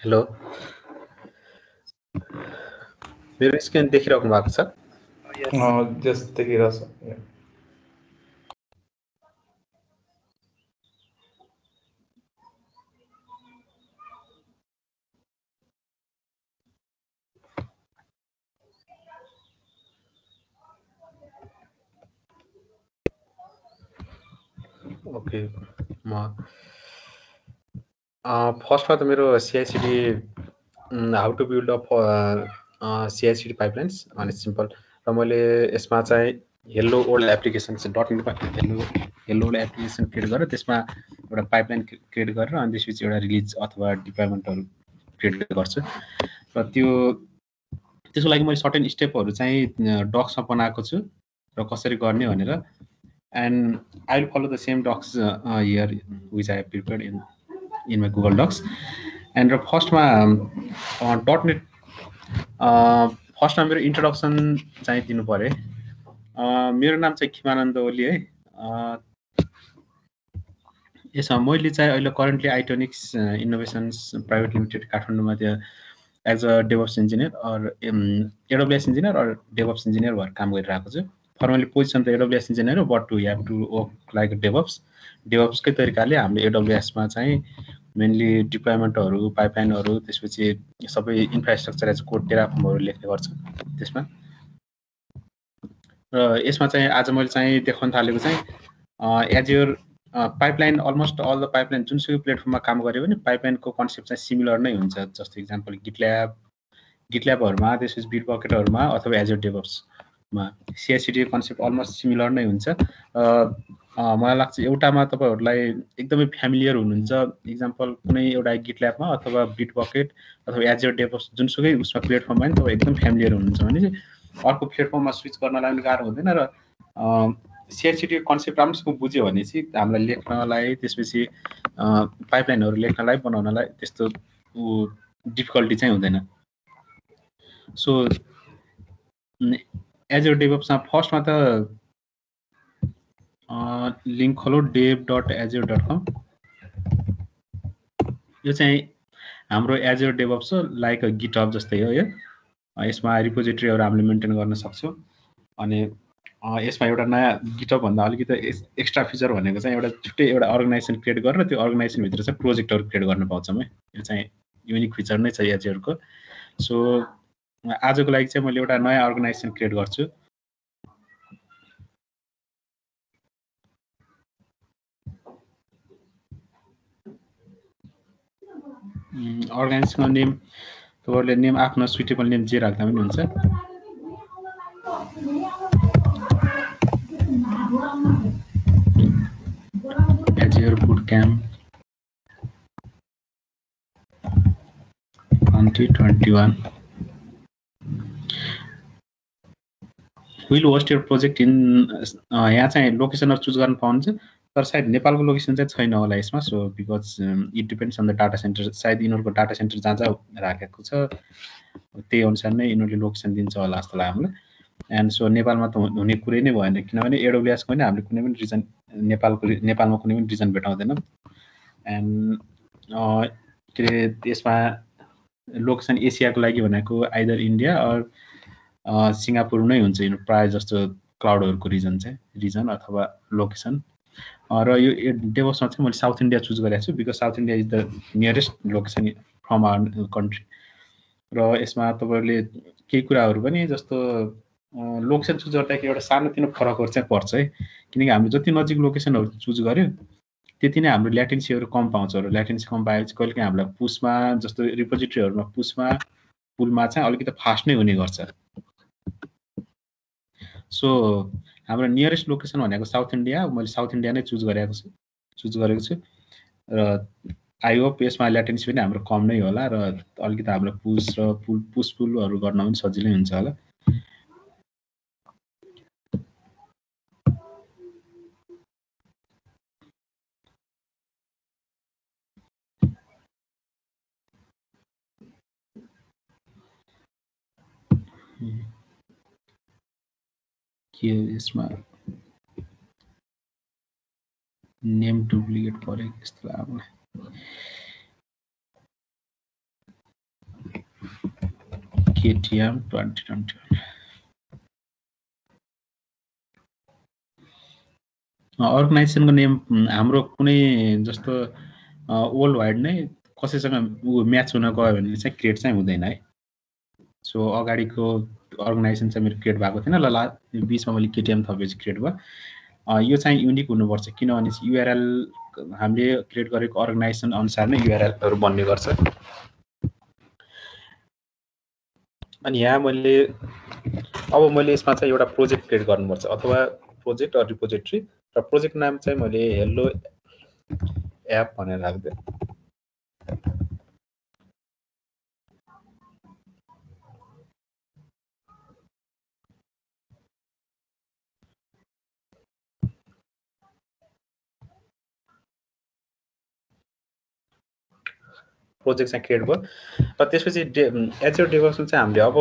Hello मेरो screen देखिराख्नु भएको छ जस्ट देखिरहेछ ओके म फर्स्टमा त मेरो CI/CD how to build up CI/CD pipelines अनि सिम्पल र मैले यसमा चाहिँ hello world application .NET hello world application create गरेर त्यसमा एउटा पाइपलाइन क्रिएट गरेर अनि त्यसपछि एउटा रिलिज अथवा डिप्लोयमेन्टहरू क्रिएट गर्छु र त्यसको लागि मैले सर्टेन स्टेपहरू चाहिँ डक्समा बनाएको छु र कसरी गर्ने भनेर and I'll follow the same docs here which I have prepared in my Google Docs. And first .NET first मेरो इन्ट्रोडक्सन चाहिँ दिनु पर्यो मेरो नाम चाहिँ खिमानन्द ओली है यसमा मैले चाहिँ अहिले currently Itonics innovations private limited काठमाडौँमा त्यो as a DevOps engineer or AWS engineer or DevOps engineer भएर काम गरिरहेको छु फर्मली पोजिसन त AWS इन्जिनियर हो but we have to work like डेभअप्सकै तरिकाले हामीले AWSमा चाहिँ मेनली डिप्लोयमेन्टहरू पाइपलाइनहरू त्यसपछि सबै इन्फ्रास्ट्रक्चर एज कोड टेराफर्महरू लेख्ने गर्छ त्यसमा र यसमा चाहिँ आज मैले चाहिँ देखाउन थालेको चाहिँ azure pipeline almost all the pipeline जुनसुकै प्लेटफर्ममा काम गऱ्यो भने पाइपलाइनको कन्सेप्ट चाहिँ सिमिलर नै हुन्छ जस्तो इक्जाम्पल गिटल्याबहरूमा त्यसपछि बिटबकेटहरूमा अथवा एज्योर डेभअप्समा CI/CD कन्सेप्ट अलमोस्ट सिमिलर नै हुन्छ मलाई लाग्छ एउटामा तपाईहरुलाई एकदमै फ्यामिलियर हुनुहुन्छ इक्जाम्पल कुनै एउटा गिटल्याबमा अथवा बिटबकेट अथवा एज्योर डेभअप्स जुनसुकै उसमा प्लेटफर्ममा नि तपाईँ एकदम फ्यामिलियर हुनुहुन्छ भने चाहिँ अर्को प्लेटफर्ममा स्विच गर्नलाई पनि गाह्रो हुँदैन र CI/CD कन्सेप्ट राम्रोसँग बुझ्यो भने चाहिँ हामीलाई लेख्नलाई त्यसपछि पाइपलाइनहरू लेख्नलाई बनाउनलाई त्यस्तो डिफिकल्टी चाहिँ हुँदैन सो एज्योर डेभअप्समा फर्स्टमा त लिङ्क खोलो dev.azure.com यो चाहिँ हाम्रो एज्योर डेभअप्स हो लाइक गिटहब जस्तै हो यो यसमा रिपोजिटरीहरू हामीले मेन्टेन गर्न सक्छौँ अनि यसमा एउटा नयाँ गिटहब भन्दा अलिकति एक्स्ट्रा फिचर भनेको चाहिँ एउटा छुट्टै एउटा अर्गनाइजेसन क्रिएट गरेर त्यो अर्गनाइजेसनभित्र चाहिँ प्रोजेक्टहरू क्रिएट गर्न पाउँछौँ है यो चाहिँ युनिक फिचर नै छ एज्योरको सो आजको लागि चाहिँ मैले एउटा नयाँ अर्गनाइजेसन क्रिएट गर्छु अर्गनाइजेसनको नेम तपाईँहरूले नेम आफ्नो सुइटेबल नेम जे राख्दा पनि हुन्छ Azure Bootcamp 2021 will host your project in यहाँ चाहिँ लोकेसनहरु चुज गर्न पाउनुहुन्छ तर सायद नेपालको लोकेसन चाहिँ छैन होला यसमा so because it depends on the data centre सायद यिनीहरूको डाटा सेन्टर जहाँ जहाँ राखेको छ त्यही अनुसार नै यिनीहरूले लोकेसन दिन्छ होला जस्तो लाग्यो हामीलाई एन्ड सो नेपालमा त हुने कुरै नै भएन किनभने AWS को पनि हामीले कुनै पनि रिजन नेपालमा कुनै पनि रिजन भेटाउँदैनौँ एन्ड के अरे यसमा लोकेसन एसियाको लागि भनेको आइदर इन्डिया अर सिङ्गापुर नै हुन्छ यिनीहरू प्रायः जस्तो क्लाउडहरूको रिजन अथवा लोकेसन र यो डेभअप्समा चाहिँ मैले साउथ इन्डिया चुज गरेको छु because south India is the nearest location from our country र यसमा तपाईँहरूले केही कुराहरू पनि जस्तो लोकेसन चुज गर्दाखेरि एउटा सानोतिनो फरकहरू चाहिँ पर्छ है किनकि हामीले जति नजिक लोकेसनहरू चुज गर्यो त्यति नै हाम्रो ल्याटेन्सीहरू कम पाउँछ र ल्याटेन्सी कम पाएपछि कहिलेकाहीँ हामीलाई पुसमा जस्तो रिपोजिटरीहरूमा पुलमा चाहिँ अलिकति फास्ट नै हुने गर्छ सो हाम्रो नियरेस्ट लोकेसन भनेको साउथ इन्डिया मैले साउथ इन्डिया नै चुज गरेको छु र आई होप यसमा ल्याटेन्सी पनि हाम्रो कम नै होला र अलिकति हाम्रो पुलहरू गर्न पनि सजिलै हुन्छ होला के यसमा नेम डुप्लिकेट परेको जस्तो लाग्यो KTM 2021 अर्गनाइजेसनको नेम हाम्रो कुनै जस्तो वर्ल्ड वाइड नै कसैसँग म्याच हुन गयो भने चाहिँ क्रिएट चाहिँ हुँदैन है। सो अगाडिको अर्गनाइजेसन चाहिँ मेरो क्रिएट भएको थिएन, ल बिचमा मैले केटिएम थपेपछि क्रिएट भयो। यो चाहिँ युनिक हुनुपर्छ किनभने युआरएल हामीले क्रिएट गरेको अर्गनाइजेसन अनुसार नै युआरएलहरू बन्ने गर्छ। अनि यहाँ अब मैले यसमा चाहिँ एउटा प्रोजेक्ट क्रिएट गर्नुपर्छ अथवा प्रोजेक्ट अर रिपोजिटरी, र प्रोजेक्ट नाम चाहिँ मैले हेलो एप भनेर राख्दै। प्रोजेक्ट चाहिँ क्रिएट भयो र त्यसपछि एजर डेभलप्समा चाहिँ हामीले अब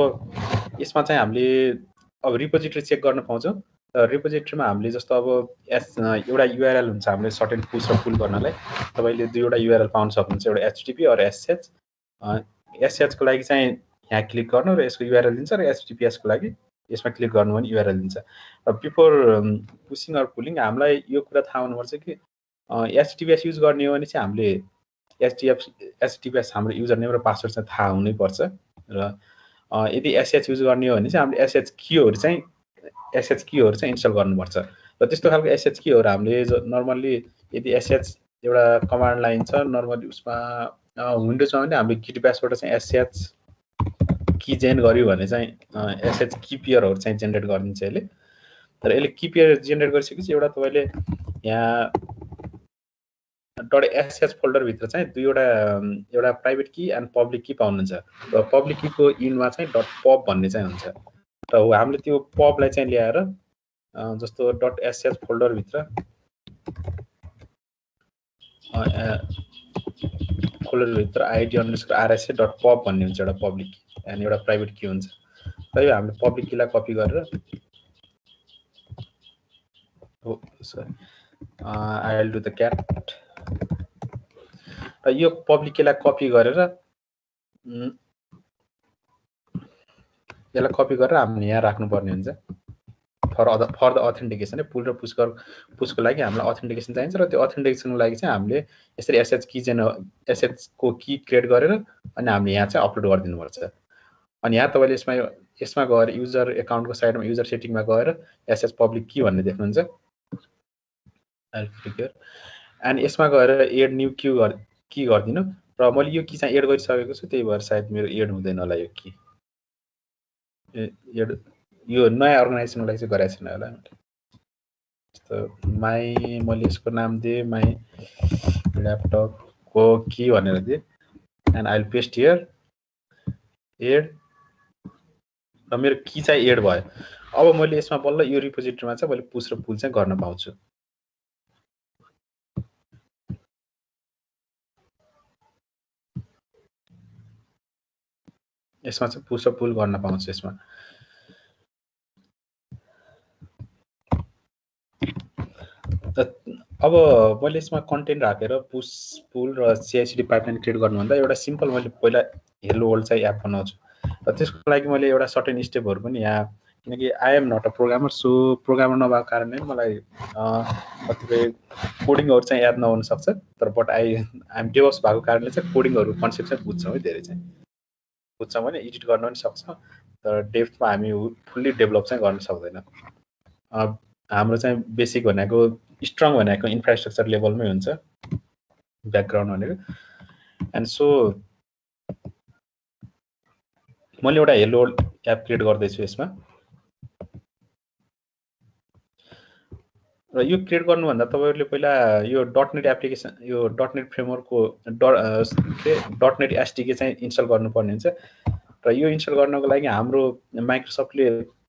यसमा चाहिँ हामीले अब रिपोजिटरी चेक गर्न पाउँछौँ। रिपोजिटरीमा हामीले जस्तो अब एउटा युआरएल हुन्छ हामीले सर्टेन पुस र पुल गर्नलाई। तपाईँले दुईवटा युआरएल पाउन सक्नुहुन्छ, एउटा एचटिटिपी र एसएच। एसएचको लागि चाहिँ यहाँ क्लिक गर्नु र यसको युआरएल दिन्छ, र एचटिटिपिएसको लागि यसमा क्लिक गर्नु भने युआरएल दिन्छ। र बिफोर पुसिङ अर पुलिङ हामीलाई यो कुरा थाहा हुनुपर्छ कि एचटिटिपिएस युज गर्ने हो भने चाहिँ हामीले एचटिटिपिएस हाम्रो युजर नेम र पासवर्ड चाहिँ थाहा हुनैपर्छ। र यदि एसएच युज गर्ने हो भने चाहिँ हामीले एसएच कीहरू चाहिँ इन्स्टल गर्नुपर्छ। र त्यस्तो खालको एसएच कीहरू हामीले नर्मल्ली यदि एसएच एउटा कमान्ड लाइन छ नर्मली उसमा विन्डोजमा पनि हामीले गिटब्यासबाट चाहिँ एसएच की जेनेरेट गर्यो भने चाहिँ एसएच किपियरहरू चाहिँ जेनेरेट गरिदिन्छ यसले। तर यसले किपियर जेनेरेट गरिसकेपछि एउटा तपाईँले यहाँ .sh फोल्डरभित्र चाहिँ एउटा प्राइभेट की एन्ड पब्लिक की पाउनुहुन्छ। र पब्लिक कीको इनमा चाहिँ .pub भन्ने चाहिँ हुन्छ। र हामीले त्यो पबलाई चाहिँ ल्याएर जस्तो .sh फोल्डरभित्र id_rsa.pub भन्ने हुन्छ एउटा पब्लिक की एन्ड एउटा प्राइभेट की हुन्छ। र यो हामीले पब्लिक कीलाई कपी गरेर I will do the cat. र यो पब्लिक कीलाई कपी गरेर यसलाई कपी गरेर हामीले यहाँ राख्नुपर्ने हुन्छ फर द अथेन्टिकेसन। पुल र पुसको लागि हामीलाई अथेन्टिकेसन चाहिन्छ, र त्यो अथेन्टिकेसनको लागि चाहिँ हामीले यसरी एसएचको की क्रिएट गरेर अनि हामीले यहाँ चाहिँ अपलोड गरिदिनुपर्छ। अनि यहाँ तपाईँले यसमा गएर युजर एकाउन्टको साइडमा युजर सेटिङमा गएर एसएच पब्लिक की भन्ने देख्नुहुन्छ। एन्ड यसमा गएर एड न्यू की गरिदिनु। र मैले यो की चाहिँ एड गरिसकेको छु, त्यही भएर सायद मेरो एड हुँदैन होला यो की। यो नयाँ अर्गनाइजेसनको लागि चाहिँ गराएको छैन होला मैले। मैले यसको नाम दिएँ माई ल्यापटपको की भनेर दिएँ and I will paste here add. र मेरो की चाहिँ एड भयो। अब मैले यसमा बल्ल यो रिपोजिटरीमा चाहिँ मैले पुस र पुल चाहिँ गर्न पाउँछु। यसमा चाहिँ पुस र पुल गर्न पाउँछु। यसमा अब मैले यसमा कन्टेन्ट राखेर पुस पुल र सिआइसिडी पाइपलाइन क्रिएट गर्नुभन्दा एउटा सिम्पल मैले पहिला हेलो वर्ल्ड चाहिँ एप बनाउँछु। र त्यसको लागि मैले एउटा सर्टेन स्टेपहरू पनि यहाँ, किनकि I am not a programmer, so programmer नभएको कारणले मलाई कतिपय कोडिङहरू चाहिँ याद नहुन सक्छ। तर बट आई एम डेभअप्स भएको कारणले चाहिँ कोडिङहरू कन्सेप्ट चाहिँ बुझ्छौँ है, धेरै चाहिँ बुझ्छौँ भने एडिट गर्न पनि सक्छौँ। तर डेप्थमा हामी फुल्ली डेभलप चाहिँ गर्न सक्दैन। हाम्रो चाहिँ बेसिक भनेको स्ट्रङ भनेको इन्फ्रास्ट्रक्चर लेभलमै हुन्छ ब्याकग्राउन्ड भनेको। एन्ड सो मैले एउटा हेलो एप क्रिएट गर्दैछु यसमा। र यो क्रिएट गर्नुभन्दा तपाईँहरूले पहिला यो .NET एप्लिकेसन, यो .NET फ्रेमवर्कको .NET एसडिके चाहिँ इन्स्टल गर्नुपर्ने हुन्छ। र यो इन्स्टल गर्नको लागि हाम्रो माइक्रोसफ्टले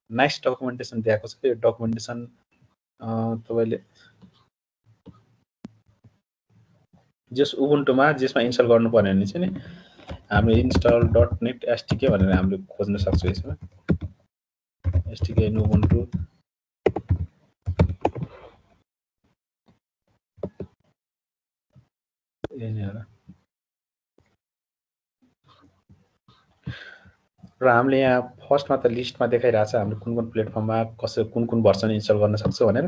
नाइस डकुमेन्टेसन दिएको छ। यो डकुमेन्टेसन तपाईँले उबुन्टुमा जेसमा इन्स्टल गर्नुपर्ने भने चाहिँ नि हामीले इन्स्टल .NET एसडिके भनेर हामीले खोज्न सक्छौँ। यसमा एसडिके इन उबुन्टु र हामीले यहाँ फर्स्टमा त लिस्टमा देखाइरहेछ हामीले कुन प्लेटफर्ममा कुन भर्सन इन्स्टल गर्न सक्छ भनेर।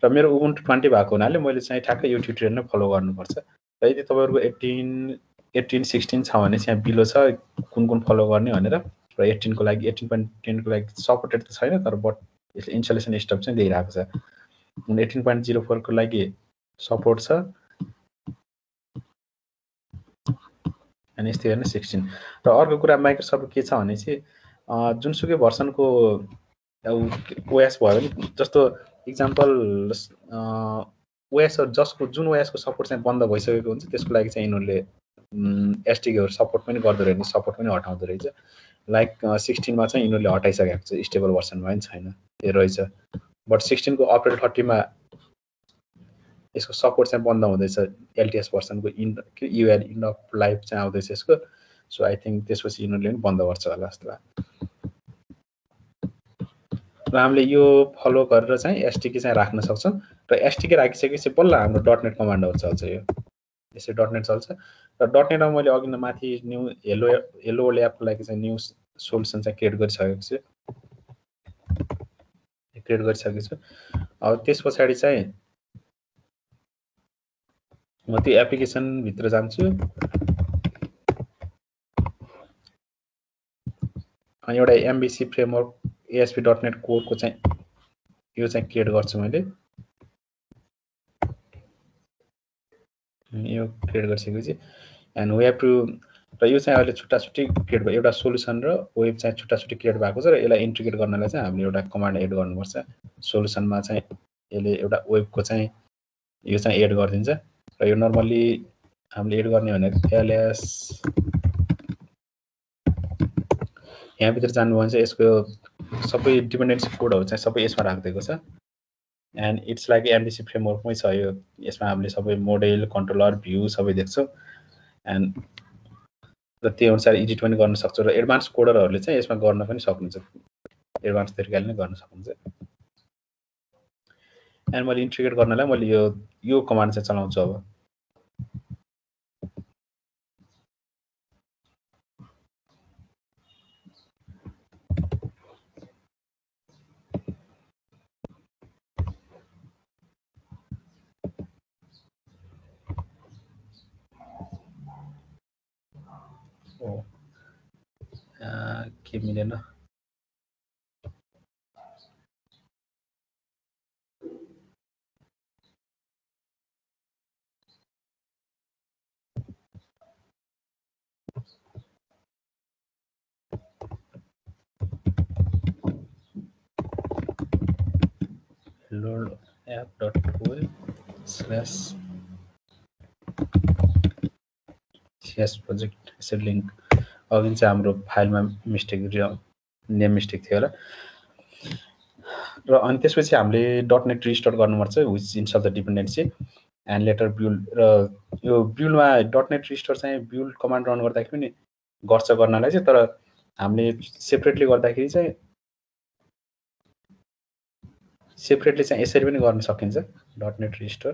र मेरो उबुन्टु 20 भएको हुनाले मैले चाहिँ ठ्याक्कै यो ट्युटोरियल नै फलो गर्नुपर्छ। र यदि तपाईँहरूको 18, 16 छ भने चाहिँ यहाँ बिलो छ कुन फलो गर्ने भनेर। र 18 को लागि 18.10 को लागि सपोर्टेड त छैन, तर बट यसले इन्स्टलेसन स्टेप चाहिँ दिइरहेको छ। 18.04 को लागि सपोर्ट छ अनि यस्तै हेर्नु 16। र अर्को कुरा माइक्रोसफ्ट के छ भने चाहिँ जुनसुकै भर्सनको ओएस भयो भने, जस्तो इक्जाम्पल ओएसहरू जुन ओएसको सपोर्ट चाहिँ बन्द भइसकेको हुन्छ त्यसको लागि चाहिँ यिनीहरूले एसटिकेहरू सपोर्ट पनि गर्दो रहेछ, सपोर्ट पनि हटाउँदो रहेछ। लाइक 16 चाहिँ यिनीहरूले हटाइसकेको छ, स्टेबल भर्सन पनि छैन त्यो रहेछ। बट 16 को अप्रिल 30 यसको सपोर्ट चाहिँ बन्द हुँदैछ, एलटिएस भर्सनको युएल इन्ड अफ लाइफ चाहिँ आउँदैछ यसको। सो आई थिङ्क त्यसपछि यिनीहरूले पनि बन्द गर्छ होला जस्तो लाग्छ। र हामीले यो फलो गरेर चाहिँ एसटिके चाहिँ राख्न सक्छौँ। र एसटिके राखिसकेपछि बल्ल हाम्रो डटनेट कमान्डहरू चल्छ। यो यसै डटनेट चल्छ। र डटनेटमा मैले अघि माथि न्यू हेलो ल्याबको लागि चाहिँ न्यू सोल्युसन चाहिँ क्रिएट गरिसकेको छु। अब त्यस पछाडि चाहिँ म त्यो एप्लिकेसनभित्र जान्छु। अनि एउटा एमबिसी फ्रेमवर्क ASP.NET कोडको चाहिँ यो चाहिँ क्रिएट गर्छु मैले। यो क्रिएट गरिसकेपछि एन्ड वी हेभ टु, र यो चाहिँ अहिले छुट्टा-छुट्टै क्रिएट भयो। एउटा सोल्युसन र वेब चाहिँ छुट्टा-छुट्टै क्रिएट भएको छ। र यसलाई इन्टिग्रेट गर्नलाई चाहिँ हामीले एउटा कमान्ड एड गर्नुपर्छ। सोल्युसनमा चाहिँ यसले एउटा वेबको चाहिँ यो चाहिँ एड गरिदिन्छ। र यो नर्मल्ली हामीले एड गर्ने भनेको एलएस यहाँभित्र जानुभयो भने चाहिँ यसको सबै डिपेन्डेन्सी कोडहरू चाहिँ सबै यसमा राखिदिएको छ। एन्ड इट्स लाइक एमबिसी फ्रेमवर्कमै छ यो। यसमा हामीले सबै मोडेल, कन्ट्रोलर, भ्यू सबै देख्छौँ। एन्ड र त्यो अनुसार एडिट पनि गर्न सक्छौँ। र एडभान्स कोडरहरूले चाहिँ यसमा गर्न पनि सक्नुहुन्छ, एडभान्स तरिकाले नै गर्न सक्नुहुन्छ। एन्ड मैले इन्टिग्रेट गर्नलाई मैले यो कमान्ड चाहिँ चलाउँछु। अब के मिलेन। load app.web/cs project यसरी लिङ्क। अघि चाहिँ हाम्रो फाइलमा मिस्टेक नेम मिस्टेक थियो होला। र अनि त्यसपछि हामीले डटनेट रिस्टोर गर्नुपर्छ, which install the dependency and later build. र यो बिल्डमा डटनेट रिस्टोर चाहिँ बिल्ड कमान्ड रन गर्दाखेरि पनि गर्छ गर्नलाई चाहिँ, तर हामीले सेपरेटली गर्दाखेरि चाहिँ यसरी पनि गर्न सकिन्छ। डटनेट रिस्टोर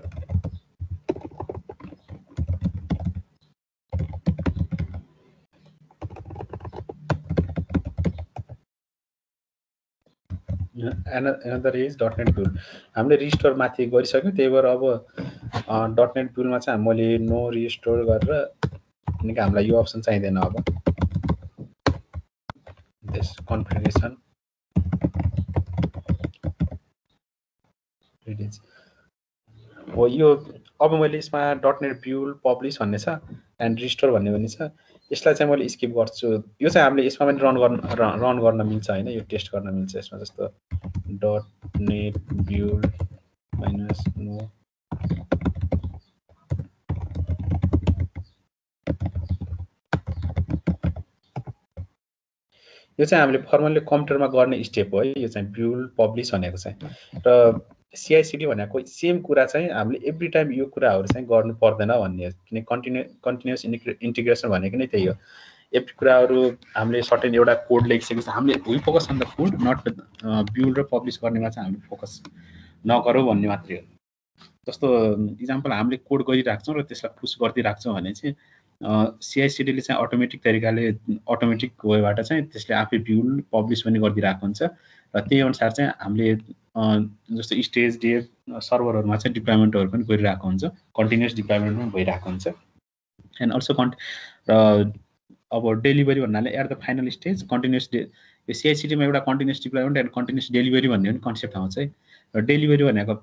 another is डटनेट बिल्ड। हामीले रिस्टोर माथि गरिसक्यौँ, त्यही भएर अब डटनेट बिल्डमा चाहिँ मैले नो रिस्टोर गरेर, किनकि हामीलाई यो अप्सन चाहिँदैन। अब दिस कन्फिगरेसन हो यो। अब मैले यसमा डटनेट बिल्ड पब्लिस भन्ने छ एन्ड रिस्टोर भन्ने पनि छ। यसलाई चाहिँ मैले स्किप गर्छु। यो चाहिँ हामीले यसमा पनि रन गर्न मिल्छ होइन, यो टेस्ट गर्न मिल्छ यसमा। जस्तो डटनेट बिल्ड -नो यो चाहिँ हामीले फर्मल्ली कम्प्युटरमा गर्ने स्टेप हो है। यो चाहिँ बिल्ड पब्लिस भनेको चाहिँ। र CI/CD भनेको सेम कुरा चाहिँ हामीले एभ्री टाइम यो कुराहरू चाहिँ गर्नु पर्दैन भन्ने हो। किन कन्टिन्युस इन्टिग्रेसन भनेको नै त्यही हो। एभ्री कुराहरू हामीले सर्टेन एउटा कोड लेखिसकेपछि हामीले we focus on the code, not build र पब्लिस गर्नेमा चाहिँ हामीले फोकस नगरौँ भन्ने मात्रै हो। जस्तो इक्जाम्पल हामीले कोड गरिरहेको छौँ र त्यसलाई पुस गरिदिइरहेको छौँ भने चाहिँ CI/CD ले चाहिँ अटोमेटिक तरिकाले अटोमेटिक वेबाट चाहिँ त्यसले आफै बिल्ड पब्लिस पनि गरिदिरहेको हुन्छ र त्यही अनुसार चाहिँ हामीले जस्तो स्टेज डेभ सर्भरहरूमा चाहिँ डिप्लोयमेन्टहरू पनि गरिरहेको हुन्छ कन्टिन्युअस डिप्लोयमेन्ट पनि भइरहेको हुन्छ एन्ड अल्सो र अब डेलिभरी भन्नाले at the final stage continuous यो CI/CD मा एउटा continuous deployment and continuous delivery भन्ने पनि कन्सेप्ट आउँछ है र डेलिभरी भनेको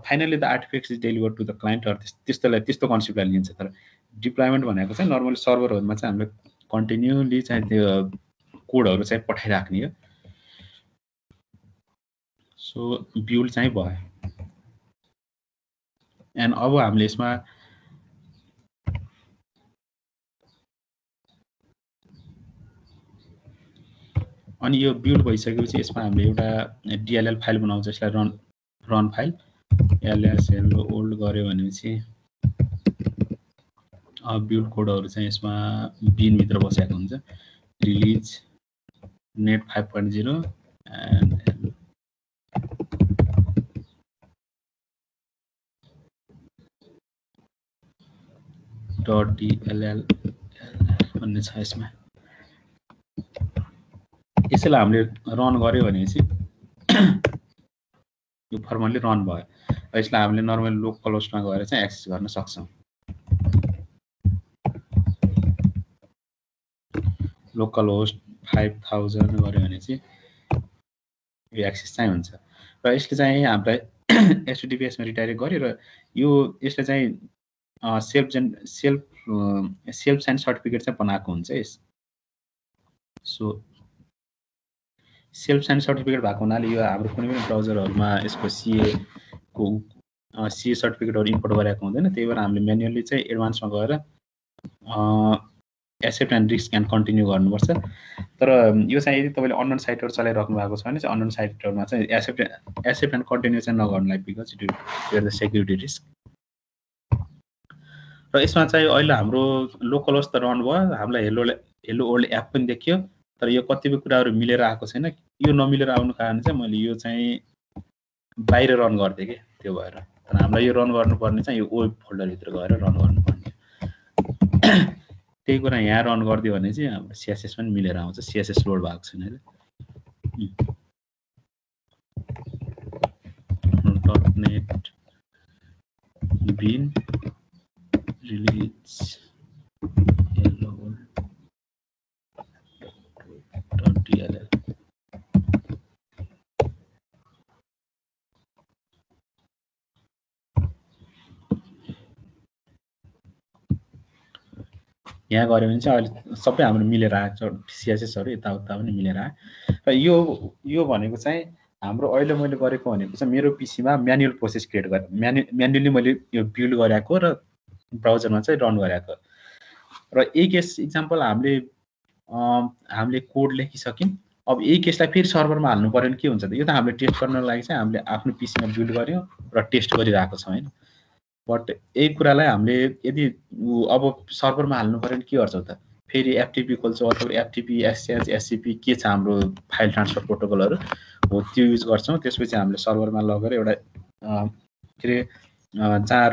finally the artifacts is deliver to the क्लाइन्टहरू त्यस्तो कन्सेप्टलाई लिन्छ तर डिप्लोयमेन्ट भनेको चाहिँ नर्मली सर्भरहरूमा चाहिँ हामीले कन्टिन्युली चाहिँ त्यो कोडहरू चाहिँ पठाइराख्ने हो सो बिल्ड चाहिँ भयो एन्ड अब हामीले यसमा अनि यो बिल्ड भइसकेपछि यसमा हामीले एउटा DLL फाइल बनाउँछ यसलाई रन फाइल ls ओल्ड गर्यो भनेपछि बिल्ड कोडहरू चाहिँ यसमा बिन भित्र बसेको हुन्छ रिलिज नेट 5.0 एन्ड .dll भन्ने छ यसमा यसैलाई हामीले रन गर्यो भनेपछि यो फर्मली रन भयो र यसलाई हामीले नर्मली लोकल होस्टमा गएर चाहिँ एक्सेस गर्न सक्छौँ लोकल होस्ट 5000 गर्यो भने चाहिँ यो एक्सेस चाहिँ हुन्छ र यसले चाहिँ हामीलाई HTTPS मा रिडाइरेक्ट गर्यो र यो यसले चाहिँ सेल्फ साइन सर्टिफिकेट चाहिँ बनाएको हुन्छ yes so self sign certificate भएको हुनाले यो हाम्रो कुनै पनि ब्राउजरहरूमा यसको CA सर्टिफिकेटहरू इम्पोर्ट गरेको हुँदैन त्यही भएर हामीले म्यानुअली चाहिँ एडभान्समा गएर accept and risk and continue गर्नुपर्छ तर यो चाहिँ यदि तपाईँले अननोन साइटहरू चलाइराख्नु भएको छ भने चाहिँ अननोन साइटहरूमा चाहिँ एक्सेप्ट एन्ड कन्टिन्यू चाहिँ नगर्नुलाई because it will the security risk र यसमा चाहिँ अहिले हाम्रो लोकल होस्ट त रन भयो हामीलाई हेलो ओल्ड एप पनि देखियो तर यो कतिपय कुराहरू मिलेर आएको छैन यो नमिलेर आउनु कारण चाहिँ मैले यो चाहिँ बाहिर रन गर्दै के त्यो भएर तर हामीलाई यो रन गर्नुपर्ने चाहिँ यो वेब फोल्डरभित्र गएर रन गर्नुपर्ने त्यही कुरा यहाँ रन गरिदियो भने चाहिँ हाम्रो CSS पनि मिलेर आउँछ CSS लोड भएको छैन .net bin release hello.dll यहाँ गऱ्यो भने चाहिँ अहिले सबै हाम्रो मिलेर आएको छ CSSहरू यताउता पनि मिलेर आयो र यो भनेको चाहिँ हाम्रो अहिले मैले गरेको भनेको चाहिँ मेरो पीसीमा म्यानुअल प्रोसेस क्रिएट गरेँ म्यानुअली मैले यो बिल्ड गरेको र ब्राउजरमा चाहिँ रन गरेको र यही केस इक्जाम्पल हामीले कोड लेखिसक्यौँ अब यही केसलाई फेरि सर्भरमा हाल्नु पर्यो भने के हुन्छ त यो त हामीले टेस्ट गर्नको लागि चाहिँ हामीले आफ्नो पीसीमा बिल्ड गर्यौँ र टेस्ट गरिरहेको छौँ हैन बट यही कुरालाई हामीले यदि अब सर्भरमा हाल्नु पर्यो भने के गर्छौँ त फेरि FTP खोल्छौँ अथवा FTP एक्सचेन्ज SCP के छ हाम्रो फाइल ट्रान्सफर प्रोटोकलहरू हो त्यो युज गर्छौँ त्यसपछि हामीले सर्भरमा लगेर एउटा के अरे जहाँ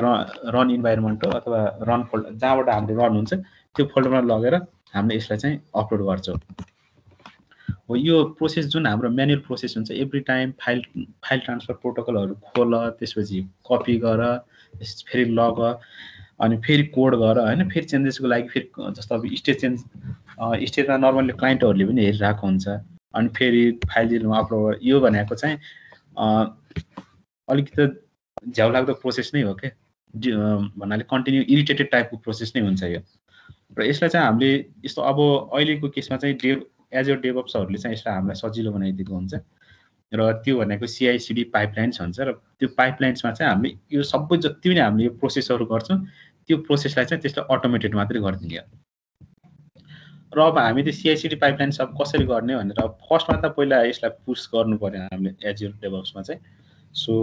रन इन्भाइरोमेन्ट हो अथवा रन फोल्डर जहाँबाट हाम्रो रन हुन्छ त्यो फोल्डरमा लगेर हामीले यसलाई चाहिँ अपलोड गर्छौँ हो यो प्रोसेस जुन हाम्रो म्यानुअल प्रोसेस हुन्छ एभ्री टाइम फाइल ट्रान्सफर प्रोटोकलहरू खोल त्यसपछि कपी गर फेरि लग अनि फेरि कोड गर हैन फेरि चेन्जेसको लागि फेरि जस्तो अब स्टेजमा नर्मली क्लाइन्टहरूले पनि हेरिरहेको हुन्छ अनि फेरि फाइल जिलमा अपलोड यो भनेको चाहिँ अलिकति झ्याउलाग्दो प्रोसेस नै हो के भन्नाले कन्टिन्यू इरिटेटेड टाइपको प्रोसेस नै हुन्छ यो र यसलाई चाहिँ हामीले यस्तो अब अहिलेको केसमा चाहिँ एजर डेभअप्सहरूले चाहिँ यसलाई हामीलाई सजिलो बनाइदिएको हुन्छ र त्यो भनेको CI/CD पाइपलाइन्स हुन्छ र त्यो पाइपलाइन्समा चाहिँ हामीले यो सबै जति पनि हामीले यो प्रोसेसहरू गर्छौँ त्यो प्रोसेसलाई चाहिँ त्यसले अटोमेटेड मात्रै गरिदिने हो र अब हामी त्यो CI/CD पाइपलाइन्स अब कसरी गर्ने भनेर अब फर्स्टमा त पहिला यसलाई पुश गर्नु पर्यो हामीले एजर डेभअप्समा चाहिँ सो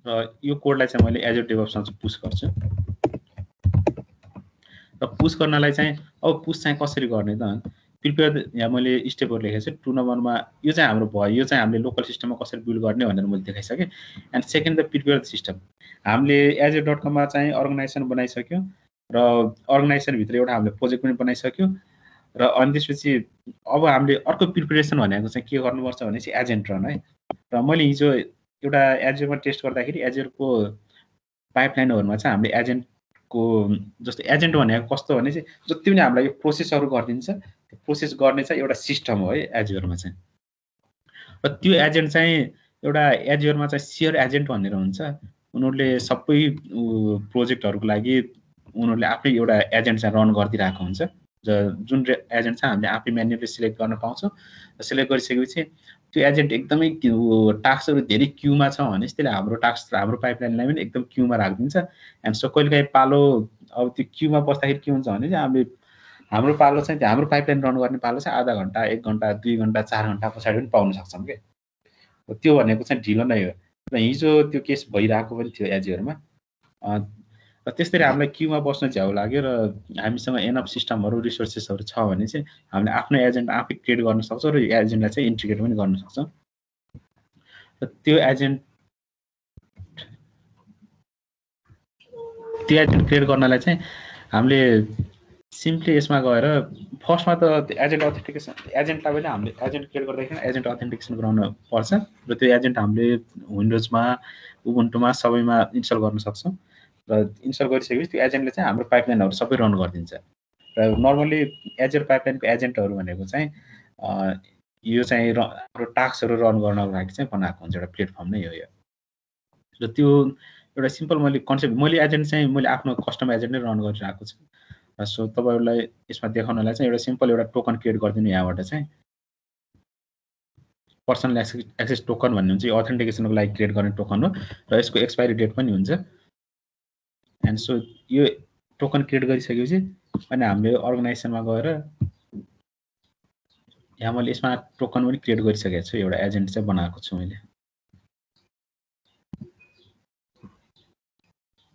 र यो कोडलाई चाहिँ मैले एजर डेभअप्समा चाहिँ पुश गर्छु र पुश गर्नलाई चाहिँ अब पुश चाहिँ कसरी गर्ने त प्रिपेयर यहाँ मैले स्टेपहरु लेखेको छु 2 नम्बरमा यो चाहिँ हाम्रो भयो यो चाहिँ हामीले लोकल सिस्टममा कसरी बिल्ड गर्ने भनेर मैले देखाइसके and second the prepare the system हामीले azure.com मा चाहिँ अर्गनाइजेसन बनाइसक्यो र अर्गनाइजेसन भित्र एउटा हामीले प्रोजेक्ट पनि बनाइसक्यो र अनि त्यसपछि अब हामीले अर्को प्रिपरेसन भनेको चाहिँ के गर्नुपर्छ भनेपछि एजेन्ट रन है र मैले हिजो एउटा एजुरमा टेस्ट गर्दाखेरि एजुरको पाइपलाइनहरुमा चाहिँ हामीले एजेन्टको जस्तो एजेन्ट भनेको कस्तो भने चाहिँ जति पनि हामीलाई यो प्रोसेसहरु गरिदिन्छ त्यो प्रोसेस गर्ने चाहिँ एउटा सिस्टम हो है एजुरमा चाहिँ र त्यो एजेन्ट चाहिँ एउटा एजुरमा चाहिँ शेयर एजेन्ट भनेर हुन्छ उनीहरुले सबै प्रोजेक्टहरुको लागि उनीहरुले आफै एउटा एजेन्ट चाहिँ रन गरिदिरहेको हुन्छ जुन एजेन्ट चाहिँ हामीले आफै म्यानुअली सिलेक्ट गर्न पाउँछौँ सिलेक्ट गरिसकेपछि त्यो एजेन्ट एकदमै टास्कहरु धेरै क्यूमा छ भने त्यसले हाम्रो टास्क हाम्रो पाइपलाइनलाई पनि एकदम क्यूमा राखिदिन्छ एन्ड सो कहिलेकाहीँ पालो अब त्यो क्यूमा बस्दाखेरि के हुन्छ भने चाहिँ हामीले हाम्रो पालो चाहिँ हाम्रो पाइपलाइन रन गर्ने पालो चाहिँ आधा घण्टा 1 घण्टा 2 घण्टा 4 घण्टा पछाडि पनि पाउन सक्छौँ के त्यो भनेको चाहिँ ढिलो नै हो र हिजो त्यो केस भइरहेको पनि थियो एजुरमा र त्यसरी हामीलाई क्यूमा बस्न झ्याउ लाग्यो र हामीसँग एनफ सिस्टमहरु रिसोर्सेसहरु छ भने चाहिँ हामीले आफ्नो एजेन्ट आफै क्रिएट गर्न सक्छौं र यो एजेन्टलाई चाहिँ इन्टिग्रेट पनि गर्न सक्छौं र त्यो एजेन्ट क्रिएट गर्नलाई चाहिँ हामीले सिम्पली यसमा गएर फर्स्टमा त एजेन्ट अथेन्टिकेसन एजेन्टलाई पनि हामीले एजेन्ट क्रिएट गर्दाखेरि एजेन्ट अथेन्टिकेसन गराउन पर्छ र त्यो एजेन्ट हामीले विन्डोजमा उबुन्टुमा सबैमा इन्स्टल गर्न सक्छौं र इन्स्टल गरिसकेपछि त्यो एजेन्टले चाहिँ हाम्रो पाइपलाइनहरु सबै रन गरिदिन्छ र नर्मली एजुर पाइपलाइनको एजेन्टहरु भनेको चाहिँ यो चाहिँ हाम्रो टास्कहरु रन गर्नको लागि चाहिँ बनाएको हुन्छ एउटा प्लेटफर्म नै हो यो र त्यो एउटा सिम्पल मैले कन्सेप्ट मैले एजेन्ट चाहिँ मैले आफ्नो कस्टम एजेन्ट नै रन गरिरहेको छु सो तपाईहरुलाई यसमा देखाउनलाई चाहिँ एउटा सिम्पल एउटा टोकन क्रिएट गर्दिनु यहाँबाट चाहिँ पर्सनल एक्सेस टोकन भन्ने हुन्छ यो अथेन्टिकेसनको लागि क्रिएट गर्ने टोकन हो र यसको एक्सपायरी डेट पनि हुन्छ and so yo token create गरिसकेपछि अनि हामीले अर्गनाइजेसनमा गएर यहाँ मैले यसमा टोकन पनि क्रिएट गरिसकेको छु एउटा एजेन्ट चाहिँ बनाएको छु मैले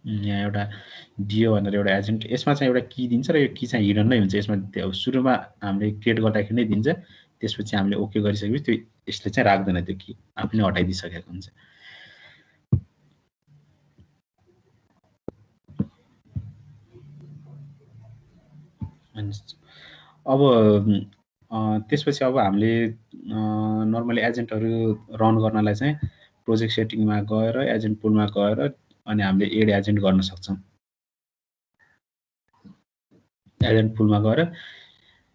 यहाँ एउटा डिओ भनेर एउटा एजेन्ट यसमा चाहिँ एउटा की दिन्छ र यो की चाहिँ हिडन नै हुन्छ यसमा सुरुमा हामीले क्रिएट गर्दाखेरि नै दिन्छ त्यसपछि हामीले ओके गरिसकेपछि त्यो यसले चाहिँ राख्दैन त्यो की आफैले हटाइदिसकेको हुन्छ अब त्यसपछि अब हामीले नर्मली एजेन्टहरु रन गर्नलाई चाहिँ प्रोजेक्ट सेटिङमा गएर एजेन्ट पुलमा गएर अनि हामीले एड एजेन्ट गर्न सक्छौं एजेन्ट पुलमा गएर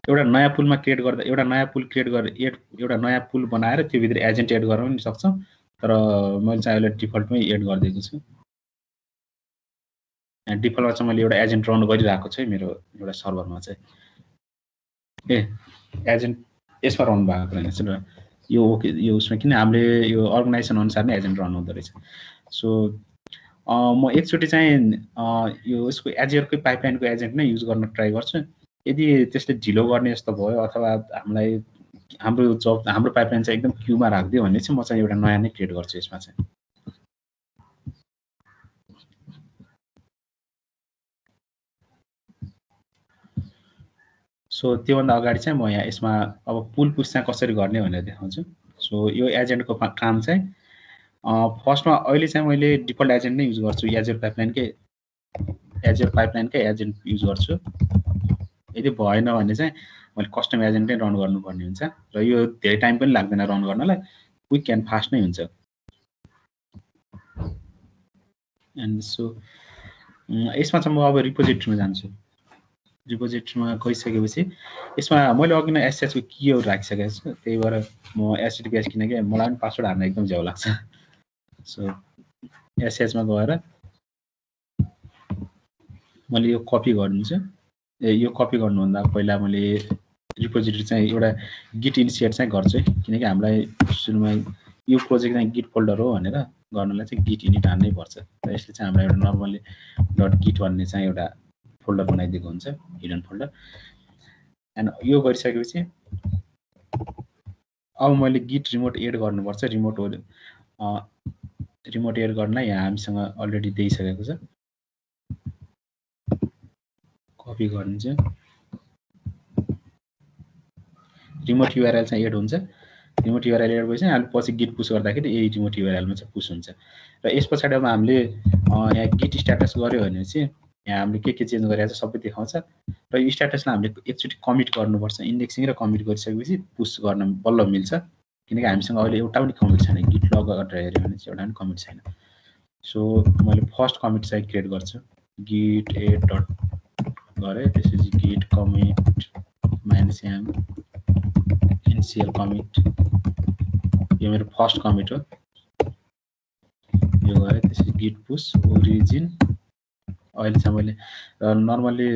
एउटा नयाँ पुलमा क्रिएट गर्दा एउटा नयाँ पुल क्रिएट गरेर एउटा नयाँ पुल बनाएर त्यो भित्र एजेन्ट एड गर्न पनि सक्छौं तर मैले चाहिँ अहिले डिफल्टमै एड गरिदिएको छु डिफल्टमा चाहिँ मैले एउटा एजेन्ट रन गरिरहेको छु मेरो एउटा सर्भरमा चाहिँ एजेन्ट यसमा रन भएको रहेछ र यो ओके यो उसमा किन हामीले यो अर्गनाइजेसन अनुसार नै एजेन्ट रन हुँदो रहेछ सो म एकचोटी चाहिँ यो यसको एजुरकै पाइपलाइनको एजेन्ट नै युज गर्न ट्राई गर्छु यदि त्यसले ढिलो गर्ने जस्तो भयो अथवा हामीलाई हाम्रो पाइपलाइन चाहिँ एकदम क्यूमा राख्दियो भने चाहिँ म चाहिँ एउटा नयाँ नै क्रिएट गर्छु यसमा चाहिँ सो त्योभन्दा अगाडि चाहिँ म यहाँ यसमा अब पुल पुश चाहिँ कसरी गर्ने भनेर देखाउँछु सो यो एजेन्टको काम चाहिँ फर्स्टमा अहिले चाहिँ मैले डिफल्ट एजेन्ट नै युज गर्छु एजुर पाइपलाइनकै एजेन्ट युज गर्छु यदि भएन भने चाहिँ मैले कस्टम एजेन्ट नै रन गर्नुपर्ने हुन्छ र यो धेरै टाइम पनि लाग्दैन रन गर्नलाई क्विक एन्ड फास्ट नै हुन्छ एन्ड सो यसमा चाहिँ म अब रिपोजिटरीमा जान्छु रिपोजिटरीमा गइसकेपछि यसमा मैले अघि नै एसएचको कीहरु राखिसकेको छु त्यही भएर म एचटीटीपीएस किनकि मलाई पनि पासवर्ड हाल्न एकदम झ्याउ लाग्छ सो एसएचमा गएर मैले यो कपी गर्दिन्छु यो कपी गर्नुभन्दा पहिला मैले रिपोजिटरी चाहिँ एउटा गिट इनिसिएट चाहिँ गर्छु किनकि हामीलाई सुरुमा यो प्रोजेक्ट चाहिँ गिट फोल्डर हो भनेर गर्नलाई चाहिँ गिट इनिट हान्नै पर्छ र यसले चाहिँ हामीलाई एउटा नर्मली .git भन्ने चाहिँ एउटा फोल्डर बनाइदिएको हुन्छ हिडन फोल्डर एन्ड यो गरिसकेपछि अब मैले गिट रिमोट एड गर्नुपर्छ रिमोट एड गर्न यहाँ हामीसँग अलरेडी दिइसकेको छ कपी गरिन्छ रिमोट युआरएल चाहिँ एड हुन्छ रिमोट युआरएल एड भएपछि हामीले पछि गिट पुस गर्दाखेरि यही रिमोट युआरएलमा चाहिँ पुस हुन्छ र यस पछाडि अब हामीले यहाँ गिट स्ट्याटस गर्यो भनेपछि यहाँ हामीले के चेन्ज गरेर चाहिँ सबै देखाउँछ र यो स्ट्याटसलाई हामीले एकचोटि कमिट गर्नुपर्छ इन्डेक्सिङ र कमिट गरिसकेपछि पुस गर्न बल्ल मिल्छ किनकि हामीसँग अहिले एउटा पनि कमिट छैन गिट लग गरेर हेऱ्यो भने चाहिँ एउटा पनि कमिट छैन सो मैले फर्स्ट कमिट चाहिँ क्रिएट गर्छु गिट ए डट गरेँ त्यसपछि git commit -m initial commit यो मेरो फर्स्ट कमिट हो यो गरेँ त्यसपछि गिट पुस ओरिजिन अहिले चाहिँ मैले नर्मली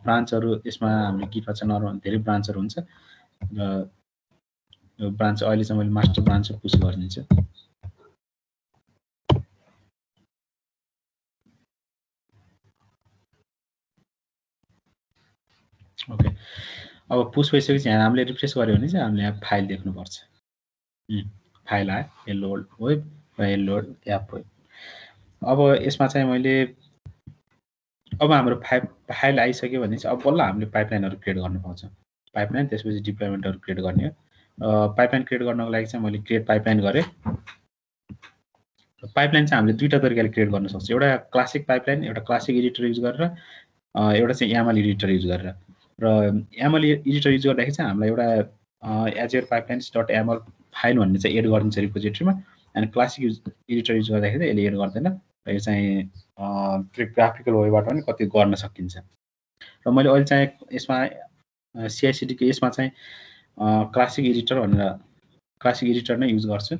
ब्रान्चहरू यसमा हामीले गिटमा चाहिँ नर्मल धेरै ब्रान्चहरू हुन्छ र यो ब्रान्च अहिले चाहिँ मैले मास्टर ब्रान्च पुस गरिदिन्छु ओके अब पुस भइसकेपछि यहाँ हामीले रिफ्रेस गर्यो भने चाहिँ हामीले यहाँ फाइल देख्नुपर्छ फाइल आयो हेलो वेब र हेलो एप वेब अब यसमा चाहिँ मैले अब हाम्रो फाइल आइसक्यो भने चाहिँ अब बल्ल हामीले पाइपलाइनहरू क्रिएट गर्न पाउँछ पाइपलाइन त्यसपछि डिप्लोयमेन्टहरू क्रिएट गर्ने हो पाइपलाइन क्रिएट गर्नको लागि चाहिँ मैले क्रिएट पाइपलाइन गरेँ पाइपलाइन चाहिँ हामीले दुईवटा तरिकाले क्रिएट गर्न सक्छौँ एउटा क्लासिक पाइपलाइन एउटा क्लासिक एडिटर युज गरेर एउटा चाहिँ यामल एडिटर युज गरेर र यामल एडिटर युज गर्दाखेरि चाहिँ हामीलाई एउटा एजुर पाइपलाइन्स डट यामल फाइल भन्ने चाहिँ एड गरिदिन्छ रिपोजिटरीमा अनि क्लासिक एडिटर युज गर्दाखेरि यसले एड गर्दैन र यो चाहिँ ग्राफिकल वेबाट पनि कति गर्न सकिन्छ र मैले अहिले चाहिँ यसमा सिआइसिडीको यसमा चाहिँ क्लासिक एडिटर भनेर क्लासिक एडिटर नै युज गर्छु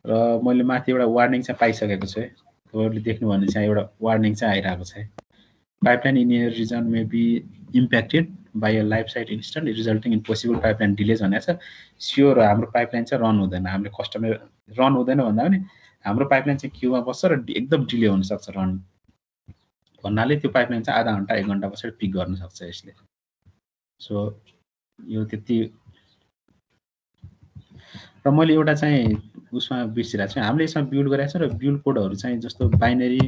र मैले माथि एउटा वार्निङ चाहिँ पाइसकेको छु है तपाईँहरूले देख्नु भने चाहिँ एउटा वार्निङ चाहिँ आइरहेको छ pipeline in your region may be impacted by a live site incident resulting in possible pipeline delays भनेको छ स्योर हाम्रो पाइपलाइन चाहिँ रन हुँदैन हामीले कस्टमर रन हुँदैन भन्दा पनि हाम्रो पाइपलाइन चाहिँ क्युमा बस्छ र एकदम डिले हुनसक्छ रन भन्नाले त्यो पाइपलाइन चाहिँ आधा घन्टा 1 घन्टा पछाडि पिक गर्न सक्छ यसले सो यो त्यति र मैले एउटा चाहिँ उसमा बिर्सिरहेको छु हामीले यसमा बिल्ड गरेको छ र बिल्ड कोडहरू चाहिँ जस्तो बाइनरी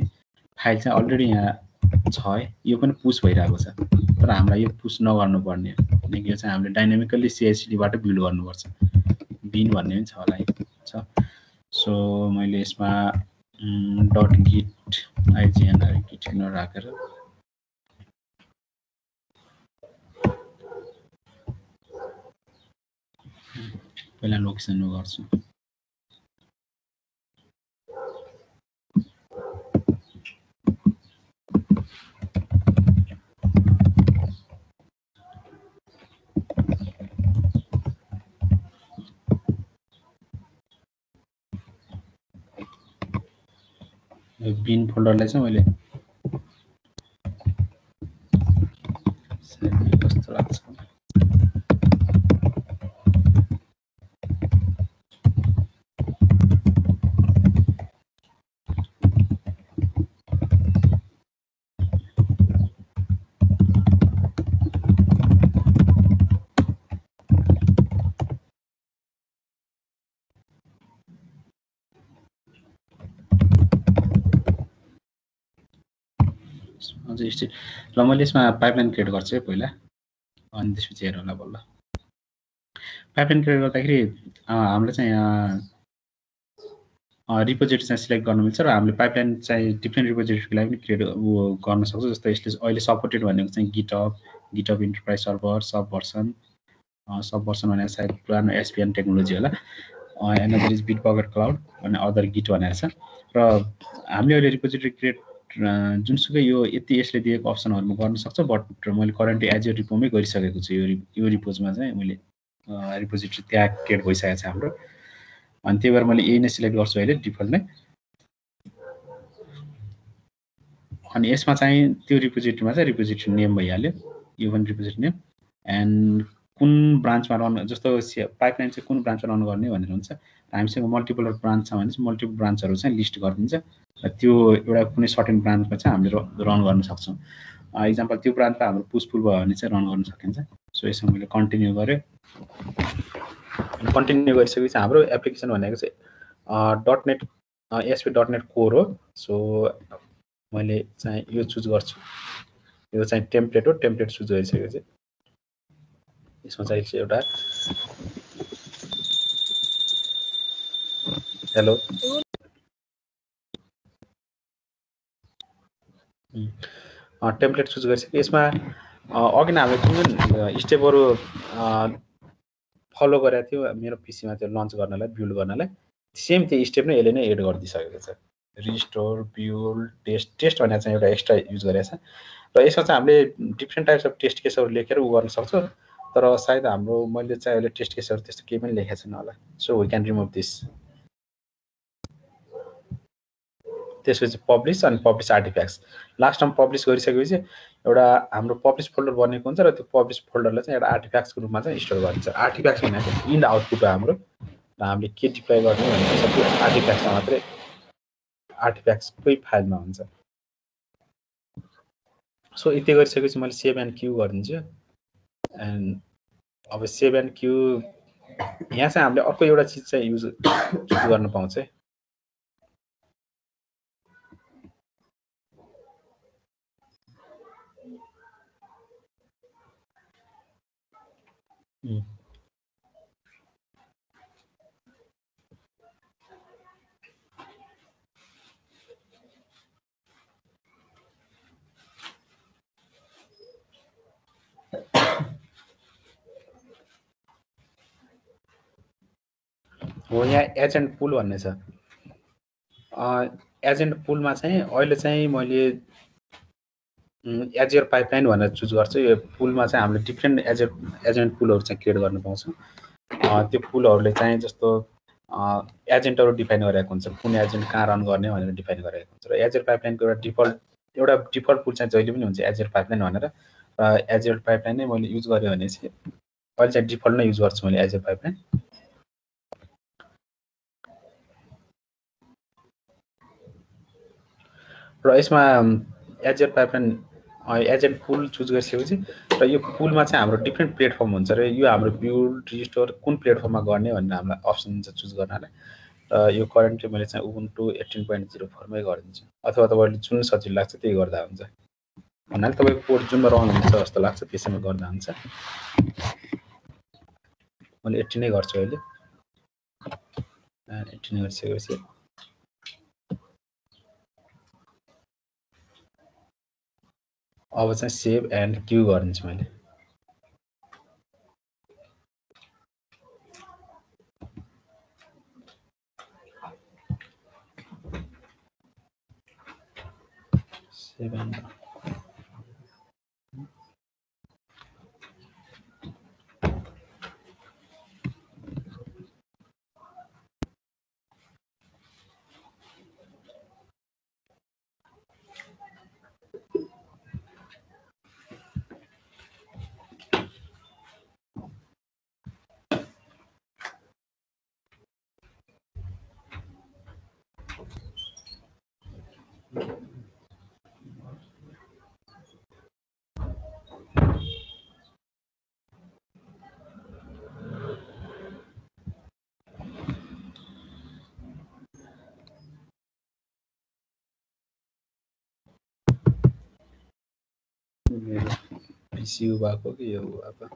फाइल चाहिँ अलरेडी यहाँ छ है यो पनि पुस भइरहेको छ तर हामीलाई यो पुस नगर्नुपर्ने किनकि यो चाहिँ हामीले डाइनामिकल्ली सिआइसिडीबाट बिल्ड गर्नुपर्छ बिन भन्ने पनि छ होला छ सो मैले यसमा डट गिट आइजिएनआर गिट राखेर पहिला लोकेसनमा गर्छु बिन फोल्डरलाई चाहिँ मैले कस्तो लाग्छ ल मैले यसमा पाइपलाइन क्रिएट गर्छु है पहिला अनि त्यसपछि हेरौँ होला बल्ल पाइपलाइन क्रिएट गर्दाखेरि हामीले चाहिँ यहाँ रिपोजिटरी चाहिँ सिलेक्ट गर्न मिल्छ र हामीले पाइपलाइन चाहिँ डिफ्रेन्ट रिपोजिटरीको लागि पनि क्रिएट गर्न सक्छौँ जस्तो यसले अहिले सपोर्टेड भनेको चाहिँ गिटअप इन्टरप्राइज सर्भर सब भर्सन भनेको सायद पुरानो एसपिएन टेक्नोलोजी होला एनदर इज बिटबकेट क्लाउड अनि अदर गिट भनेको छ र हामीले अहिले रिपोजिटरी क्रिएट जुनसुकै यो यति यसले दिएको अप्सनहरूमा गर्न सक्छ बट मैले करेन्टली एजुर रिपोमै गरिसकेको छु यो रिपोजमा चाहिँ मैले रिपोजिटरी त्यहाँ क्रिएट भइसकेको छ हाम्रो अनि त्यही भएर मैले यही नै सिलेक्ट गर्छु अहिले डिफल्ट नै अनि यसमा चाहिँ त्यो रिपोजिटरीमा चाहिँ रिपोजिटरी नेम भइहाल्यो यो पनि रिपोजिटरी नेम एन्ड कुन ब्रान्चमा रन जस्तो पाइपलाइन चाहिँ कुन ब्रान्चमा रन गर्ने भनेर हुन्छ हामीसँग मल्टिपल ब्रान्च छ भने चाहिँ मल्टिपल ब्रान्चहरू चाहिँ लिस्ट गरिदिन्छ र त्यो एउटा कुनै सर्टेन ब्रान्चमा चाहिँ हामीले रन गर्न सक्छौँ इक्जाम्पल त्यो ब्रान्चमा हाम्रो पुसफुल भयो भने चाहिँ रन गर्न सकिन्छ सो यसमा मैले कन्टिन्यू गरेँ कन्टिन्यू गरिसकेपछि हाम्रो एप्लिकेसन भनेको चाहिँ डटनेट एसपी डटनेट कोर हो सो मैले चाहिँ यो चुज गर्छु यो चाहिँ टेम्प्लेट हो टेम्प्लेट चुज गरिसकेपछि यसमा चाहिँ एउटा हेलो टेम्प्लेट चुज गरिसक्यो। यसमा अघि नै हामीले जुन स्टेपहरू फलो गरेको थियो मेरो पिसीमा त्यो लन्च गर्नलाई बिल्ड गर्नलाई सेम त्यो स्टेप नै यसले नै एड गरिदिइसकेको छ। रिस्टोर बिल्ड टेस्ट भनेर चाहिँ एउटा एक्स्ट्रा युज गरेको छ र यसमा चाहिँ हामीले डिफ्रेन्ट टाइप्स अफ टेस्ट केसहरू लेखेर गर्न सक्छौँ। तर सायद हाम्रो मैले चाहिँ अहिले टेस्ट केसहरू त्यस्तो केही पनि लेखेको छैन होला। So we can remove this. त्यसपछि पब्लिस अनि पब्लिस आर्टिफ्याक्ट्स लास्टमा पब्लिस गरिसकेपछि एउटा हाम्रो पब्लिस फोल्डर बनेको हुन्छ र त्यो पब्लिस फोल्डरलाई चाहिँ एउटा आर्टिफ्याक्ट्सको रूपमा चाहिँ स्टोर गरिन्छ। आर्टिफ्याक्ट्स भनेको इन आउटपुट हो हाम्रो र हामीले के डिप्लोय गर्ने भनेको सबै आर्टिफ्याक्ट्समा मात्रै आर्टिफ्याक्ट्सकै फाइलमा हुन्छ। सो यति गरिसकेपछि मैले सेभ एन्ड क्यू गरिदिन्छु। एन्ड अब सेभ एन्ड क्यू यहाँ चाहिँ हामीले अर्को एउटा चिज चाहिँ युज गर्न पाउँछ है। हो यहाँ एजेन्ट पुल भन्ने छ। एजेन्ट पुलमा चाहिँ अहिले चाहिँ मैले एजियर पाइपलाइन भनेर चुज गर्छु। यो पुलमा चाहिँ हामीले डिफ्रेन्ट एजेन्ट पुलहरू चाहिँ क्रिएट गर्न पाउँछौँ। त्यो पुलहरूले चाहिँ जस्तो एजेन्टहरू डिफाइन गरेको हुन्छ, कुन एजेन्ट कहाँ रन गर्ने भनेर डिफाइन गरेको हुन्छ। र एजियर पाइपलाइनको एउटा डिफल्ट पुल चाहिँ जहिले पनि हुन्छ एजियर पाइपलाइन भनेर। र एजियर पाइपलाइन नै मैले युज गरेँ भने चाहिँ अहिले चाहिँ डिफल्ट नै युज गर्छु मैले एजियर पाइपलाइन। र यसमा एजियर पाइपलाइन एजेन्ट पुल चुज गरिसकेपछि र यो पुलमा चाहिँ हाम्रो डिफ्रेन्ट प्लेटफर्म हुन्छ र यो हाम्रो बिल्ड रिस्टोर कुन प्लेटफर्ममा गर्ने भनेर हामीलाई अप्सन हुन्छ चुज गर्नलाई। र यो करेन्टली मैले चाहिँ उबुन्टु 18.04मै गरिदिन्छु, अथवा तपाईँले जुन सजिलो लाग्छ त्यही गर्दा हुन्छ। भन्नाले तपाईँको कोड जुनमा रन हुन्छ जस्तो लाग्छ त्यसैमा गर्दा हुन्छ। मैले 18 नै गर्छु अहिले। 18 गरिसकेपछि अब चाहिँ सेभ एन्ड क्यू गरिदिन्छु मैले। सेभ एन्ड मेरो पिसी भएको कि यो भएको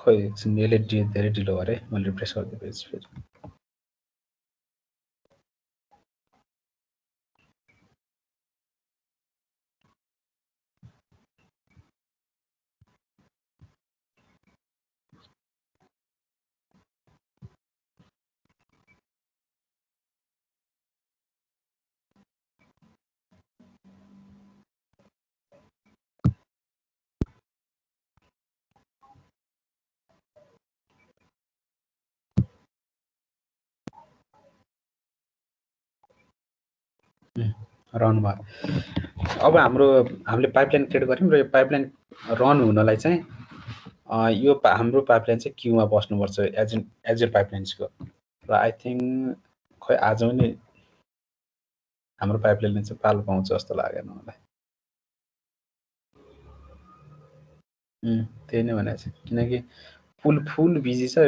खोइ यसले धेरै ढिलो गरे। मैले रिफ्रेस गरिदिएपछि फेरि रन भयो। अब हामीले पाइपलाइन क्रिएट गऱ्यौँ र यो पाइपलाइन रन हुनलाई चाहिँ यो हाम्रो पाइपलाइन चाहिँ क्यूमा बस्नुपर्छ एजुर पाइपलाइन्सको। र आई थिङ्क खै आज पनि हाम्रो पाइपलाइनले चाहिँ पालो पाउँछ जस्तो लागेन मलाई। त्यही नै भनेको छ, किनकि फुल बिजी छ।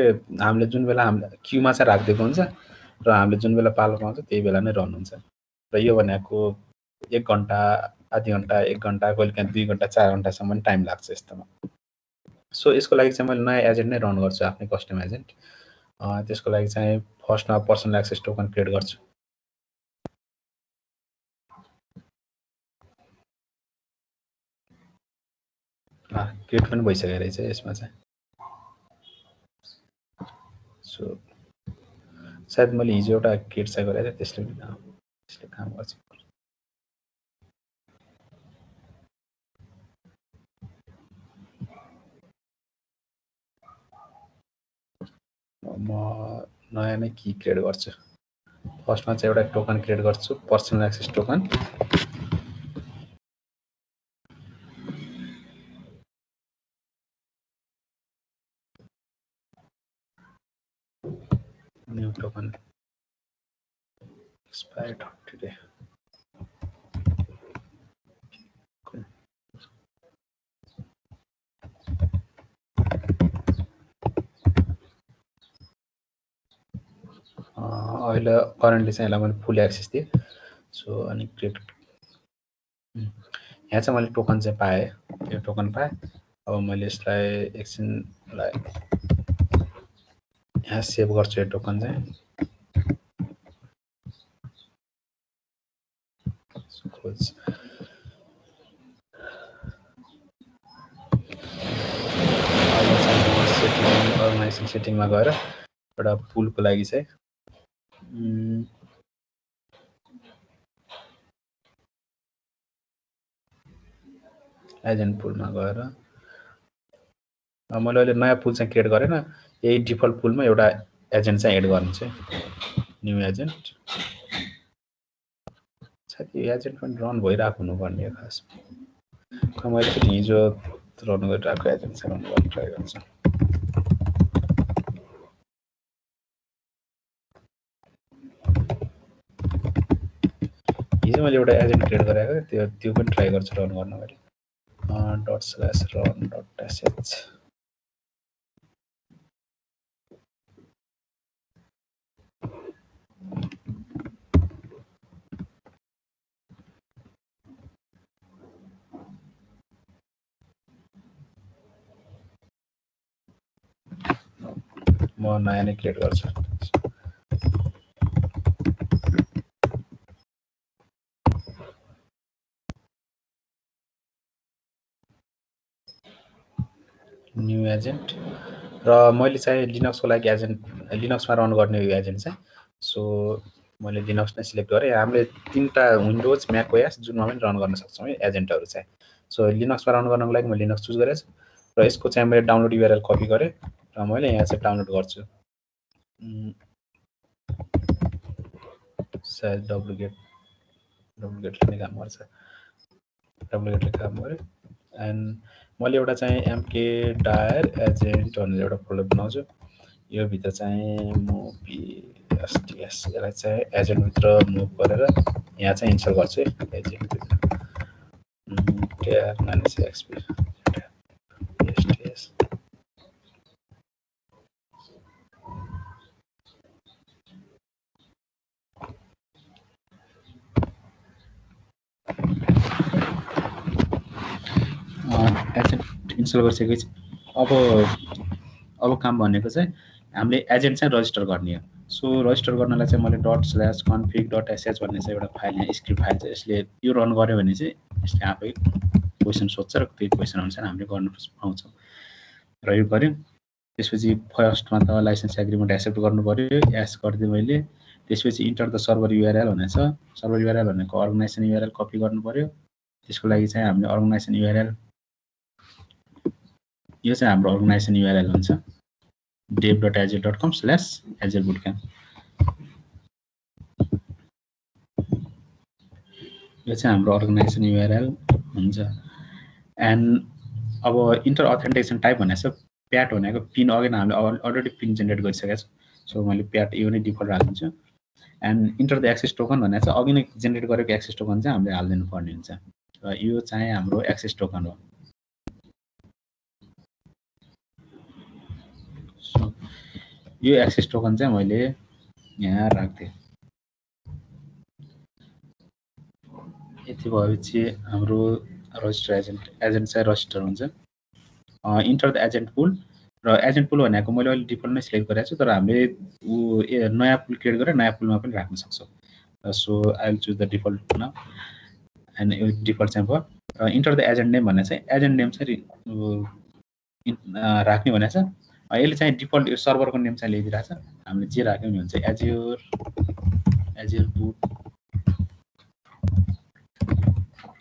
हामीले जुन बेला हामीले क्यूमा चाहिँ राखिदिएको हुन्छ र हामीले जुन बेला पालो पाउँछ त्यही बेला नै रन हुन्छ। र यो भनेको 1 घन्टा, आधी घन्टा, 1 घन्टा, कहिलेकाहीँ 2 घन्टा, 4 घन्टासम्म टाइम लाग्छ यस्तोमा। सो यसको लागि चाहिँ मैले नयाँ एजेन्ट नै रन गर्छु, आफ्नै कस्टम एजेन्ट। त्यसको लागि चाहिँ फर्स्टमा पर्सनल एक्सेस टोकन क्रिएट गर्छु। क्रिएट पनि भइसकेको रहेछ यसमा चाहिँ। सो सायद मैले हिजो एउटा क्रिएट चाहिँ गरेको थिएँ, त्यसले काम गर्छ। म नयाँ नै की क्रिएट गर्छु। फर्स्टमा चाहिँ एउटा टोकन क्रिएट गर्छु, personal access token. New token expired today. अहिले करेन्टली चाहिँ यसलाई मैले फुल एक्सेस दिएँ। सो अनि क्रिएट, यहाँ चाहिँ मैले टोकन चाहिँ पाएँ, यो टोकन पाएँ। अब मैले यसलाई एकछिनलाई यहाँ सेभ गर्छु यो टोकन चाहिँ। खोज अर्गनाइजेसन सेटिङमा गएर एउटा पुलको लागि चाहिँ एजेन्ट पुलमा गएर मैले अहिले नयाँ पुल चाहिँ क्रिएट गरेन, यही डिफल्ट पुलमा एउटा एजेन्ट चाहिँ एड गर्नु चाहिँ, न्यू एजेन्ट। सायद यो एजेन्ट पनि रन भइरहेको हुनुपर्ने हो खासमा। मैले फेरि हिजो रन गरिरहेको एजेन्ट चाहिँ रन गर्न ट्राई गर्छु। हिजो मैले एउटा एजेन्ट क्रिएट गरेको थिएँ, त्यो पनि ट्राई गर्छु रन गर्न मैले। ./run.sh म नयाँ नै क्रिएट गर्छु। New agent. र मैले चाहिँ लिनक्सको लागि एजेन्ट, लिनक्समा रन गर्ने यो एजेन्ट चाहिँ। सो मैले लिनक्स नै सिलेक्ट गरेँ। हामीले 3टा विन्डोज, म्याक ओएस जुनमा पनि रन गर्न सक्छौँ है एजेन्टहरू चाहिँ। सो लिनक्समा रन गर्नको लागि मैले लिनक्स चुज गरेको छु र यसको चाहिँ मैले डाउनलोड युआरएल कपी गरेँ र मैले यहाँ चाहिँ डाउनलोड गर्छु। सायद डब्लुगेटले काम गर्छ, डब्लुगेटले काम गर्यो। एन्ड मैले एउटा चाहिँ एमके डायर एजेन्ट भनेर एउटा फोल्डर बनाउँछु। यो भित्र चाहिँ STS यसलाई चाहिँ एजेन्टभित्र मुभ गरेर यहाँ चाहिँ इन्स्टल गर्छु है agent XP STS। Agent install गरिसकेपछि अब काम भनेको चाहिँ हामीले एजेन्ट चाहिँ रजिस्टर गर्ने हो। सो रजिस्टर गर्नलाई चाहिँ मैले ./config.sh भन्ने चाहिँ एउटा फाइल, यहाँ स्क्रिप्ट फाइल चाहिँ यसले यो रन गर्यो भने चाहिँ यसले आफै क्वेसन सोध्छ र त्यही क्वेसन अनुसार हामीले गर्न पाउँछौँ। र यो गऱ्यौँ। त्यसपछि फर्स्टमा त लाइसेन्स एग्रिमेन्ट एक्सेप्ट गर्नु पर्यो, एस गरिदिएँ मैले। त्यसपछि इन्टर द सर्भर युआरएल भनेको छ। सर्भर युआरएल भनेको अर्गनाइजेसन युआरएल कपी गर्नु पर्यो। त्यसको लागि चाहिँ हामीले अर्गनाइजेसन युआरएल, यो चाहिँ हाम्रो अर्गनाइजेसन युआरएल हुन्छ, dev.azure.com/Azure Bootcamp। यो चाहिँ हाम्रो अर्गनाइजेसन युआरएल हुन्छ। एन्ड अब इन्टर अथेन्टिकेसन टाइप भनेको छ प्याट भनेको पिन अघि नै हामीले अलरेडी पिन जेनेरेट गरिसकेको छ। सो मैले प्याट यो नै डिफल्ट राखिदिन्छु। And enter the access token भनेको चाहिँ अघि नै जेनेरेट गरेको एक्सेस टोकन चाहिँ हामीले हालिदिनु पर्ने हुन्छ। र यो चाहिँ हाम्रो एक्सेस टोकन हो। सो यो एक्सेस टोकन चाहिँ मैले यहाँ राख्थेँ। यति भएपछि हाम्रो रजिस्टर एजेन्ट चाहिँ रजिस्टर हुन्छ। इन्टर द एजेन्ट पुल र एजेन्ट पुल भनेको मैले अहिले डिफल्ट नै सिलेक्ट गरेको छु, तर हामीले नयाँ पुल क्रिएट गरेर नयाँ पुलमा पनि राख्न सक्छौँ। So I will choose the default now and यो डिफल्ट चाहिँ भयो। र इन्टर द एजेन्ट नेम भन्ने चाहिँ एजेन्ट नेम चाहिँ राख्ने भनेको छ। यसले चाहिँ डिफल्ट यो सर्भरको नेम चाहिँ ल्याइदिरहेको छ, हामीले जे राख्यो भने हुन्छ। एज्योर बुट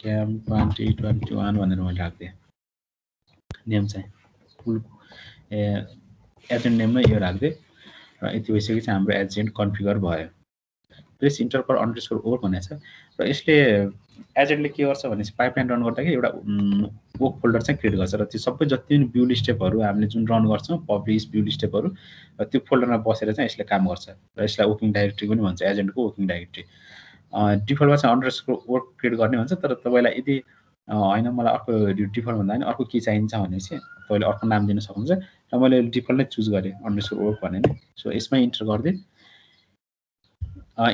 क्याम्प 2021 भनेर मैले राख्दिएँ नेम चाहिँ फुल एजेन्ट नेममै यो राख्दिएँ। र यति भइसकेपछि हाम्रो एजेन्ट कन्फिगर भयो। प्रेस इन्टर फर अन्डरस्कोर ओक भनेको छ। र यसले एजेन्टले के गर्छ भनेपछि पाइपलाइन रन गर्दाखेरि एउटा ओक फोल्डर चाहिँ क्रिएट गर्छ। र त्यो सबै जति पनि बिल्ड स्टेपहरू हामीले जुन रन गर्छौँ पब्लिस बिल्ड स्टेपहरू, र त्यो फोल्डरमा बसेर चाहिँ यसले काम गर्छ। र यसलाई वर्किङ डाइरेक्टरी पनि भन्छ, एजेन्टको वर्किङ डाइरेक्टरी। डिफल्टमा चाहिँ अन्डरस्कोर ओक क्रिएट गर्ने भन्छ। तर तपाईँलाई यदि होइन मलाई अर्को डिफल्ट भन्दा पनि अर्को के चाहिन्छ भनेपछि तपाईँले अर्को नाम दिन सक्नुहुन्छ। र मैले डिफल्ट नै चुज गरेँ अन्डरस्कोर ओक भने नि। सो यसमै इन्टर गरिदिएँ।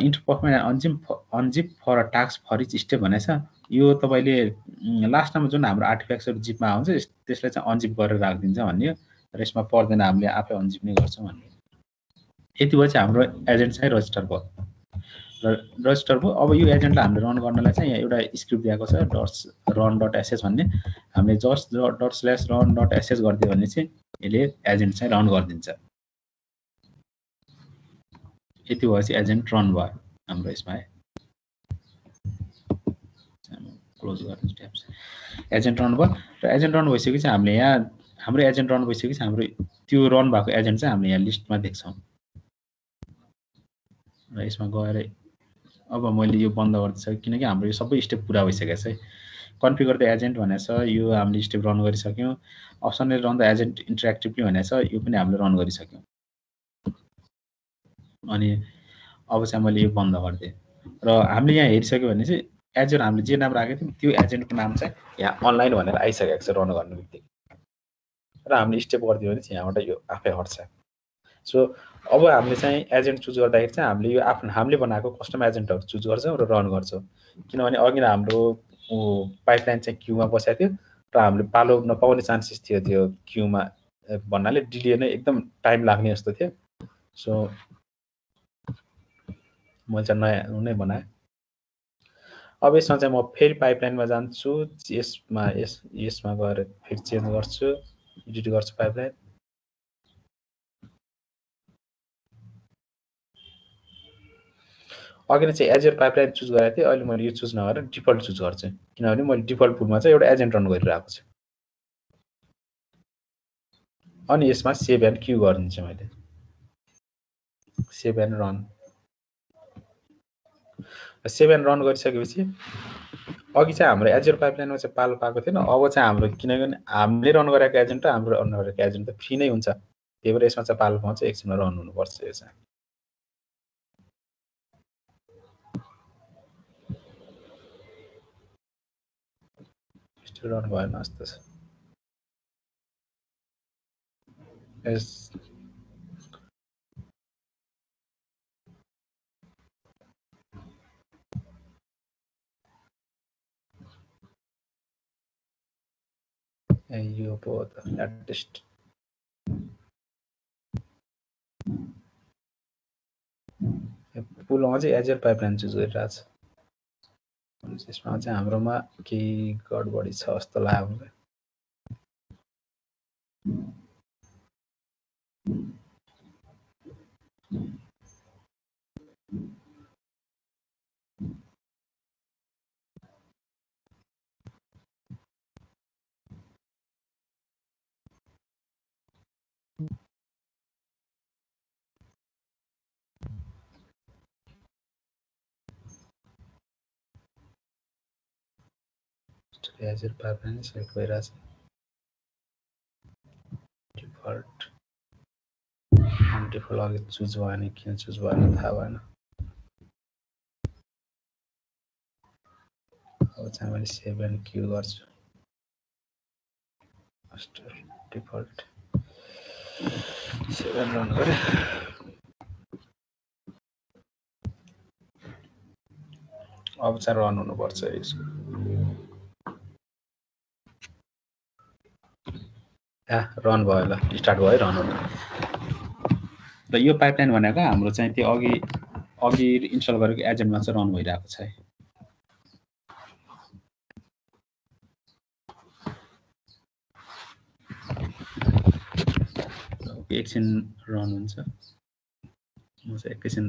Enter performance unzip for task for each step भनेको छ। यो तपाईँले लास्टमा जुन हाम्रो आर्टिफ्याक्ट्सहरू जिपमा आउँछ त्यसलाई चाहिँ अनजिप गरेर राखिदिन्छ भन्ने हो। र यसमा पर्दैन, हामीले आफै अनजिप नै गर्छौँ भन्ने। यति भएपछि हाम्रो एजेन्ट चाहिँ रजिस्टर भयो। र रजिस्टर भयो। अब यो एजेन्टलाई हामीले रन गर्नलाई चाहिँ यहाँ एउटा स्क्रिप्ट दिएको छ रन डट एसएस भन्ने। हामीले जस्ट ./run डट एसएस गरिदियो भने चाहिँ यसले एजेन्ट चाहिँ रन गरिदिन्छ। यति भएपछि एजेन्ट रन भयो हाम्रो यसमा है। क्लोज गर्ने स्टेप्स एजेन्ट रन भयो। र एजेन्ट रन भइसकेपछि हामीले यहाँ हाम्रो एजेन्ट रन भइसकेपछि हाम्रो त्यो रन भएको एजेन्ट चाहिँ हामीले यहाँ लिस्टमा देख्छौँ। र यसमा गएर अब मैले यो बन्द गरिदिन्छु किनकि हाम्रो यो सबै स्टेप पुरा भइसकेको छ है। कन्फिगर द एजेन्ट भनेको छ, यो हामीले स्टेप रन गरिसक्यौँ। अप्सनले रन द एजेन्ट इन्टरेक्टिभली भनेको छ, यो पनि हामीले रन गरिसक्यौँ। अनि अब चाहिँ मैले यो बन्द गरिदिएँ। र हामीले यहाँ हेरिसक्यो भने चाहिँ एजेन्ट हामीले जे नाम राखेको थियौँ त्यो एजेन्टको नाम चाहिँ यहाँ अनलाइन भनेर आइसकेको छ रन गर्नु बित्तिकै। र हामीले स्टेप गरिदियो भने चाहिँ यहाँबाट यो आफै हट्छ। सो अब हामीले चाहिँ एजेन्ट चुज गर्दाखेरि चाहिँ हामीले यो हामीले बनाएको कस्टम एजेन्टहरू चुज गर्छौँ र रन गर्छौँ। किनभने अघि हाम्रो पाइपलाइन चाहिँ क्युमा बसेको थियो र हामीले पालो नपाउने चान्सेस थियो त्यो क्युमा भन्नाले डिले नै एकदम टाइम लाग्ने जस्तो थियो। सो मैले चाहिँ नयाँ नै बनाएँ। अब यसमा चाहिँ म फेरि पाइपलाइनमा जान्छु। यसमा गएर फेरि चेन्ज गर्छु, एडिट गर्छु पाइपलाइन। अघि नै चाहिँ एजुर पाइपलाइन चुज गरेको थिएँ, अहिले मैले यो चुज नगरेर डिफल्ट चुज गर्छु किनभने मैले डिफल्ट पुलमा चाहिँ एउटा एजेन्ट रन गरिरहेको छु। अनि यसमा सेभ एन्ड क्यु गरिदिन्छु मैले। सेभ एन्ड रन गरिसकेपछि अघि चाहिँ हाम्रो एजुर पाइपलाइनमा चाहिँ पालो पाएको थिएन। अब चाहिँ हाम्रो किनभने हामीले रन गरेको एजेन्ट र हाम्रो रन गरेको एजेन्ट त फ्री नै हुन्छ, त्यही भएर यसमा चाहिँ पालो पाउँछ, एकछिनमा रन हुनुपर्छ। यो चाहिँ रन भएन जस्तो छ। यो पो त एटलिस्ट पुलमा चाहिँ एजुर पाइपलाइन चुज गरिरहेको छ। यसमा चाहिँ हाम्रोमा केही गडबडी छ जस्तो लाग्यो मलाई। Azure pipeline select भइरहेछ डिफल्ट डिफल्ट अघि चुज भएन किन चुज भएन थाहा भएन अब चाहिँ मैले सेभ एन्ड क्यु गर्छु master default save and run गरे अब चाहिँ रन हुनुपर्छ यसको रन भयो ल स्टार्ट भयो रन हुनु र यो पाइपलाइन भनेको हाम्रो चाहिँ त्यो अघि इन्स्टल गरेको एजेन्टमा चाहिँ रन भइरहेको छ है एकछिन रन हुन्छ म चाहिँ एकैछिन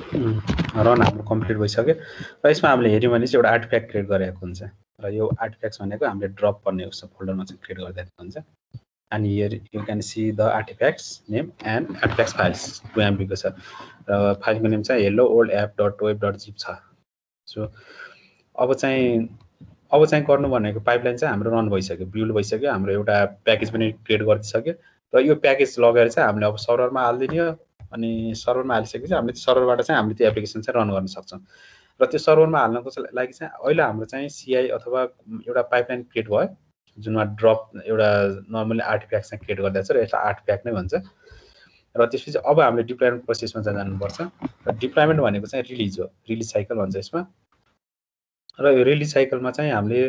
रन हाम्रो कम्प्लिट भइसक्यो र यसमा हामीले हेर्यौँ भने चाहिँ एउटा आर्टिफ्याक्ट क्रिएट गरेको हुन्छ र यो आर्टिफ्याक्ट्स भनेको हामीले ड्रप गर्ने उस फोल्डरमा चाहिँ क्रिएट गरिदिएको हुन्छ and here you can see the artifacts name and artifacts files 2 MB को छ र फाइलको नेम चाहिँ hello world app dot web dot zip छ सो अब चाहिँ गर्नु भनेको पाइपलाइन चाहिँ हाम्रो रन भइसक्यो बिल्ड भइसक्यो हाम्रो एउटा प्याकेज पनि क्रिएट गरिसक्यो र यो प्याकेज लगेर चाहिँ हामीले अब सर्भरमा हालिदिने हो अनि सर्भरमा हालिसकेपछि हामीले सर्भरबाट चाहिँ हामीले त्यो एप्लिकेसन चाहिँ रन गर्न सक्छौँ र त्यो सर्भरमा हाल्नको लागि चाहिँ अहिले हाम्रो चाहिँ सिआई अथवा एउटा पाइपलाइन क्रिएट भयो जुनमा ड्रप एउटा नर्मली आर्टिफ्याक्ट चाहिँ क्रिएट गरिदिएको छ र यसलाई आर्टिफ्याक्ट नै भन्छ र त्यसपछि अब हामीले डिप्लोयमेन्ट प्रोसेसमा चाहिँ जानुपर्छ र डिप्लोयमेन्ट भनेको चाहिँ रिलिज हो रिलिज साइकल भन्छ यसमा र यो रिलिज साइकलमा चाहिँ हामीले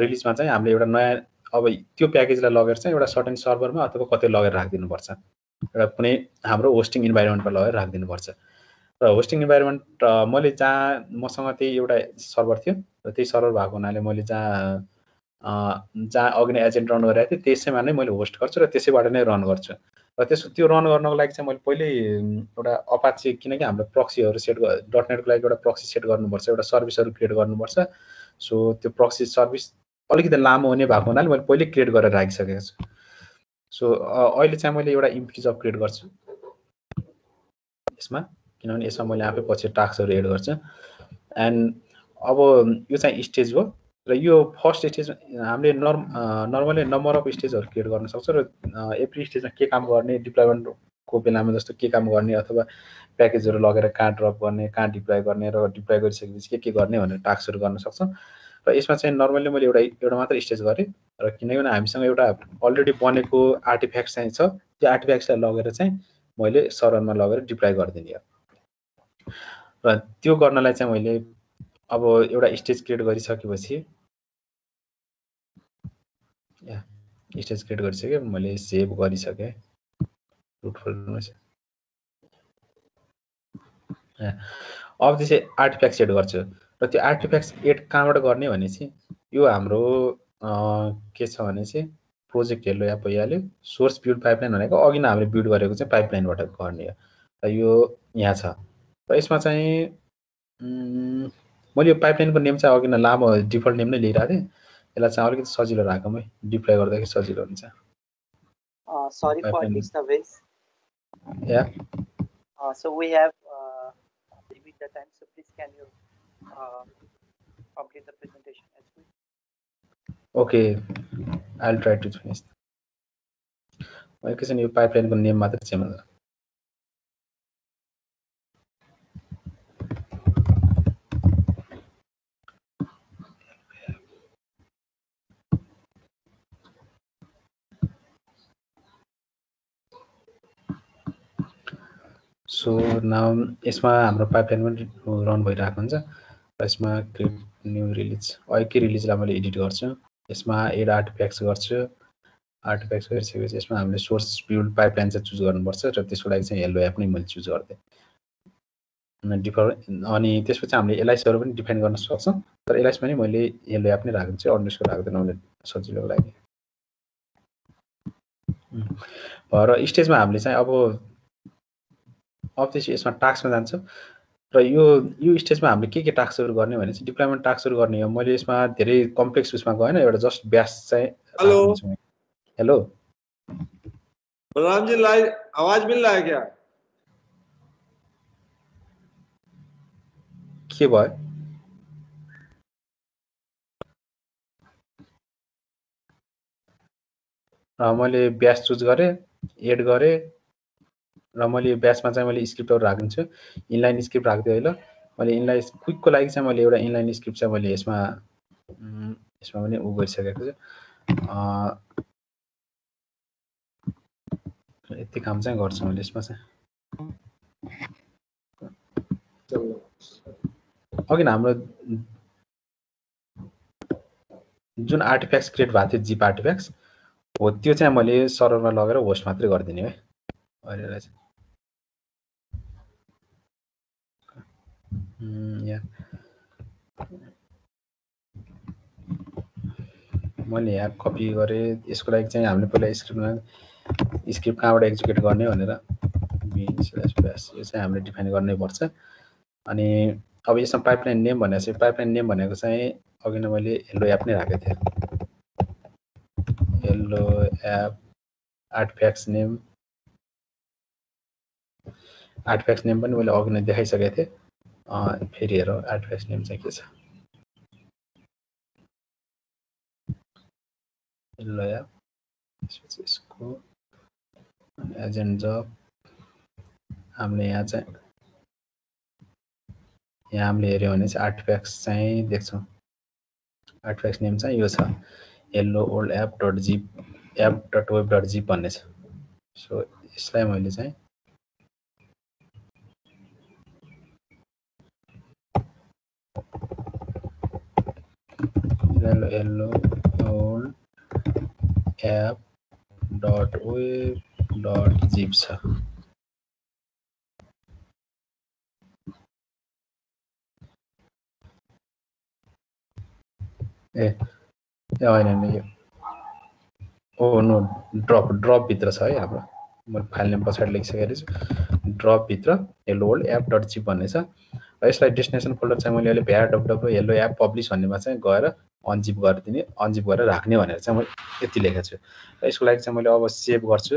रिलिजमा चाहिँ हामीले एउटा नयाँ अब त्यो प्याकेजलाई लगेर चाहिँ एउटा सर्टेन सर्भरमा अथवा कतै लगेर राखिदिनुपर्छ एउटा कुनै हाम्रो होस्टिङ इन्भाइरोमेन्टमा लगेर राखिदिनुपर्छ र होस्टिङ इन्भाइरोमेन्ट मैले जहाँ मसँग त्यही एउटा सर्भर थियो र त्यही सर्भर भएको हुनाले मैले जहाँ अघि नै एजेन्ट रन गरिरहेको थिएँ त्यसैमा नै मैले होस्ट गर्छु र त्यसैबाट नै रन गर्छु र त्यो रन गर्नको लागि चाहिँ मैले पहिल्यै एउटा अपाचे किनकि हाम्रो प्रक्सीहरू सेट डटनेटको लागि एउटा प्रक्सी सेट गर्नुपर्छ एउटा सर्भिसहरू क्रिएट गर्नुपर्छ सो त्यो प्रक्सी सर्भिस अलिकति लामो हुने भएको हुनाले मैले पहिल्यै क्रिएट गरेर राखिसकेको छु सो अहिले चाहिँ मैले एउटा इम्प्टी जब क्रिएट गर्छु यसमा किनभने यसमा मैले आफै पछि टास्कहरू एड गर्छु एन्ड अब यो चाहिँ स्टेज हो र यो फर्स्ट स्टेज हामीले नर्मली नम्बर अफ स्टेजहरू क्रिएट गर्न सक्छ र एभ्री स्टेजमा के काम गर्ने डिप्लोयमेन्टको बेलामा जस्तो के काम गर्ने अथवा प्याकेजहरू लगेर कहाँ ड्रप गर्ने कहाँ डिप्लोय गर्ने र डिप्लोय गरिसकेपछि के गर्ने भनेर टास्कहरू गर्न सक्छौँ र यसमा चाहिँ नर्मली मैले एउटा मात्र स्टेज गरेँ र किनकि हामीसँग एउटा अलरेडी बनेको आर्टिफ्याक्ट चाहिँ छ त्यो आर्टिफ्याक्ट्सलाई लगेर चाहिँ मैले सर्भरमा लगेर डिप्लोय गरिदिने हो र त्यो गर्नलाई चाहिँ मैले अब एउटा स्टेज क्रिएट गरिसकेपछि स्टेज क्रिएट गरिसकेँ मैले सेभ गरिसकेँ रुट फोल्डरमा अब त्यसै आर्टिफ्याक्ट एड गर्छु र त्यो आर्टिफ्याक्ट एड कहाँबाट गर्ने भनेपछि यो हाम्रो के छ भने चाहिँ प्रोजेक्ट हेलो एप भइहाल्यो सोर्स बिल्ड पाइपलाइन भनेको अघि नै हामीले बिल्ड गरेको चाहिँ पाइपलाइनबाट गर्ने हो र यो यहाँ छ र यसमा चाहिँ मैले यो पाइपलाइनको नेम चाहिँ अघि नै लामो डिफल्ट नेम नै लिइरहेको थिएँ, यसलाई चाहिँ अलिकति सजिलो राखौँ है, डिप्लोय गर्दाखेरि सजिलो हुन्छ। Sorry for disturbance. Yeah. So we have limited time, so please can you complete the presentation as well? Okay, I'll try to finish. एकैछिन यो पाइपलाइनको नेम मात्र चाहिँ मलाई सो नाउ यसमा हाम्रो पाइपलाइन पनि रन भइरहेको हुन्छ र यसमा क्रिएट न्यू रिलिज अहिले रिलिजलाई मैले एडिट गर्छु, यसमा एड आर्टिफ्याक्ट्स गर्छु, आर्टिफ्याक्ट्स गरिसकेपछि यसमा हामीले सोर्स बिल्ड पाइपलाइन चाहिँ चुज गर्नुपर्छ र त्यसको लागि चाहिँ हेलो एप नै मैले चुज गर्दै डिफल्ट। अनि त्यसपछि हामीले एलआइसीहरू पनि डिफाइन गर्न सक्छौँ, तर एलआइसी पनि मैले हेलो एप नै राख्छु, अन्डरस्कोर राख्दैन मैले सजिलोको लागि। र स्टेजमा हामीले चाहिँ अब त्यसपछि यसमा टास्कमा जान्छ र यो स्टेजमा हामीले के टास्कहरू गर्ने भने चाहिँ डिप्लोयमेन्ट टास्कहरू गर्ने हो। मैले यसमा धेरै कम्प्लेक्स उसमा गएन, एउटा जस्ट ब्यास चाहिँ राख्छु। हेलो बलराम जी, लाइव आवाज मिल रहा है क्या? के भयो? मैले ब्यास चुज गरेँ, एड गरेँ र मैले ब्यासमा चाहिँ मैले स्क्रिप्टहरू राखिदिन्छु, इनलाइन स्क्रिप्ट राखिदिएँ है। ल मैले इनलाइन क्विकको लागि चाहिँ मैले एउटा इनलाइन स्क्रिप्ट चाहिँ मैले यसमा पनि उ गरिसकेको छु। यति काम चाहिँ गर्छु मैले यसमा चाहिँ। अघि हाम्रो जुन आर्टिफ्याक्ट्स क्रिएट भएको थियो जिप आर्टिफ्याक्ट्स हो, त्यो चाहिँ मैले सर्भरमा लगेर होस्ट मात्रै गरिदिने है अहिले चाहिँ। मैले यहाँ कपी गरेँ, यसको लागि चाहिँ हामीले पहिला स्क्रिप्ट कहाँबाट एक्जिक्युट गर्ने भनेर ब्यास यो चाहिँ हामीले डिफाइन गर्नै पर्छ। अनि अब यसमा पाइपलाइन नेम भनेको चाहिँ पाइपलाइन नेम भनेको चाहिँ अघि नै मैले हेलो एप नै राखेको थिएँ, हेलो एप आर्टिफ्याक्ट्स नेम पनि मैले अघि नै देखाइसकेको थिएँ। फेरि हेरौँ आर्टिफ्याक्ट्स नेम चाहिँ के छ। हेलो एप, त्यसपछि यसको एजेन्ट जब हामीले यहाँ हामीले हेऱ्यौँ भने चाहिँ आर्टिफ्याक्ट्स चाहिँ देख्छौँ। आर्टिफ्याक्ट्स नेम चाहिँ यो छ, हेलो ओल्ड एप डट zip app dot web dot zip भन्ने छ। सो यसलाई मैले चाहिँ hello world app dot web dot zip छ। होइन यो नो ड्रपभित्र छ है हाम्रो। मैले फाइल नेम पछाडि लेखिसकेको छु, ड्रपभित्र हेलो ओल्ड एप डट जिप भन्ने छ। र यसलाई डेस्टिनेसन फोल्डर चाहिँ मैले अहिले भ्यार डब्ल्यु हेलो एप पब्लिस भन्नेमा चाहिँ गएर अनजिप गरिदिने, अनजिप गरेर राख्ने भनेर चाहिँ मैले यति लेखेको छु। र यसको लागि चाहिँ मैले अब सेभ गर्छु,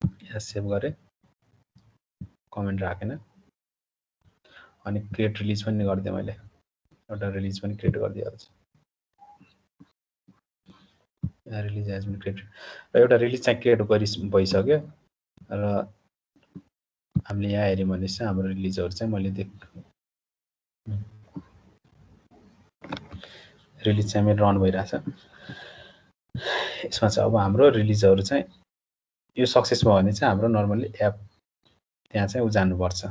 यहाँ सेभ गरेँ, कमेन्ट राखेन। अनि क्रिएट रिलिज पनि गरिदिएँ मैले, एउटा रिलिज पनि क्रिएट गरिदिइहाल्छु। रिलिज एज पनि क्रिएट र एउटा रिलिज चाहिँ क्रिएट भइसक्यो। र हामीले यहाँ हेऱ्यौँ भने चाहिँ हाम्रो रिलिजहरू चाहिँ मैले रिलिज चाहिँ मेरो रन भइरहेछ। यसमा चाहिँ अब हाम्रो रिलिजहरू चाहिँ यो सक्सेस भयो भने चाहिँ हाम्रो नर्मल्ली एप त्यहाँ चाहिँ उ जानुपर्छ।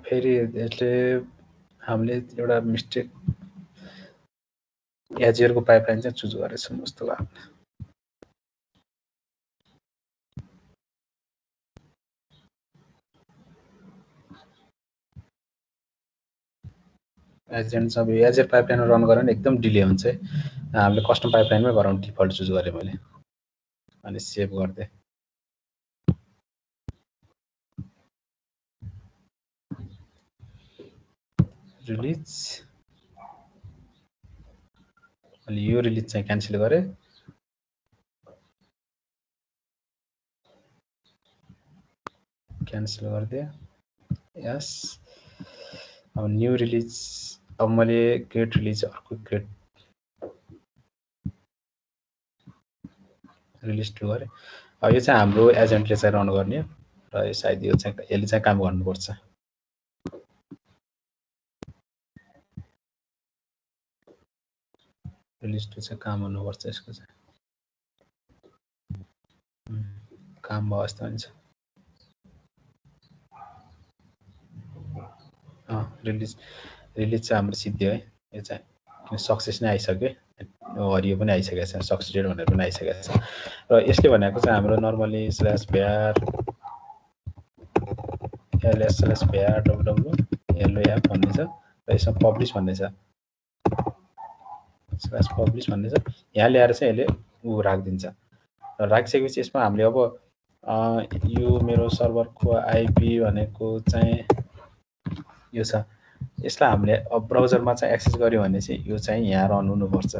फेरि यसले हामीले एउटा मिस्टेक एजियरको पाइपलाइन चाहिँ चुज गरेछौँ जस्तो लाग्यो। एजेन्ट सब एजेन्ट पाइपलाइन रन गरेर एकदम डिले हुन्छ है। हामीले कस्टम पाइपलाइनमै गराउँ डिफल्ट चुज गरेँ मैले अनि सेभ गर्दै। रिलिज अनि यो रिलिज चाहिँ क्यान्सल गरेँ। क्यान्सल गरिदिएँ। यस अब न्यू रिलिज अब मैले क्रिएट रिलिज अर्को क्रिएट रिलिज टु गरेँ। अब यो चाहिँ हाम्रो एजेन्टले चाहिँ रन गर्ने र सायद यो चाहिँ यसले चाहिँ काम गर्नुपर्छ। रिलिज टु चाहिँ काम हुनुपर्छ यसको चाहिँ काम भयो जस्तो हुन्छ। रिलिज चाहिँ हाम्रो सिद्धि है यो चाहिँ सक्सेस नै आइसक्यो। हरियो पनि आइसकेको छ सक्सेडेड भनेर पनि आइसकेको छ र यसले भनेको चाहिँ हाम्रो normally /var ls/var www hello app भन्ने छ र यसमा पब्लिस भन्ने छ /publish भन्ने छ। यहाँ ल्याएर चाहिँ यसले ऊ राखिदिन्छ र राखिसकेपछि यसमा हामीले अब यो मेरो सर्भरको आइपी भनेको चाहिँ यो छ। यसलाई हामीले अब ब्राउजरमा चाहिँ एक्सेस गर्यो भने चाहिँ यो चाहिँ यहाँ रन हुनुपर्छ।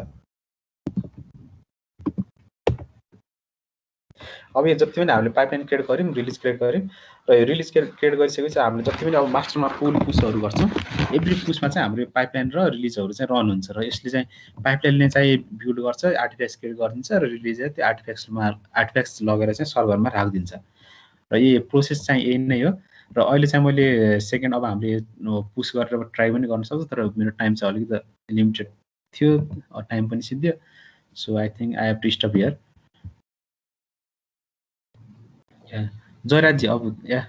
अब यो जति पनि हामीले पाइपलाइन क्रिएट गर्यौँ रिलिज क्रिएट गर्यौँ र यो रिलिज क्रिएट गरिसकेपछि हामीले जति पनि अब मास्टरमा पुसहरू गर्छौँ एभ्री पुसमा चाहिँ हाम्रो पाइपलाइन र रिलिजहरू चाहिँ रन हुन्छ र यसले चाहिँ पाइपलाइनले चाहिँ बिल्ड गर्छ आर्टिफ्याक्ट्स क्रिएट गरिदिन्छ र रिलिजले त्यो आर्टिफ्याक्ट्स लगेर चाहिँ सर्भरमा राखिदिन्छ र यो प्रोसेस चाहिँ यही नै हो। र अहिले चाहिँ मैले सेकेन्ड अब हामीले पुस गरेर ट्राई पनि गर्न सक्छु तर मेरो टाइम चाहिँ अलिकति लिमिटेड थियो टाइम पनि सिद्धियो। So I think I have to stop here. Joyrajji, yeah,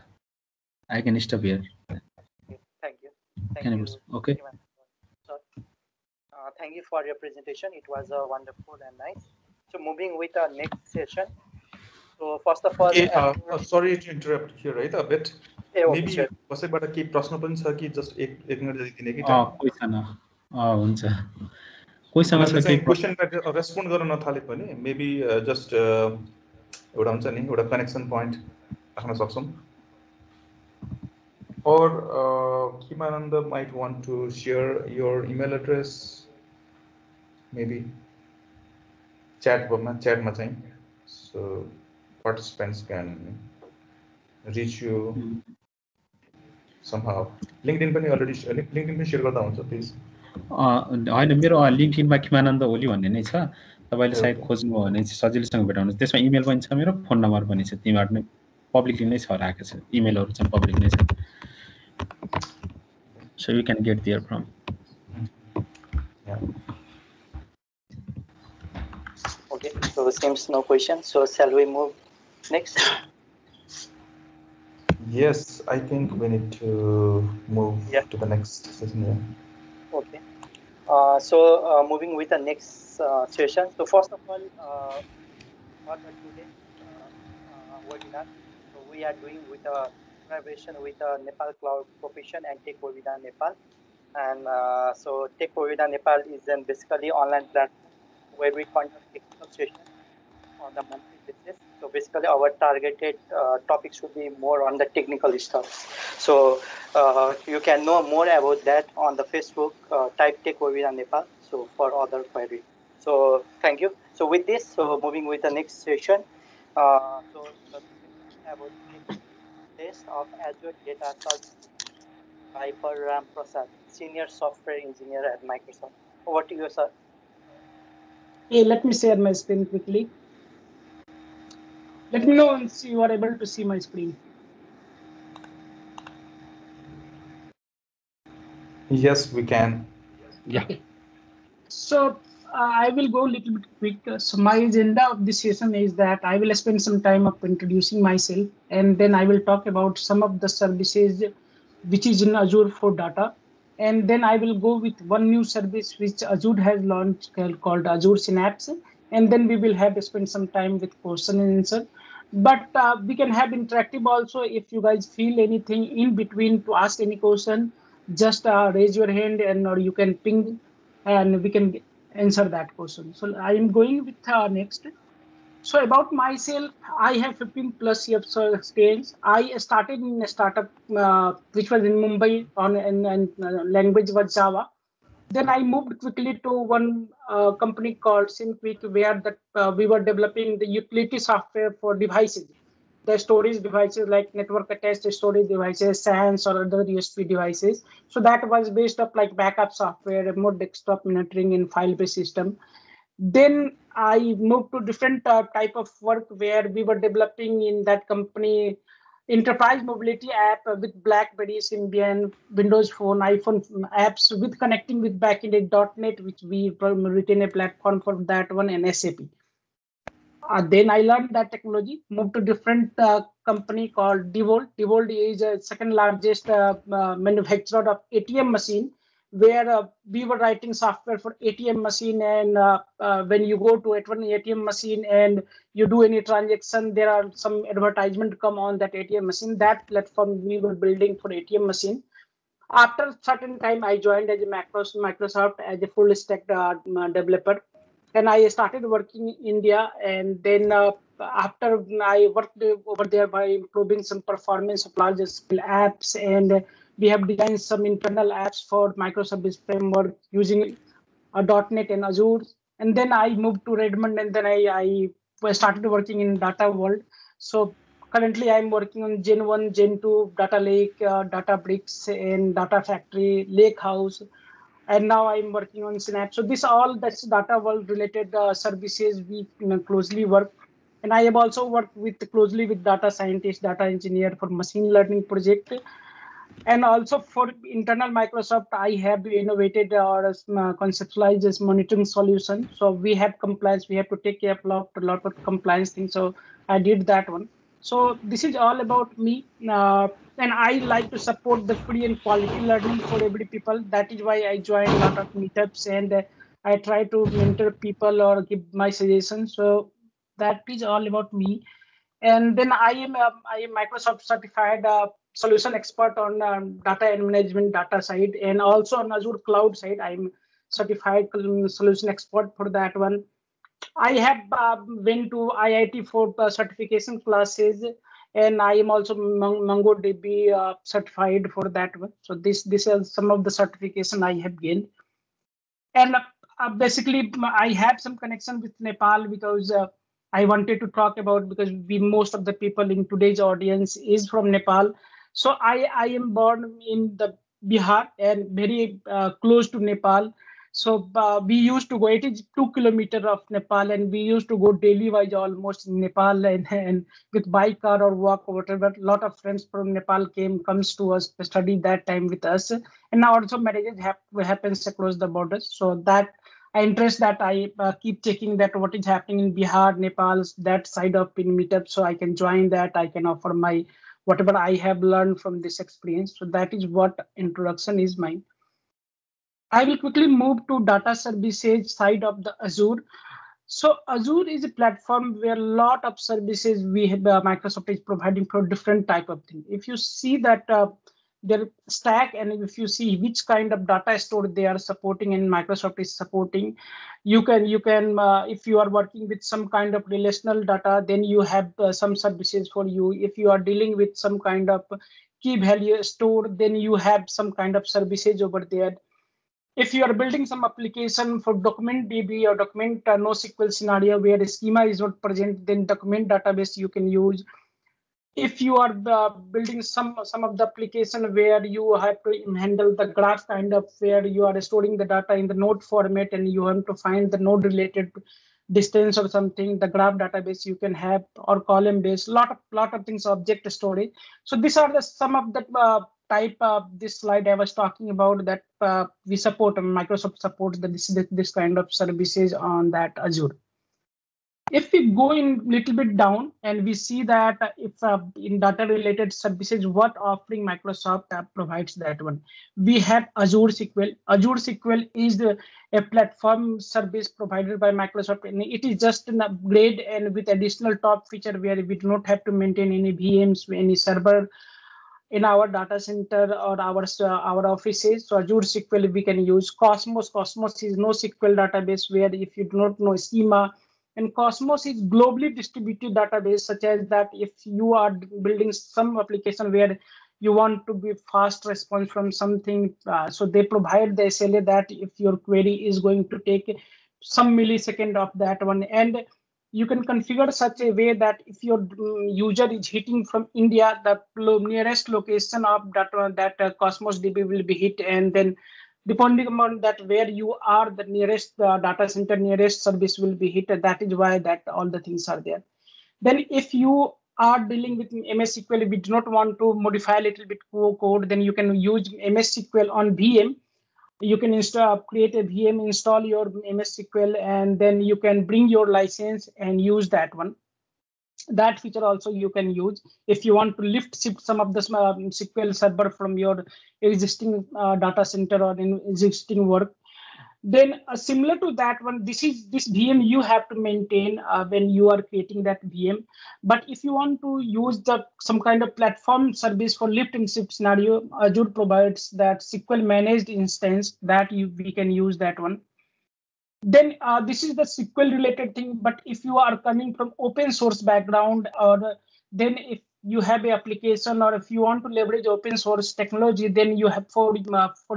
I can stop here. Thank you. Okay. Thank you for your presentation. It was wonderful and nice. So moving with our next session. So first of all, sorry to interrupt here, right? A bit. Maybe कसैबाट केही प्रश्न पनि छ कि just एक minute जति दिने कि time? कोही छैन। हुन्छ। कोहीसँग छ केही क्वेशनलाई रेस्पोन्ड गर्न नथाले पनि मेबी जस्ट एउटा हुन्छ नि एउटा कनेक्सन पोइन्ट राख्न सक्छौं। Or Kathmandu might want to share your email address, maybe chat ma chahi, so participants can reach you somehow. LinkedIn पनि already LinkedIn पनि share गर्दा हुन्छ प्लिज। हैन मेरो लिंक्डइनमा Kathmandu ओली भन्ने नै छ। तपाईले साइट खोज्नुभयो भने चाहिँ सजिलैसँग भेटाउनुहुन्छ। त्यसमा इमेल पनि छ मेरो, फोन नम्बर पनि छ। तिमीहरु नै पब्लिकली नै छ राखेको छ। इमेलहरु चाहिँ पब्लिक नै छ। So you can get there from. Yeah. Okay, so it seems no question. So shall we move next? Yes, I think we need to move to the next session. Yeah. Okay. So moving with the next session. So first of all, for the today's webinar, so we are doing with a collaboration with Nepal Cloud Profession and TechWebinarNepal. And so TechWebinarNepal is basically online platform where we conduct technical sessions on the monthly basis. So basically our targeted topics should be more on the technical stuff. So you can know more about that on the Facebook, type TechWebinarNepal. So for other queries. So thank you. So with this, so moving with the next session. So about test of Azure Data Services by Ram Prasad, Senior Software Engineer at Microsoft. Over to you, sir. Hey, let me share my screen quickly. Let me know once you are able to see my screen. Yes, we can. Yeah. Okay. So I will go a little bit quick. So my agenda of this session is that I will spend some time of introducing myself, and then I will talk about some of the services which is in Azure for data. And then I will go with one new service which Azure has launched called Azure Synapse. And then we will have to spend some time with question and answer. But we can have interactive also if you guys feel anything in between to ask any question. just raise your hand and or you can ping and we can answer that question. So I am going with next. So about myself, I have 15 plus years of experience. I started in a startup which was in Mumbai on and language was Java. Then I moved quickly to one company called SimQuick, where we were developing the utility software for devices, the storage devices like network attached storage devices, SANs or other USB devices. So that was based up like backup software, remote desktop monitoring, and file-based system. Then I moved to different type of work where we were developing in that company enterprise mobility app with BlackBerry, Symbian, Windows Phone, iPhone apps with connecting with backend .NET, which we written a platform for that one, and SAP. Then I learned that technology, moved to different company called Devolt. Devolt is the second largest manufacturer of ATM machine, where we were writing software for ATM machine. And when you go to one ATM machine and you do any transaction, there are some advertisement come on that ATM machine. That platform we were building for ATM machine. After a certain time, I joined as a Microsoft as a full stack developer, and I started working in India. And then after I worked over there by improving some performance of larger scale apps, and we have designed some internal apps for microservice framework using .NET and Azure. And then I moved to Redmond, and then I started working in data world. So currently I'm working on Gen 1, Gen 2, Data Lake, Databricks, and Data Factory, Lakehouse. And now I'm working on Synapse. So that's data world related services we closely work. And I have also worked closely with data scientists, data engineer for machine learning project. And also for internal Microsoft, I have innovated or conceptualized this monitoring solution. So we have compliance, we have to take care of a lot of compliance things. So I did that one. So this is all about me. And I like to support the free and quality learning for every people. That is why I join a lot of meetups, and I try to mentor people or give my suggestions. So that is all about me. And then I am Microsoft certified solution expert on data and management data side, and also on Azure Cloud side. I'm certified solution expert for that one. I have went to IIT for certification classes, and I am also MongoDB certified for that one. So this is some of the certification I have gained. And basically, I have some connection with Nepal because I wanted to talk about, because most of the people in today's audience is from Nepal. So I am born in the Bihar and very close to Nepal. So we used to go, it is 2 kilometers of Nepal, and we used to go daily wise almost in Nepal, and with bike, car, or walk or whatever. A lot of friends from Nepal comes to us to study that time with us. And now also marriages happens across the borders. So that I interest that I keep checking that what is happening in Bihar, Nepal, that side of in meetup, so I can join that. I can offer my whatever I have learned from this experience. So that is what introduction is mine. I will quickly move to data services side of the Azure. So Azure is a platform where a lot of services we have, Microsoft is providing for different type of things. If you see that their stack, and if you see which kind of data store they are supporting and Microsoft is supporting, you can if you are working with some kind of relational data, then you have some services for you. If you are dealing with some kind of key value store, then you have some kind of services over there. If you are building some application for document DB or document NoSQL scenario where the schema is not present, then document database you can use. If you are building some of the application where you have to handle the graph kind of, where you are storing the data in the node format and you have to find the node related distance or something, the graph database you can have, or column based, lot of things, object storage. So these are some of the type of this slide I was talking about that we support, Microsoft supports this kind of services on that Azure. If we go in little bit down and we see that if in data related services, what offering Microsoft provides that one, we have Azure SQL. Azure SQL is a platform service provided by Microsoft, and it is just an upgrade and with additional top feature where we do not have to maintain any VMs, any server, in our data center or our offices. So Azure SQL we can use. Cosmos. Cosmos is NoSQL database where if you do not know schema, and Cosmos is globally distributed database, such as that if you are building some application where you want to be fast response from something, so they provide the SLA that if your query is going to take some millisecond of that one, and you can configure such a way that if your user is hitting from India, the nearest location of that Cosmos DB will be hit, and then depending on that where you are, the nearest data center, nearest service will be hit. That is why that all the things are there. Then if you are dealing with MS SQL, we do not want to modify a little bit code, then you can use MS SQL on VM. You can create a VM, install your MS SQL, and then you can bring your license and use that one. That feature also you can use if you want to shift some of the SQL server from your existing data center or in existing work. Then similar to that one, this VM you have to maintain when you are creating that VM. But if you want to use some kind of platform service for lift and shift scenario, Azure provides that SQL managed instance that we can use that one. Then this is the SQL related thing. But if you are coming from open source background, or then if you have an application, or if you want to leverage open source technology, then you have for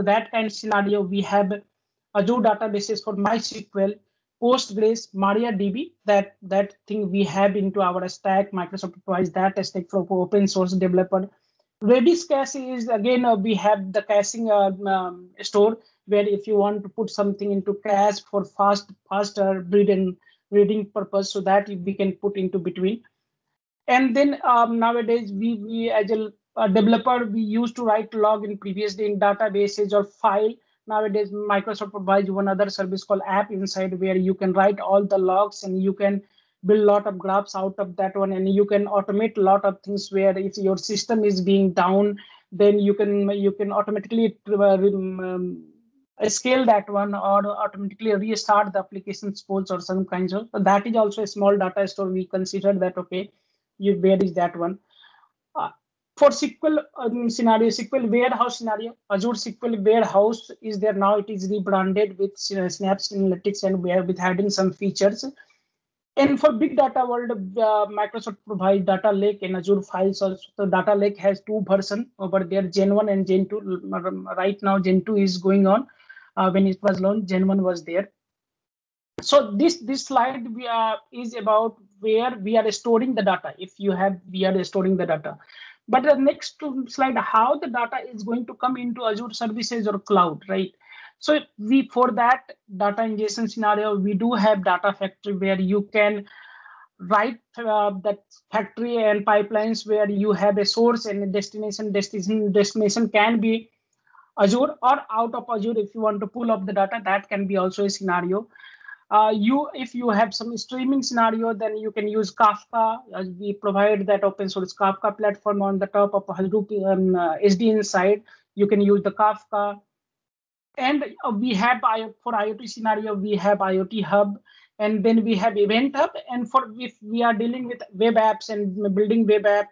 that kind of scenario, we have Azure databases for MySQL, Postgres, MariaDB. That thing we have into our stack. Microsoft provides that stack for open source developer. Redis cache is again we have the caching store where if you want to put something into cache for faster reading purpose, so that we can put into between. And then nowadays we as a developer, we used to write log in previously in databases or file. Nowadays Microsoft provides one other service called App Inside, where you can write all the logs and you can build a lot of graphs out of that one, and you can automate a lot of things where if your system is being down, then you can automatically scale that one or automatically restart the application suppose or some kinds of. So that is also a small data store. We consider that, okay, where is that one? For SQL scenario, SQL warehouse scenario, Azure SQL warehouse is there now. It is rebranded with Synapse Analytics, and we are with adding some features. And for big data world, Microsoft provides data lake and Azure files also. So data lake has two versions over there, Gen 1 and Gen 2. Right now, Gen 2 is going on. When it was launched, Gen 1 was there. So this slide is about where we are storing the data. We are storing the data. But the next slide, how the data is going to come into Azure services or cloud, right? So for that data ingestion scenario, we do have data factory where you can write that factory and pipelines where you have a source and a destination. Destination can be Azure or out of Azure. If you want to pull up the data, that can be also a scenario. If you have some streaming scenario, then you can use Kafka. We provide that open source Kafka platform on the top of Hadoop SD inside. You can use the Kafka. And we have for IoT scenario, we have IoT Hub, and then we have Event Hub. And if we are dealing with web apps and building web app,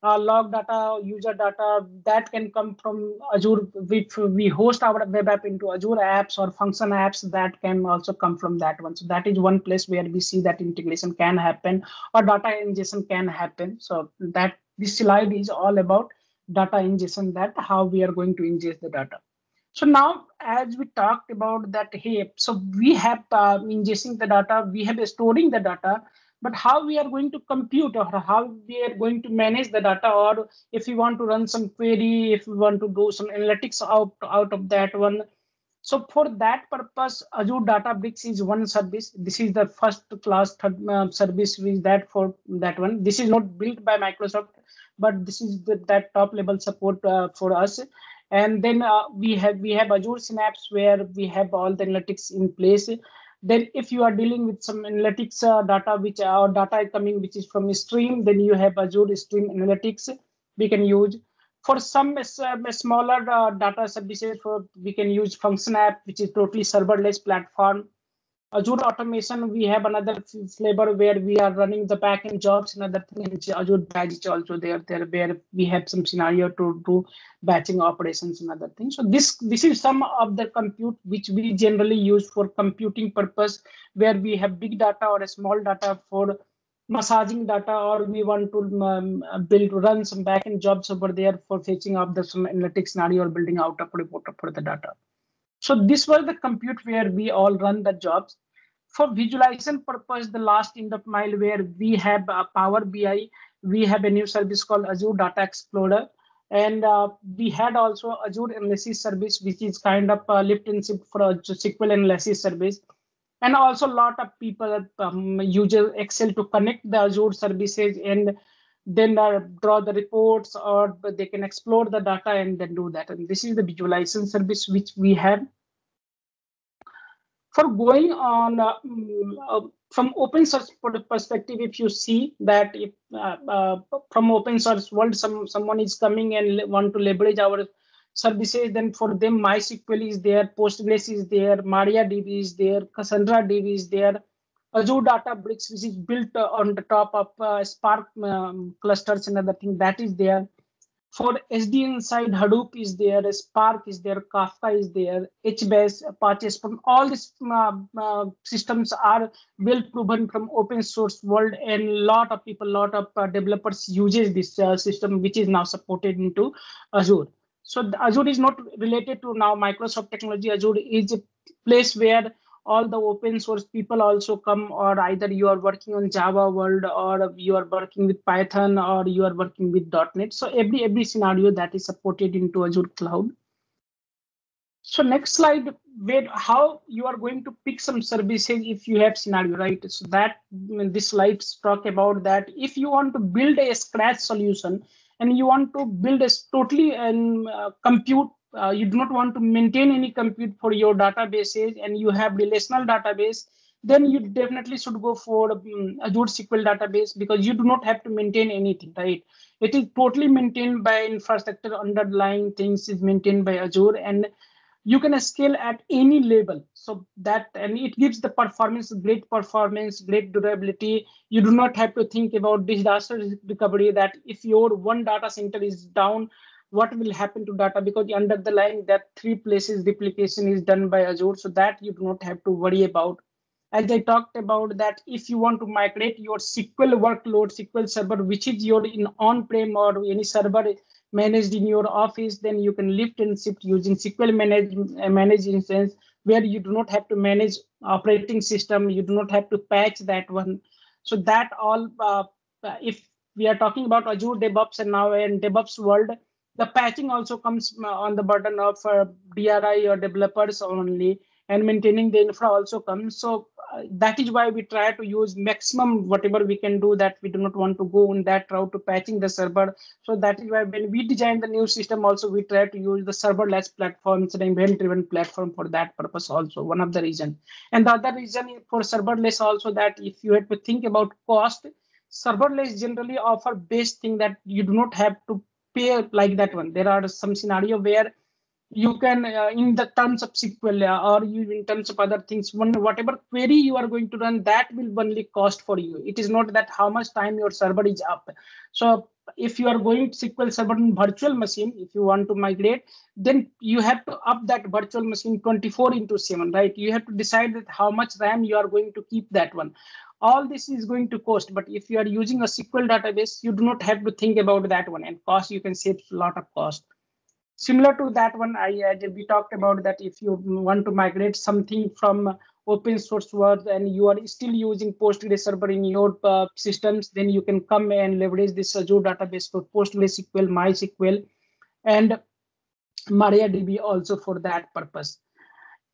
log data, user data, that can come from Azure. If we host our web app into Azure apps or function apps, that can also come from that one. So that is one place where we see that integration can happen or data ingestion can happen. So that this slide is all about data ingestion, that how we are going to ingest the data. So now, as we talked about that, hey, so we have ingesting the data, we have storing the data, but how we are going to compute or how we are going to manage the data, or if we want to run some query, if we want to do some analytics out of that one. So for that purpose, Azure Databricks is one service. This is the first class service with that for that one. This is not built by Microsoft, but this is that top level support for us. And then we have Azure Synapse, where we have all the analytics in place. Then if you are dealing with some analytics data, which our data coming, which is from Stream, then you have Azure Stream Analytics we can use. For some smaller data services, we can use Function App, which is totally serverless platform. Azure automation, we have another flavor where we are running the backend jobs. Another thing is Azure batch is also there where we have some scenario to do batching operations and other things. So this is some of the compute which we generally use for computing purpose, where we have big data or a small data for massaging data, or we want to run some backend jobs over there for fetching up some analytics scenario or building out a report for the data. So this was the compute where we all run the jobs. For visualization purpose, the last end of mile where we have Power BI, we have a new service called Azure Data Explorer. And we had also Azure Analysis Service, which is kind of lift and shift for a SQL analysis service. And also a lot of people use Excel to connect the Azure services and then draw the reports, or they can explore the data and then do that. And this is the visualization service which we have. For going on from open source perspective, if you see that if from open source world someone is coming and want to leverage our services, then for them MySQL is there, Postgres is there, MariaDB is there, CassandраDB is there, Azure Databricks, which is built on the top of Spark clusters and other thing, that is there. For SDN side, Hadoop is there, Spark is there, Kafka is there, HBase, Apache Spark. All these systems are well proven from open source world, and a lot of people, lot of developers uses this system, which is now supported into Azure. So Azure is not related to now Microsoft technology. Azure is a place where all the open source people also come, or either you are working on Java world, or you are working with Python, or you are working with .NET. So every scenario that is supported into Azure Cloud. So next slide, where how you are going to pick some services if you have scenario, right? So that this slides talk about that if you want to build a scratch solution and you want to build a totally compute, you do not want to maintain any compute for your databases, and you have relational database, then you definitely should go for Azure SQL database, because you do not have to maintain anything, right? It is totally maintained by infrastructure, underlying things is maintained by Azure, and you can scale at any level. So that, and it gives the performance, great performance, great durability. You do not have to think about disaster recovery, that if your one data center is down, what will happen to data, because under the line that 3 places replication is done by Azure, so that you do not have to worry about. As I talked about that, if you want to migrate your SQL workload, SQL server, which is your in on-prem or any server managed in your office, then you can lift and shift using SQL managed instance, where you do not have to manage operating system, you do not have to patch that one. So that all, if we are talking about Azure DevOps and now in DevOps world, the patching also comes on the burden of DRI or developers only, and maintaining the infra also comes. So that is why we try to use maximum whatever we can do, that we do not want to go in that route to patching the server. So that is why when we design the new system also, we try to use the serverless platforms and event-driven platform for that purpose also, one of the reason. And the other reason for serverless also, that if you have to think about cost, serverless generally offer best thing, that you do not have to pay like that one. There are some scenario where you can in the terms of SQL or you in terms of other things, whatever query you are going to run, that will only cost for you. It is not that how much time your server is up. So if you are going to SQL server in virtual machine, if you want to migrate, then you have to up that virtual machine 24/7, right? You have to decide that how much RAM you are going to keep that one. All this is going to cost, but if you are using a SQL database, you do not have to think about that one, and cost, you can save a lot of cost. Similar to that one, we talked about that if you want to migrate something from open source world and you are still using Postgres server in your systems, then you can come and leverage this Azure database for PostgreSQL, MySQL, and MariaDB also for that purpose.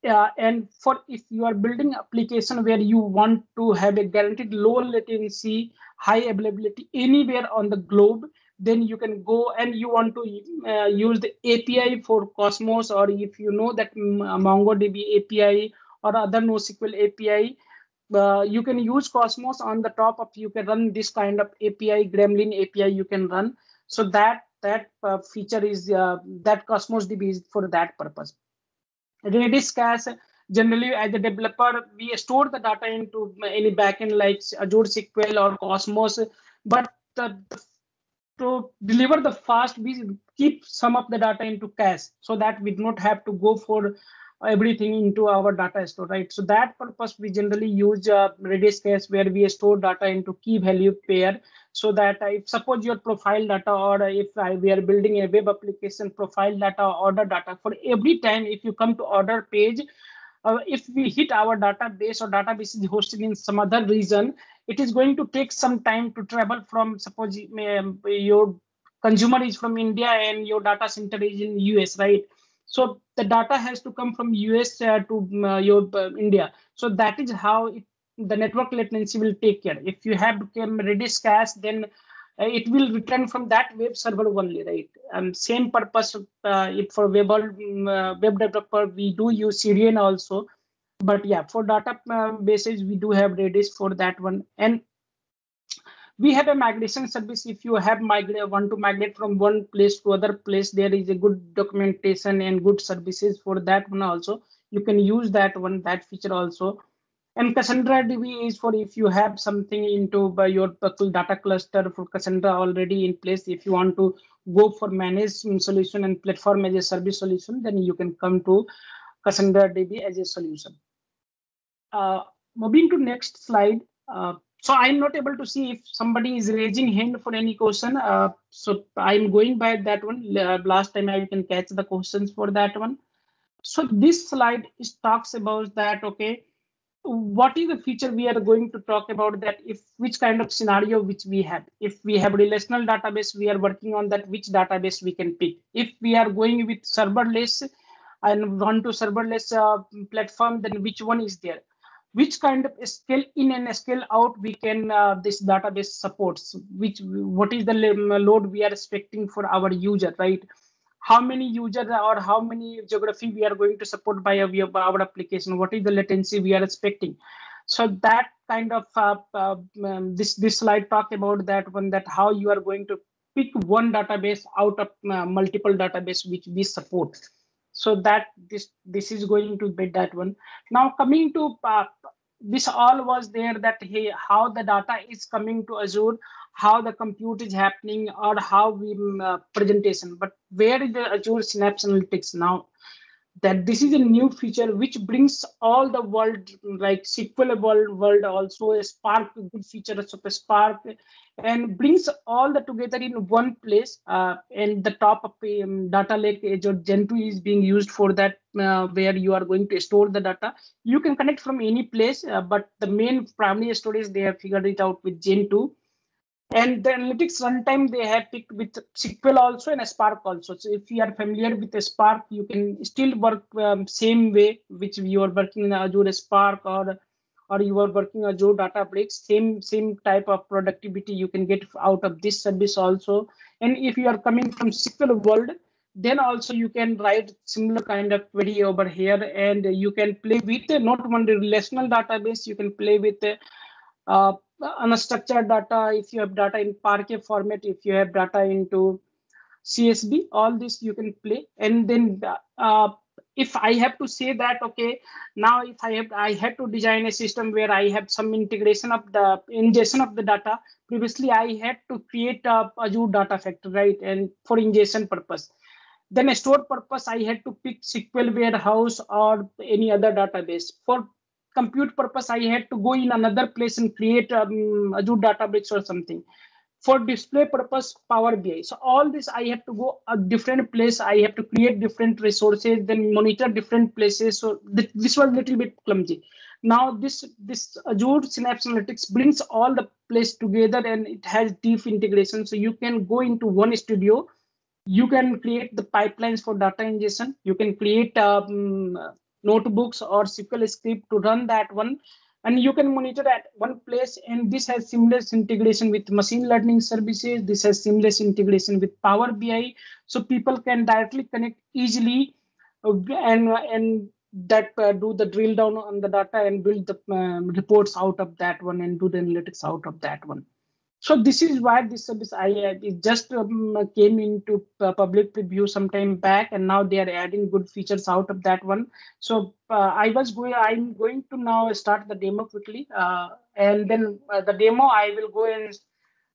And for if you are building application where you want to have a guaranteed low latency, high availability anywhere on the globe, then you can go and you want to use the API for Cosmos, or if you know that MongoDB API or other NoSQL API, you can use Cosmos on the top of, you can run this kind of API, Gremlin API you can run. So that feature is that Cosmos DB is for that purpose. Redis cache, generally as a developer, we store the data into any backend like Azure SQL or Cosmos, but to deliver the fast, we keep some of the data into cache so that we do not have to go for everything into our data store, right? So that purpose we generally use Redis cache, where we store data into key value pair, so that if suppose your profile data, or if we are building a web application, profile data, order data, for every time if you come to order page, if we hit our database, or database is hosted in some other region, it is going to take some time to travel from, suppose your consumer is from India and your data center is in US, right? So the data has to come from US to your India. So that is how the network latency will take care. If you have Redis cache, then it will return from that web server only, right? Same purpose if for web developer, we do use CDN also. But yeah, for data bases, we do have Redis for that one. And we have a migration service. If you have want to migrate from one place to other place, there is a good documentation and good services for that one also. You can use that feature also. And Cassandra DB is for if you have something into your data cluster for Cassandra already in place. If you want to go for managed solution and platform as a service solution, then you can come to Cassandra DB as a solution. Moving to next slide. So I'm not able to see if somebody is raising hand for any question. So I'm going by that one. Last time I can catch the questions for that one. So this slide talks about that, okay, what is the feature we are going to talk about, that if which kind of scenario which we have. If we have relational database, we are working on that, which database we can pick. If we are going with serverless and want to serverless platform, then which one is there? Which kind of scale in and scale out we can this database supports, what is the load we are expecting for our user, right? How many users or how many geography we are going to support by our application, what is the latency we are expecting. So that kind of this slide talk about that one, that how you are going to pick one database out of multiple database which we support. So that this is going to be that one. Now coming to this all was there, that hey, how the data is coming to Azure, how the compute is happening, or how we presentation. But where is the Azure Synapse Analytics now? That this is a new feature which brings all the world, like SQL world also, a Spark, good feature of a Spark, and brings all the together in one place. And the top of data lake Azure Gen 2 is being used for that, where you are going to store the data. You can connect from any place, but the main primary storage, they have figured it out with Gen 2. And the analytics runtime they have picked with SQL also and Spark also. So if you are familiar with the Spark, you can still work same way which you are working in Azure Spark, or you are working Azure Databricks. Same type of productivity you can get out of this service also. And if you are coming from SQL world, then also you can write similar kind of query over here, and you can play with not only relational database, you can play with unstructured data. If you have data in Parquet format, if you have data into CSV, all this you can play. And then if I have to say that, okay, now if I have to design a system where I have some integration of the ingestion of the data. Previously I had to create a Azure data factory, right? And for ingestion purpose. Then a store purpose, I had to pick SQL warehouse or any other database. For compute purpose, I had to go in another place and create Azure Databricks or something. For display purpose, Power BI. So all this, I have to go a different place. I have to create different resources, then monitor different places. So this was a little bit clumsy. Now this Azure Synapse Analytics brings all the place together, and it has deep integration. So you can go into one studio. You can create the pipelines for data ingestion. You can create notebooks or SQL script to run that one, and you can monitor at one place. And this has seamless integration with machine learning services. This has seamless integration with Power BI, so people can directly connect easily and that do the drill down on the data and build the reports out of that one and do the analytics out of that one. So this is why this service it just came into public preview some time back, and now they are adding good features out of that one. So I'm going to now start the demo quickly, and then the demo I will go and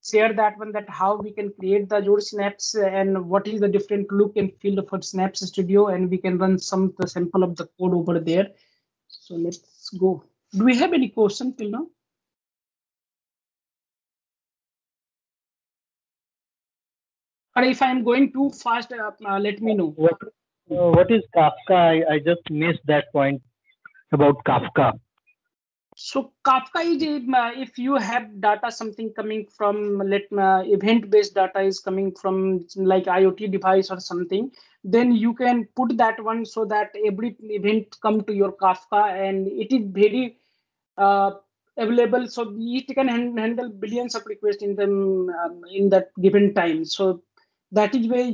share that one, that how we can create the Azure Synapse and what is the different look and feel for Synapse Studio, and we can run some the sample of the code over there. So let's go. Do we have any question till now? Or if I'm going too fast, let me know. What is Kafka? I just missed that point about Kafka. So Kafka is if you have data something coming from event-based data is coming from like IoT device or something, then you can put that one so that every event come to your Kafka, and it is very available. So it can handle billions of requests in them in that given time. So that is why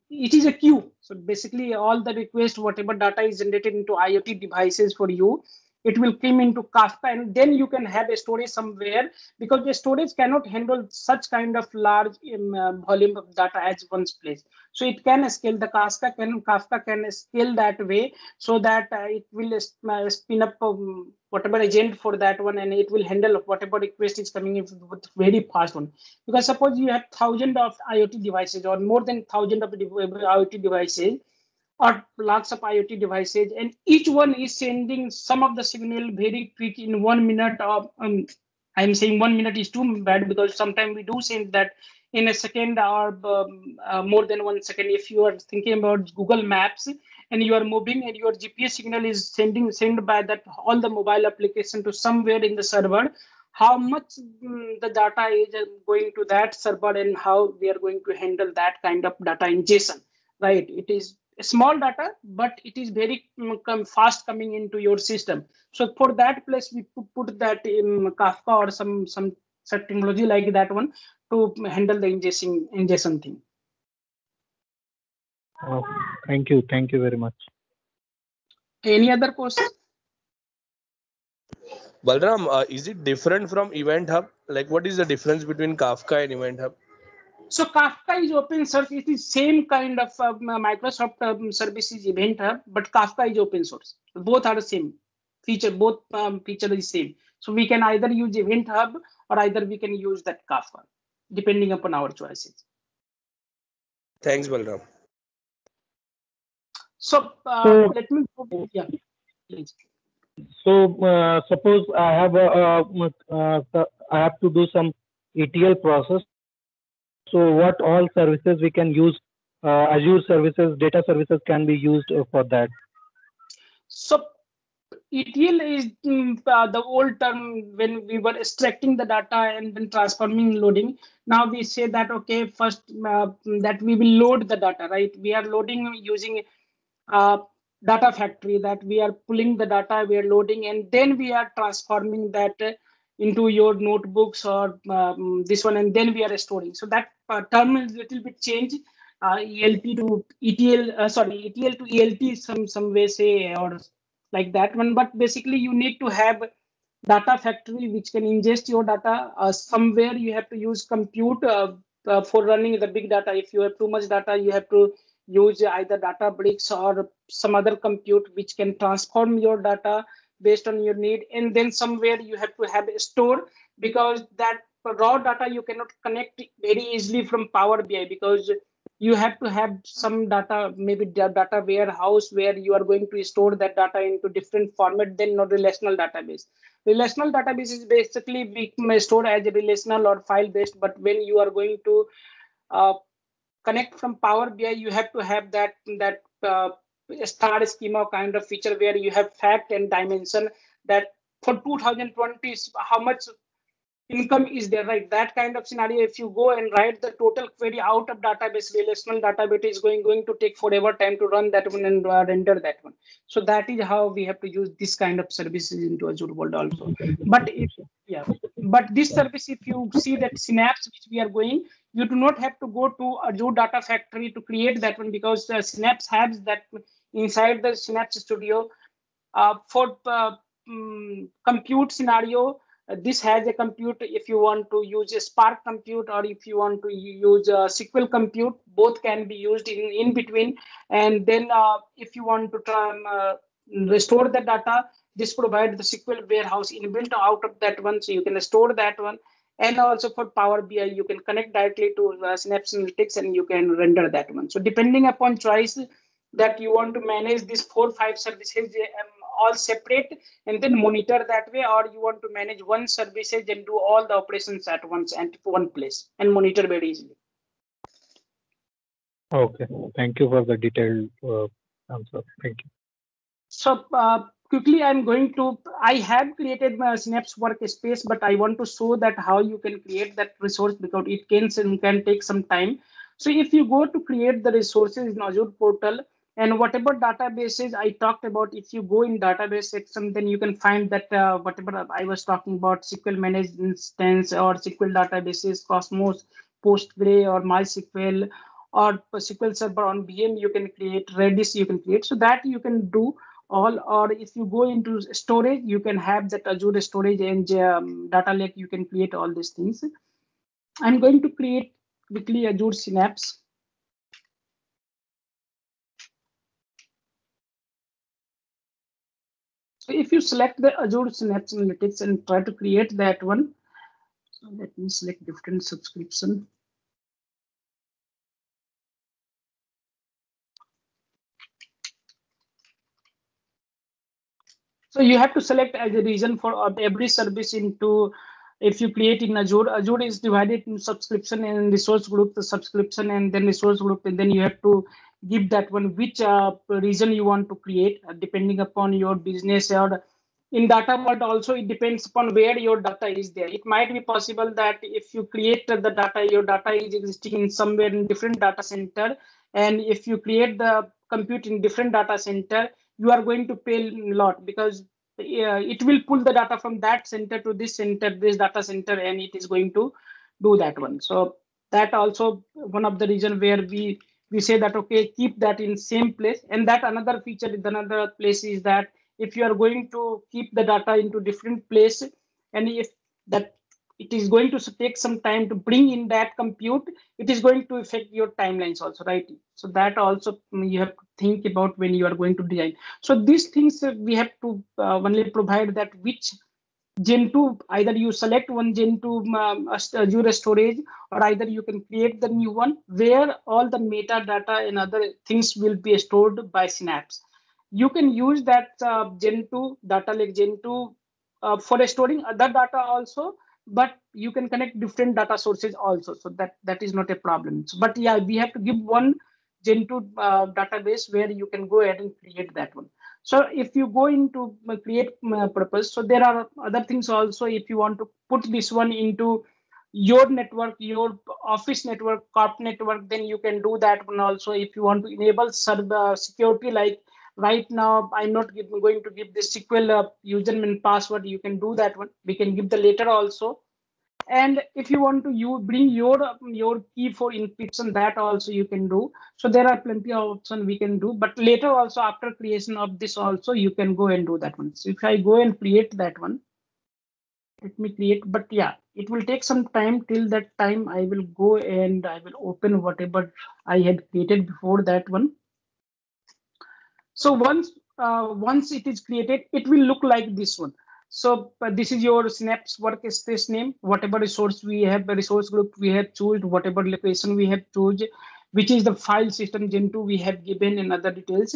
it is a queue. So basically all the request, whatever data is generated into IoT devices for you, it will come into Kafka, and then you can have a storage somewhere, because the storage cannot handle such kind of large volume of data at one place. So it can scale, the Kafka can scale that way, so that it will spin up whatever agent for that one, and it will handle whatever request is coming in with very fast one. Because suppose you have thousands of IoT devices or more than thousands of IoT devices, or lots of IoT devices, and each one is sending some of the signal very quick in 1 minute. I'm saying 1 minute is too bad, because sometimes we do send that in a second or more than 1 second. If you are thinking about Google Maps and you are moving and your GPS signal is sent by that all the mobile application to somewhere in the server, how much the data is going to that server, and how we are going to handle that kind of data in JSON, right? It is small data, but it is very fast coming into your system. So for that place, we put that in Kafka or some technology like that one to handle the ingestion thing. Oh, thank you very much. Any other question? Balram, is it different from Event Hub? Like, what is the difference between Kafka and Event Hub? So Kafka is open source. It is same kind of Microsoft services Event Hub, but Kafka is open source. Both are the same feature. Both feature is same. So we can either use Event Hub or either we can use that Kafka, depending upon our choices. Thanks, Balram. So let me, yeah, please. So suppose I have I have to do some ETL process. So what all services we can use? Azure services, data services can be used for that. So ETL is the old term when we were extracting the data and then transforming, loading. Now we say that, okay, first that we will load the data, right? We are loading using data factory, that we are pulling the data, we are loading, and then we are transforming that into your notebooks or this one, and then we are storing. So that term is a little bit changed. ELT to ETL, ETL to ELT, some way say, or like that one. But basically you need to have data factory which can ingest your data. Somewhere you have to use compute for running the big data. If you have too much data, you have to use either Databricks or some other compute which can transform your data based on your need. And then somewhere you have to have a store, because that raw data you cannot connect very easily from Power BI, because you have to have some data, maybe data warehouse where you are going to store that data into different format than not relational database. Relational database is basically we may store as a relational or file based, but when you are going to connect from Power BI, you have to have that star schema kind of feature where you have fact and dimension, that for 2020 how much income is there, right? That kind of scenario, if you go and write the total query out of database, relational database is going to take forever time to run that one and render that one. So that is how we have to use this kind of services into Azure world also. But this service, if you see that Synapse which we are going, you do not have to go to Azure Data Factory to create that one, because Synapse has that inside the Synapse Studio for compute scenario. this has a compute. If you want to use a Spark compute, or if you want to use a SQL compute, both can be used in between. And then if you want to try restore the data, this provides the SQL warehouse inbuilt out of that one, so you can store that one. And also for Power BI, you can connect directly to Synapse Analytics and you can render that one. So depending upon choice that you want to manage these 4-5 services all separate and then monitor that way, or you want to manage one services and do all the operations at once and one place and monitor very easily. Okay, thank you for the detailed answer. Thank you. So quickly, I have created my Synapse workspace, but I want to show that how you can create that resource because it can take some time. So if you go to create the resources in Azure portal, and whatever databases I talked about, if you go in database section, then you can find that whatever I was talking about, SQL managed instance or SQL databases, Cosmos, Postgre or MySQL, or SQL Server on VM, you can create, Redis you can create. So that you can do all, or if you go into storage, you can have that Azure storage and data lake, you can create all these things. I'm going to create quickly Azure Synapse. So if you select the Azure Synapse Analytics and try to create that one, so let me select different subscription. So you have to select as a reason for every service into, if you create in Azure, Azure is divided in subscription and resource group, the subscription and then resource group, and then you have to give that one which reason you want to create depending upon your business. Or in data world also, it depends upon where your data is there. It might be possible that if you create the data, your data is existing in somewhere in different data center, and if you create the compute in different data center, you are going to pay a lot because it will pull the data from that center to this center, this data center, and it is going to do that one. So that also one of the reason where we say that, okay, keep that in same place. And that another feature in another place is that if you are going to keep the data into different place, and if that it is going to take some time to bring in that compute, it is going to affect your timelines also, right? So that also you have to think about when you are going to design. So these things we have to only provide that which Gen 2, either you select one Gen 2 Azure storage, or either you can create the new one where all the metadata and other things will be stored by Synapse. You can use that Gen 2 data lake Gen 2 for storing other data also, but you can connect different data sources also. So that is not a problem. So, but yeah, we have to give one Gen 2 database where you can go ahead and create that one. So if you go into create purpose, so there are other things also. If you want to put this one into your network, your office network, corp network, then you can do that one also. If you want to enable server security, like right now, I'm not going to give the SQL username and password. You can do that one. We can give the later also. And if you want to bring your key for encryption, that also you can do. So there are plenty of options we can do, but later also after creation of this also you can go and do that one. So if I go and create that one, let me create, but yeah, it will take some time. Till that time I will go and I will open whatever I had created before that one. So once it is created, it will look like this one. So this is your Synapse workspace name, whatever resource we have, the resource group we have chosen, whatever location we have chosen, which is the file system Gen 2 we have given and other details.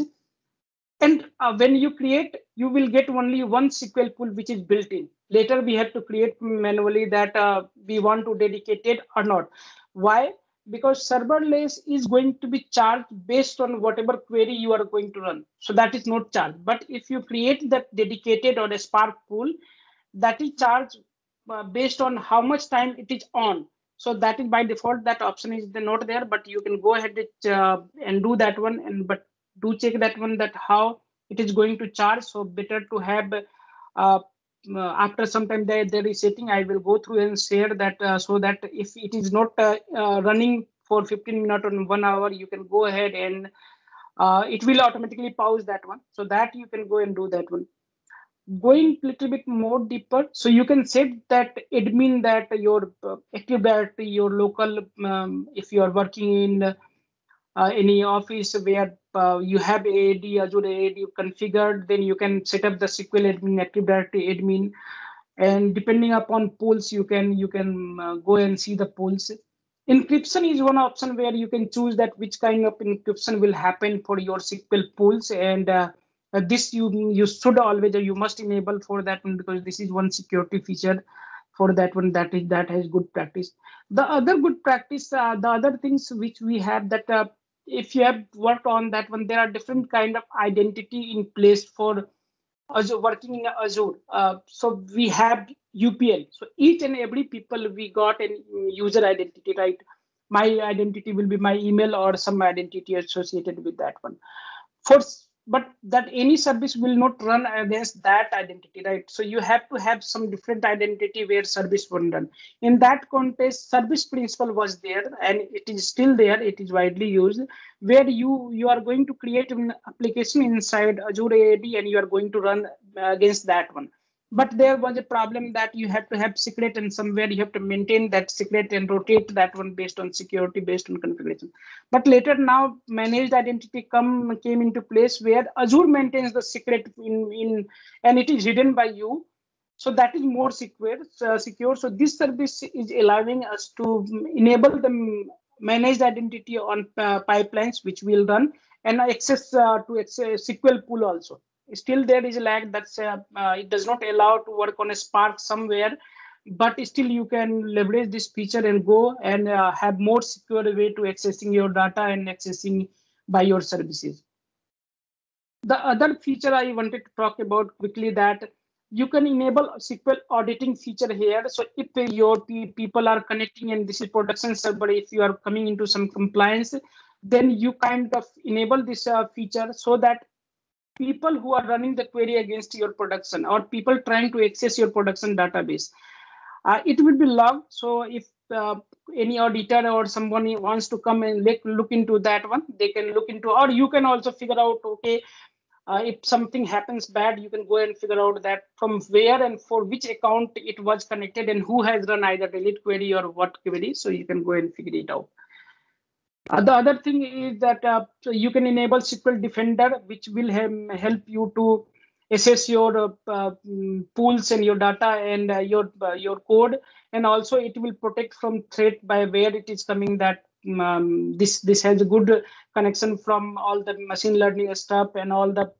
And when you create, you will get only one SQL pool which is built in. Later we have to create manually that we want to dedicate it or not. Why? Because serverless is going to be charged based on whatever query you are going to run. So that is not charged. But if you create that dedicated or a Spark pool, that is charged based on how much time it is on. So that is by default, that option is not there, but you can go ahead and do that one. And but do check that one, that how it is going to charge. So better to have after some time there is setting, I will go through and share that so that if it is not running for 15 minutes or 1 hour, you can go ahead and it will automatically pause that one. So that you can go and do that one. going a little bit more deeper, so you can set that admin, that your Active Directory, your local, if you are working in any office where you have AAD, Azure AAD configured, then you can set up the SQL admin, Active Directory admin, and depending upon pools, you can go and see the pools. Encryption is one option where you can choose that which kind of encryption will happen for your SQL pools, and this you should always, you must enable for that one, because this is one security feature for that one, that has good practice. The other good practice, the other things which we have, that if you have worked on that one, there are different kind of identity in place for Azure, working in Azure. So we have UPL. So each and every people, we got a user identity, right? My identity will be my email or some identity associated with that one. But that any service will not run against that identity, right? So you have to have some different identity where service will run. In that context, service principle was there, and it is still there. It is widely used, where you are going to create an application inside Azure AAD, and you are going to run against that one. But there was a problem that you have to have secret, and somewhere you have to maintain that secret and rotate that one based on security, based on configuration. But later, now managed identity came into place, where Azure maintains the secret and it is hidden by you. So that is more secure. So this service is allowing us to enable the managed identity on pipelines, which will run, and access to SQL pool also. Still there is a lag, that's it does not allow to work on a Spark somewhere, but still you can leverage this feature and go and have more secure way to accessing your data and accessing by your services. The other feature I wanted to talk about quickly, that you can enable SQL auditing feature here. So if your people are connecting and this is production server, if you are coming into some compliance, then you kind of enable this feature, so that people who are running the query against your production, or people trying to access your production database, it will be logged. So if any auditor or someone wants to come and look into that one, they can look into, or you can also figure out, okay, if something happens bad, you can go and figure out that from where and for which account it was connected, and who has run either delete query or what query. So you can go and figure it out. The other thing is that so you can enable SQL Defender, which will help you to assess your pools and your data and your code, and also it will protect from threat by where it is coming. That this has a good connection from all the machine learning stuff and all the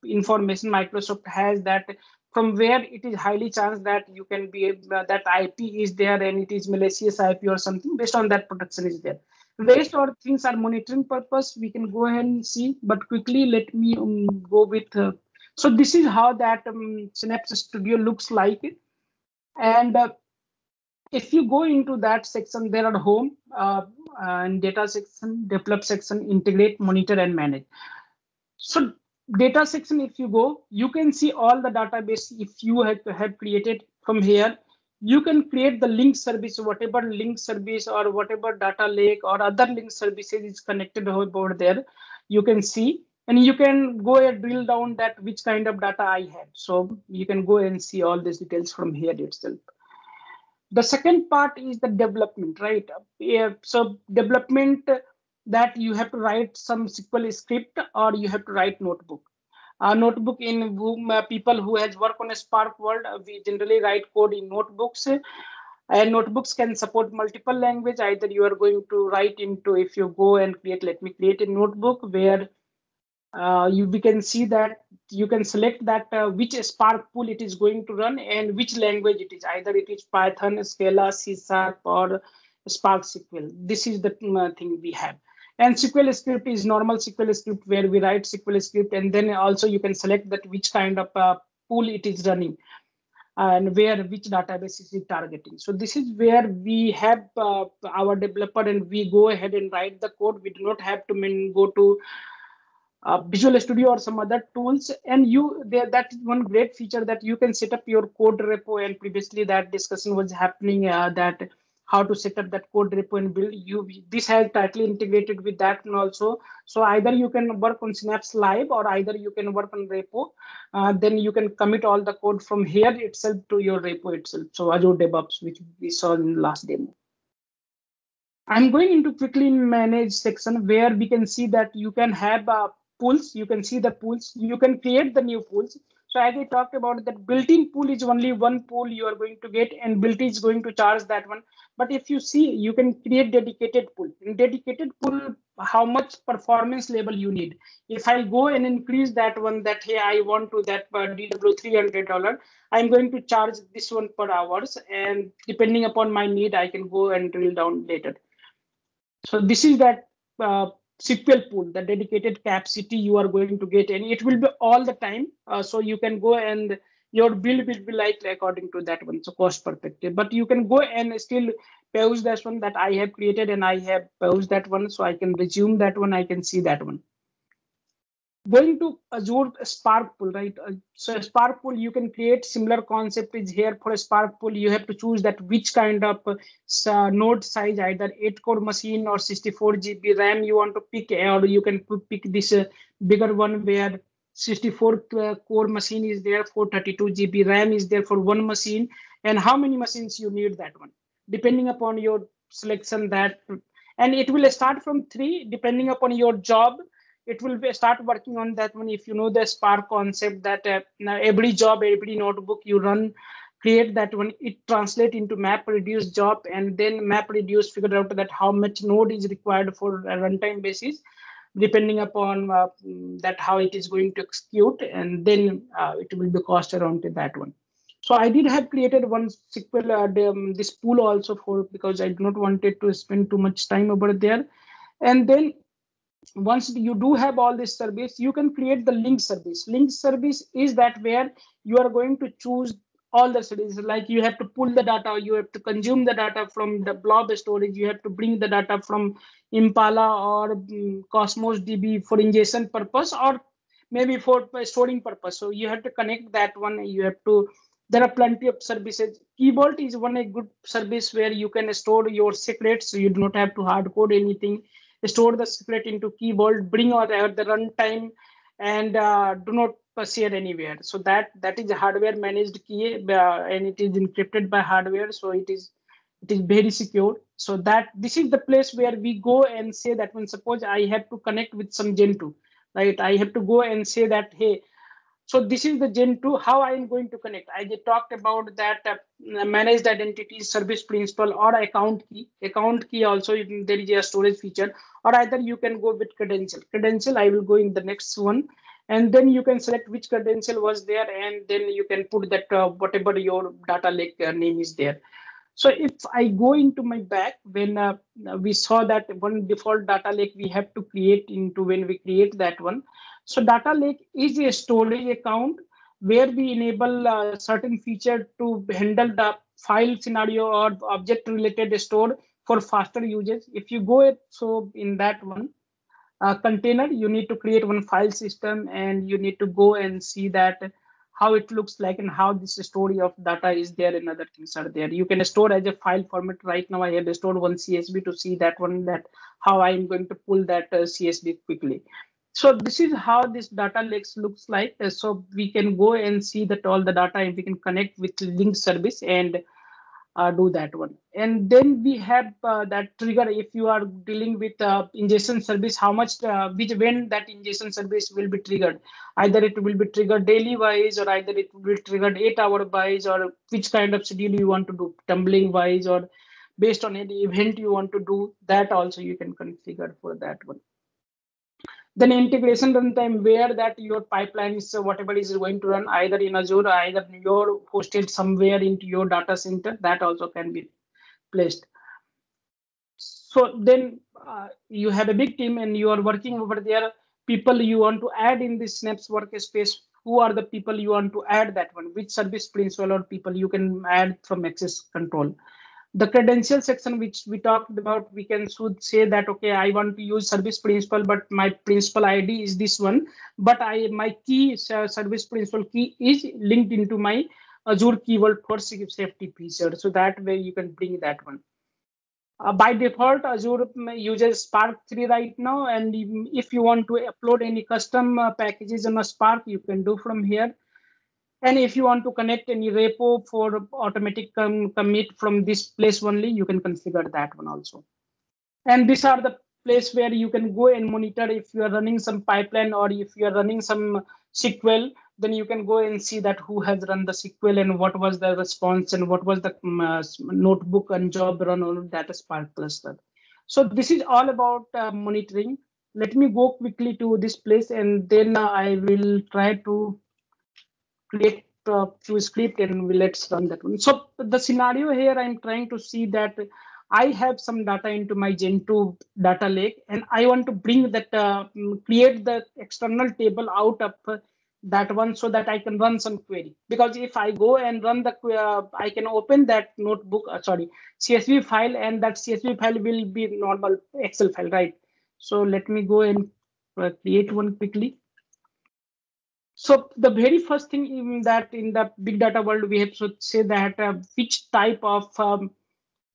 information Microsoft has, that from where it is highly chance that you can be that IP is there and it is malicious IP or something. Based on that, protection is there. Rest or things are monitoring purpose, we can go ahead and see, but quickly let me go with so this is how that Synapse Studio looks like. And if you go into that section, there are home and data section, develop section, integrate, monitor, and manage. So data section, if you go, you can see all the database. If you have created from here, you can create the link service, whatever link service or whatever data lake or other link services is connected over there, you can see, and you can go and drill down that which kind of data I had. So you can go and see all these details from here itself. The second part is the development, right? So development, that you have to write some SQL script or you have to write notebook. Notebook in whom people who has worked on a Spark world, we generally write code in notebooks. And notebooks can support multiple language. Either you are going to write into, if you go and create, let me create a notebook where we can see that you can select that which Spark pool it is going to run and which language it is. Either it is Python, Scala, C#, or Spark SQL. This is the thing we have. And SQL script is normal SQL script where we write SQL script, and then also you can select that which kind of pool it is running and which database is it targeting. So this is where we have our developer, and we go ahead and write the code. We do not have to go to Visual Studio or some other tools. And that is one great feature, that you can set up your code repo. And previously that discussion was happening that how to set up that code repo and build. This has tightly integrated with that one also. So either you can work on Synapse Live or either you can work on repo. Then you can commit all the code from here itself to your repo itself. So Azure DevOps, which we saw in the last demo. I'm going into quickly manage section where we can see that you can have pools. You can see the pools. You can create the new pools. So as I talked about, that built-in pool is only one pool you are going to get, and built is going to charge that one. But if you see, you can create dedicated pool. In dedicated pool, how much performance level you need. If I go and increase that one, that hey, I want to that DW $300, I'm going to charge this one per hours, and depending upon my need, I can go and drill down later. So this is that SQL pool, the dedicated capacity you are going to get, and it will be all the time. So you can go and your bill will be like according to that one, so cost perspective. But you can go and still pause that one that I have created, and I have paused that one, so I can resume that one. I can see that one. Going to Azure Spark pool, right? So Spark pool, you can create similar concept is here for a Spark pool. You have to choose that which kind of node size, either 8-core machine or 64 GB RAM you want to pick, or you can pick this bigger one where 64 core machine is there, 432 GB RAM is there for one machine, and how many machines you need that one, depending upon your selection that, and it will start from 3 depending upon your job. It will start working on that one. If you know the Spark concept, that every job, every notebook you run, create that one, it translate into map reduce job, and then map reduce figure out that how much node is required for a runtime basis, depending upon that how it is going to execute, and then it will be cost around to that one. So I did have created one SQL this pool also for, because I do not wanted to spend too much time over there. And then once you do have all this service, you can create the link service. Link service is that where you are going to choose all the services, like you have to pull the data, you have to consume the data from the blob storage, you have to bring the data from Impala or Cosmos DB for ingestion purpose, or maybe for storing purpose. So you have to connect that one. You have to, there are plenty of services. Key Vault is one a good service where you can store your secrets, so you do not have to hard code anything. Store the secret into Key Vault, bring out at the runtime, and do not share anywhere. So that is a hardware managed key, and it is encrypted by hardware, so it is very secure. So that this is the place where we go and say that when suppose I have to connect with some Gen2, right? I have to go and say that, hey, so this is the Gen 2, how I am going to connect. I just talked about that managed identity service principal or account key. Account key also, there is a storage feature, or either you can go with credential. Credential, I will go in the next one. And then you can select which credential was there, and then you can put that whatever your data lake name is there. So if I go into my back, when we saw that one default data lake we have to create into when we create that one. So data lake is a storage account where we enable certain feature to handle the file scenario or object related store for faster usage. If you go so in that one container, you need to create one file system, and you need to go and see that how it looks like and how this story of data is there and other things are there. You can store as a file format. Right now I have stored one CSV to see that one, that how I am going to pull that CSV quickly. So this is how this data lakes looks like. So we can go and see that all the data, and we can connect with link service and do that one. And then we have that trigger. If you are dealing with ingestion service, how much when that ingestion service will be triggered, either it will be triggered daily wise, or either it will be triggered 8-hour wise, or which kind of schedule you want to do, tumbling wise, or based on any event you want to do, that also you can configure for that one. Then integration runtime, where that your pipeline is whatever is going to run either in Azure or either you're hosted somewhere into your data center, that also can be placed. So then you have a big team and you are working over there. People you want to add in this Synapse workspace, who are the people you want to add that one, which service principal or people you can add from access control. The credential section, which we talked about, we can should say that, okay, I want to use service principal, but my principal ID is this one, but my key service principal key is linked into my Azure Key Vault for safety feature. So that way you can bring that one. By default, Azure uses Spark 3 right now, and if you want to upload any custom packages on a Spark, you can do from here. And if you want to connect any repo for automatic commit from this place only, you can configure that one also. And these are the place where you can go and monitor if you are running some pipeline or if you are running some SQL, then you can go and see that who has run the SQL and what was the response and what was the notebook and job run on that Spark cluster. So this is all about monitoring. Let me go quickly to this place and then I will try to create few script and let's run that one. So the scenario here, I'm trying to see that I have some data into my Gen2 data lake, and I want to bring that, create the external table out of that one so that I can run some query. Because if I go and run the, I can open that notebook, CSV file, and that CSV file will be normal Excel file, right? So let me go and create one quickly. So the very first thing in the big data world, we have to say that which type of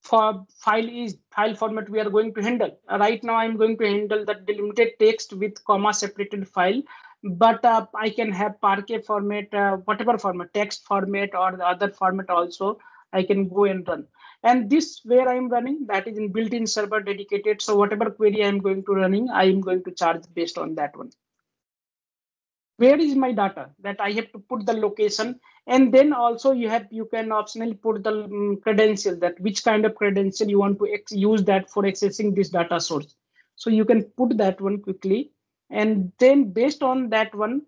for file format we are going to handle. Right now, I'm going to handle the delimited text with comma separated file, but I can have Parquet format, whatever format, text format or the other format also. I can go and run. And this where I'm running, that is in built-in server dedicated. So whatever query I'm going to running, I am going to charge based on that one. Where is my data? That I have to put the location, and then also you can optionally put the credential, that which kind of credential you want to use that for accessing this data source. So you can put that one quickly, and then based on that one,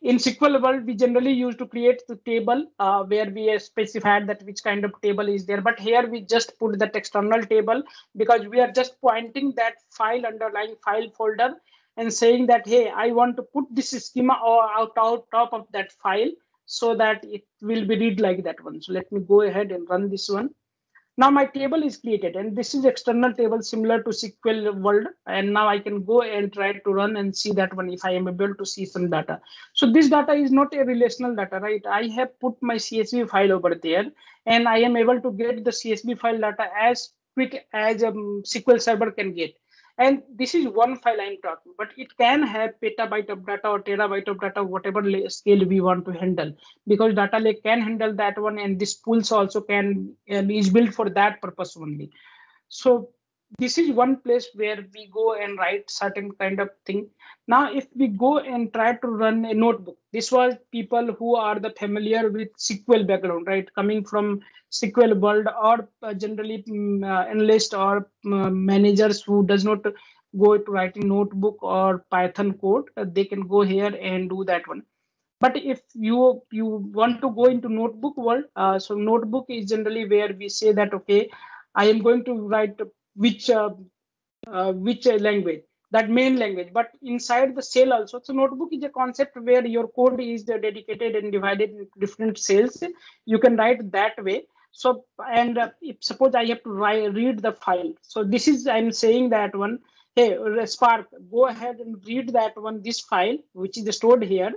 in SQL world, we generally use to create the table where we specified that which kind of table is there. But here we just put that external table because we are just pointing that file underlying file folder and saying that, hey, I want to put this schema out top of that file so that it will be read like that one. So let me go ahead and run this one. Now my table is created, and this is external table similar to SQL world. And now I can go and try to run and see that one if I am able to see some data. So this data is not a relational data, right? I have put my CSV file over there, and I am able to get the CSV file data as quick as a SQL server can get. And this is one file I'm talking, but it can have petabyte of data or terabyte of data, whatever scale we want to handle, because data lake can handle that one, and this pools also can is built for that purpose only. So this is one place where we go and write certain kind of thing. Now, if we go and try to run a notebook, this was people who are the familiar with SQL background, right? Coming from SQL world, or generally analyst or managers who does not go to writing notebook or Python code, they can go here and do that one. But if you want to go into notebook world, so notebook is generally where we say that, okay, I am going to write which language, that main language, but inside the cell also. So notebook is a concept where your code is dedicated and divided into different cells. You can write that way. So, and if suppose I have to read the file, so this is, I'm saying that one, hey, Spark, go ahead and read that one, this file which is stored here.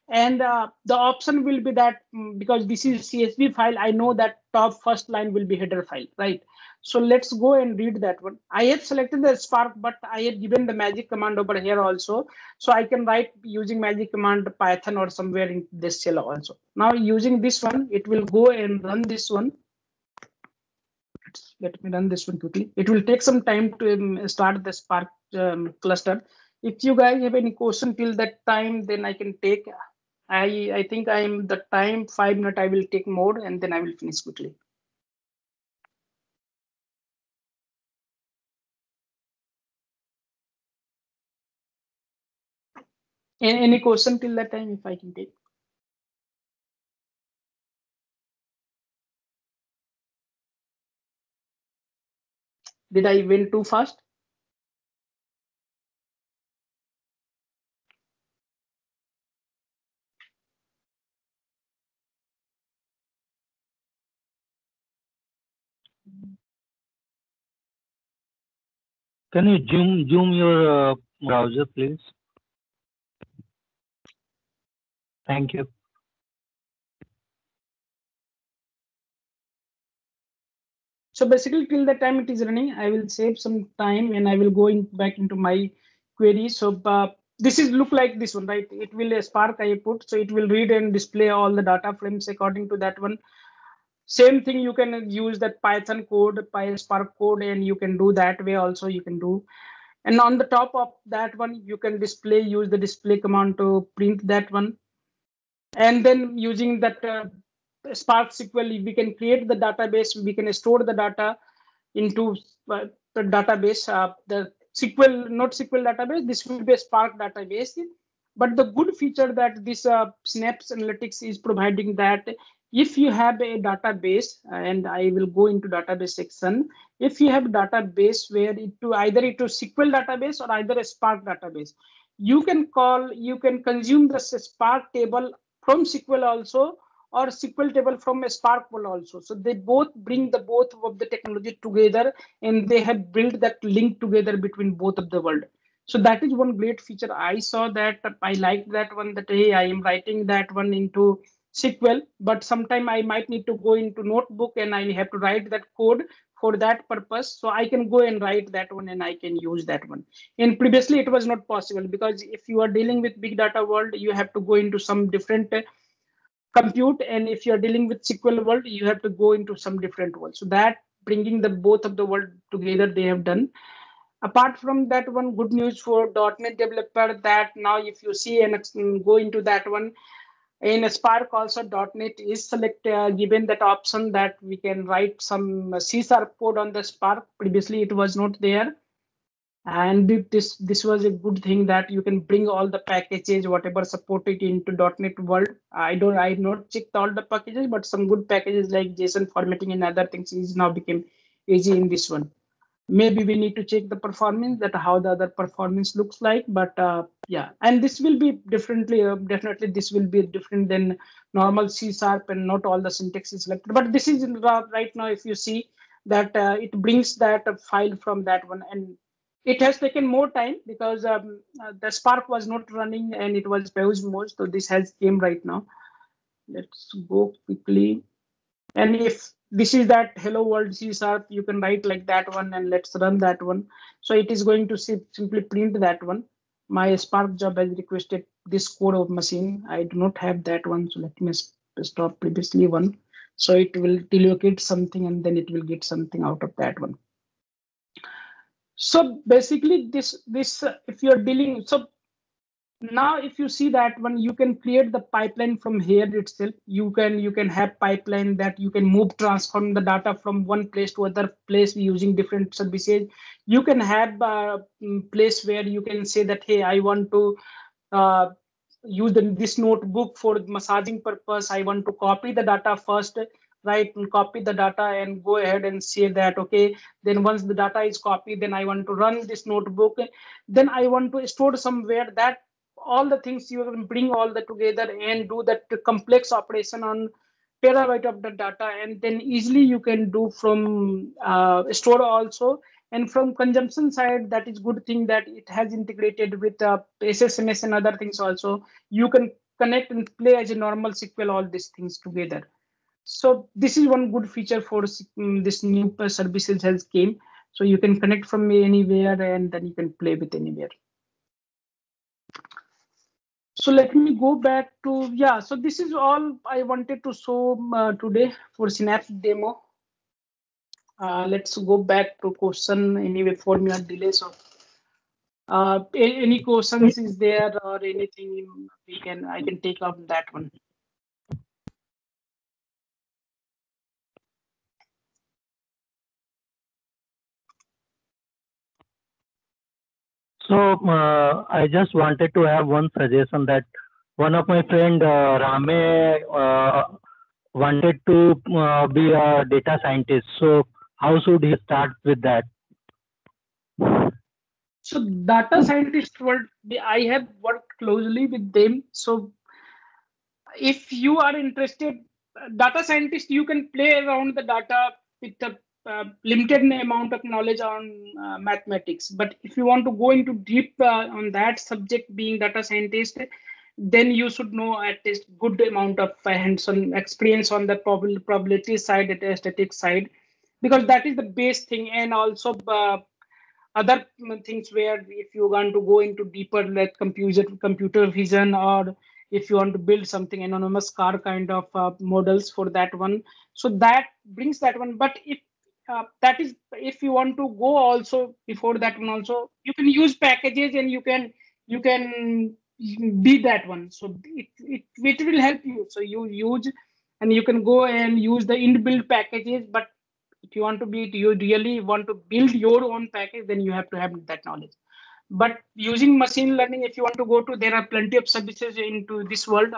And the option will be that, because this is CSV file, I know that top first line will be header file, right? So let's go and read that one. I have selected the Spark, but I have given the magic command over here also. So I can write using magic command Python or somewhere in this cell also. Now using this one, it will go and run this one. Let me run this one quickly. It will take some time to start the Spark cluster. If you guys have any question till that time, then I can take. I think I'm the time 5 minutes. I will take more and then I will finish quickly. Any question till that time, if I can take? Did I went too fast? Can you zoom your browser, please? Thank you. So basically till the time it is running, I will save some time and I will go back into my query. So this is look like this one, right? It will a Spark I put, so it will read and display all the data frames according to that one. Same thing, you can use that Python code, Spark code, and you can do that way also you can do. And on the top of that one, you can use the display command to print that one. And then using that Spark SQL, we can create the database, we can store the data into the database, the SQL, not SQL database, this will be a Spark database. But the good feature that this Synapse Analytics is providing, that if you have a database, and I will go into database section, if you have a database where either it is SQL database or either a Spark database, you can consume the Spark table from SQL also, or SQL table from a Spark pool also. So they both bring both of the technology together, and they have built that link together between both of the world. So that is one great feature I saw, that I liked that one, that hey, I am writing that one into SQL, but sometime I might need to go into notebook and I have to write that code for that purpose. So I can go and write that one and I can use that one. And previously it was not possible, because if you are dealing with big data world, you have to go into some different compute, and if you're dealing with SQL world, you have to go into some different world. So that bringing the both of the world together, they have done. Apart from that one, good news for .NET developer, that now if you see and go into that one, in Spark also .NET is given that option that we can write some C# code on the Spark. Previously it was not there. And this was a good thing, that you can bring all the packages whatever supported into .NET world. I not checked all the packages, but some good packages like JSON formatting and other things is now became easy in this one. Maybe we need to check the performance, that how the other performance looks like, but yeah, and this will be differently, definitely this will be different than normal C# and not all the syntax is selected. But this is right now, if you see that it brings that file from that one, and it has taken more time because the Spark was not running and it was pause mode. So this has came right now. Let's go quickly. And if this is that hello world C#, you can write like that one, and let's run that one. So it is going to simply print that one. My Spark job has requested this code of machine. I do not have that one. So let me stop previously one. So it will delocate something and then it will get something out of that one. So basically this if you're dealing, so now if you see that one, you can create the pipeline from here itself. You can have pipeline that you can transform the data from one place to other place using different services. You can have a place where you can say that, hey, I want to use this notebook for massaging purpose. I want to copy the data first, right? And copy the data and go ahead and say that, okay, then once the data is copied, then I want to run this notebook. Then I want to store somewhere that all the things you can bring all that together and do that complex operation on terabyte of the data, and then easily you can do from store also. And from consumption side, that is good thing that it has integrated with SSMS and other things also. You can connect and play as a normal SQL, all these things together. So this is one good feature for this new services has came. So you can connect from anywhere and then you can play with anywhere. So let me go back to, yeah, so this is all I wanted to show today for Synapse demo. Let's go back to question anyway, 4 minute delay. So any questions is there or anything I can take up that one. So I just wanted to have one suggestion, that one of my friend Rame wanted to be a data scientist. So how should he start with that? So data scientist world, I have worked closely with them. So if you are interested, data scientist, you can play around the data with the limited amount of knowledge on mathematics. But if you want to go into deep on that subject, being data scientist, then you should know at least good amount of hands-on experience on the probability side, the static side. because that is the base thing. And also other things where if you want to go into deeper, like computer vision, or if you want to build something anonymous car kind of models for that one, so that brings that one. But if that is, if you want to go also before that one also, you can use packages, and you can be that one. So it will help you. So you use, and you can go and use the inbuilt packages. But if you want to be, you really want to build your own package, then you have to have that knowledge. But using machine learning, if you want to go to, there are plenty of services into this world,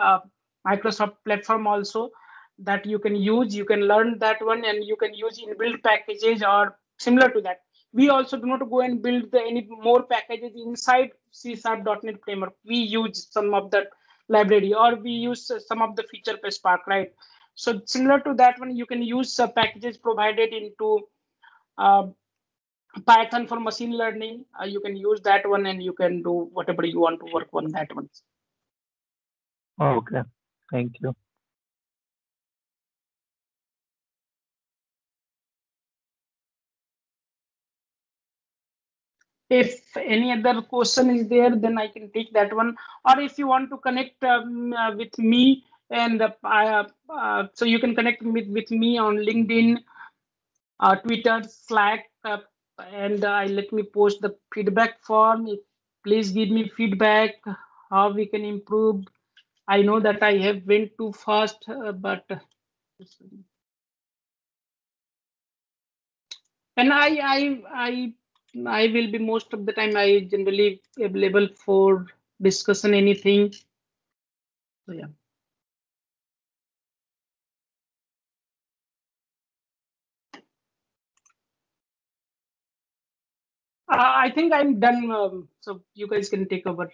Microsoft platform also, that you can use. You can learn that one, and you can use inbuilt packages or similar to that. We also do not go and build any more packages inside C#.NET framework. We use some of that library, or we use some of the feature per Spark, right? So similar to that one, you can use packages provided into Python for machine learning. You can use that one, and you can do whatever you want to work on that one. Okay, thank you. If any other question is there, then I can take that one. Or if you want to connect with me, and so you can connect with me on LinkedIn, Twitter, Slack, and let me post the feedback form. Please give me feedback how we can improve. I know that I have went too fast, but and I will be, most of the time I generally available for discussion anything. So yeah. I think I'm done. So you guys can take over.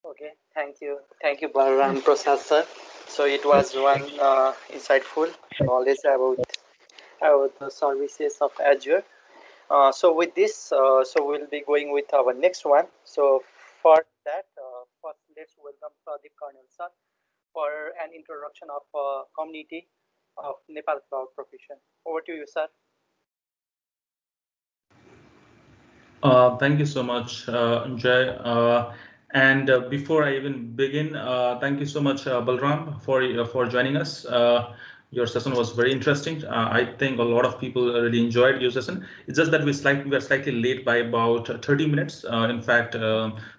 Okay, thank you, Balram Prasad sir. So it was one insightful knowledge about the services of Azure. So with this, so we'll be going with our next one. So for that, first let's welcome Pradeep Karnal sir for an introduction of community of Nepal Cloud Profession. Over to you, sir. Thank you so much, Jay. And before I even begin, thank you so much, Balram, for joining us. Your session was very interesting. I think a lot of people really enjoyed your session. It's just that we are slightly late by about 30 minutes. In fact,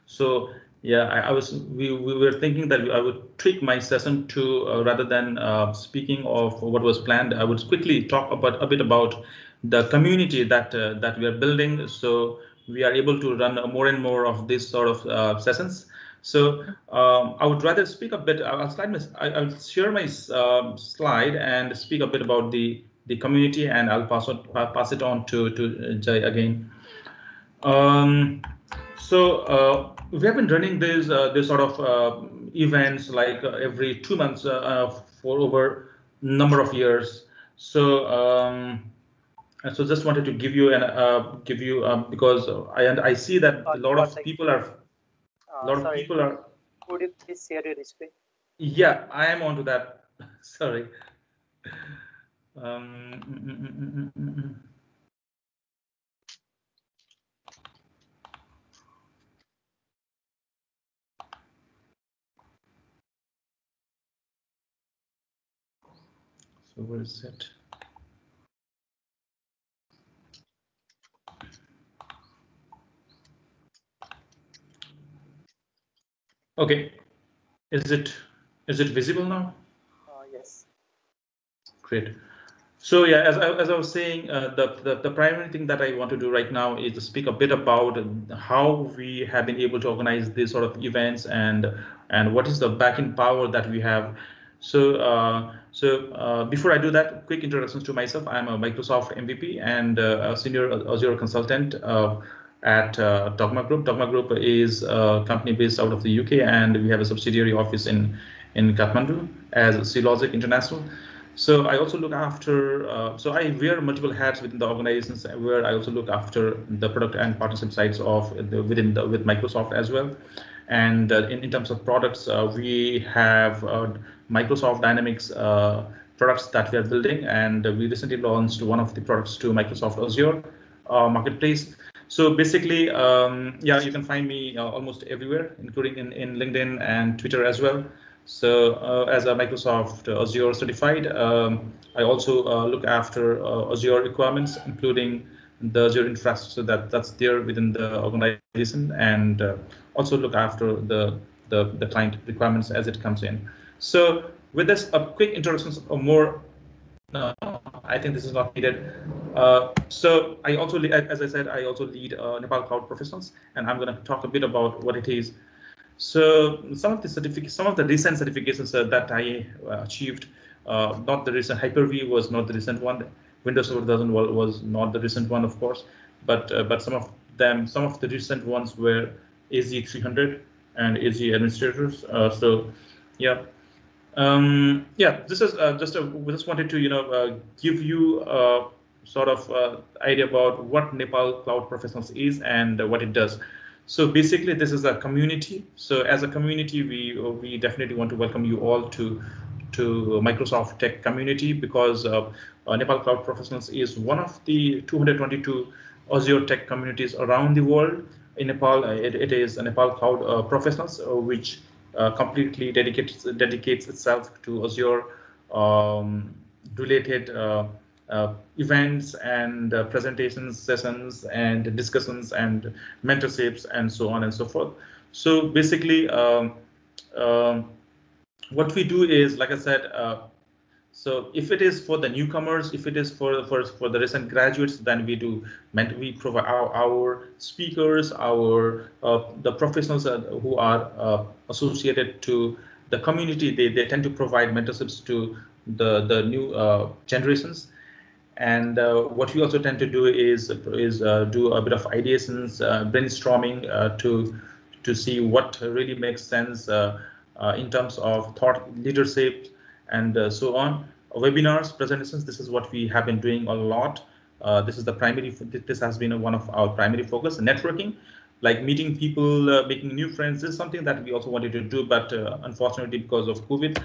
so yeah, we were thinking that I would tweak my session to rather than speaking of what was planned, I would quickly talk about a bit about the community that that we are building. So we are able to run more and more of these sort of sessions. So I would rather speak a bit. I'll share my slide and speak a bit about the community, and I'll pass it on to Jay again. So we have been running these sort of events like every 2 months for over number of years. So. So just wanted to give you because I see that a lot of people are Could you please share your screen? Yeah, I am onto that. Sorry. So where is it? Okay, is it visible now? Yes. Great. So yeah, as I was saying, the primary thing that I want to do right now is to speak a bit about how we have been able to organize these sort of events and what is the backing power that we have. So before I do that, quick introductions to myself. I'm a Microsoft MVP and a senior Azure consultant at Dogma Group. Dogma Group is a company based out of the UK, and we have a subsidiary office in Kathmandu as C-Logic International. So I also look after, so I wear multiple hats within the organizations, where I also look after the product and partnership sides of with Microsoft as well. And in terms of products, we have Microsoft Dynamics products that we are building, and we recently launched one of the products to Microsoft Azure Marketplace. So basically, yeah, you can find me almost everywhere, including in LinkedIn and Twitter as well. So as a Microsoft Azure certified, I also look after Azure requirements, including the Azure infrastructure that's there within the organization, and also look after the client requirements as it comes in. So with this, a quick introduction or more. No, I think this is not needed. So I also, as I said, I also lead Nepal Cloud Professionals, and I'm going to talk a bit about what it is. So some of the certificates, some of the recent certifications that I achieved, not the recent Hyper-V was not the recent one. Windows Server 2000 was not the recent one, of course, but some of them, some of the recent ones were AZ300 and AZ administrators. So yeah. Yeah, this is we just wanted to give you sort of idea about what Nepal Cloud Professionals is and what it does. So basically, this is a community. So as a community, we definitely want to welcome you all to Microsoft Tech community, because Nepal Cloud Professionals is one of the 222 Azure Tech communities around the world. In Nepal, it is a Nepal Cloud Professionals, which completely dedicates itself to Azure related events and presentations, sessions, and discussions, and mentorships, and so on and so forth. So basically, what we do is, like I said, so if it is for the newcomers, if it is for the recent graduates, then we provide our speakers, our the professionals who are associated to the community. They tend to provide mentorships to the new generations. And what we also tend to do is do a bit of ideations, brainstorming to see what really makes sense in terms of thought leadership and so on. Webinars, presentations, this is what we have been doing a lot. This is the primary. This has been one of our primary focus. Networking, like meeting people, making new friends, is something that we also wanted to do, but unfortunately, because of COVID,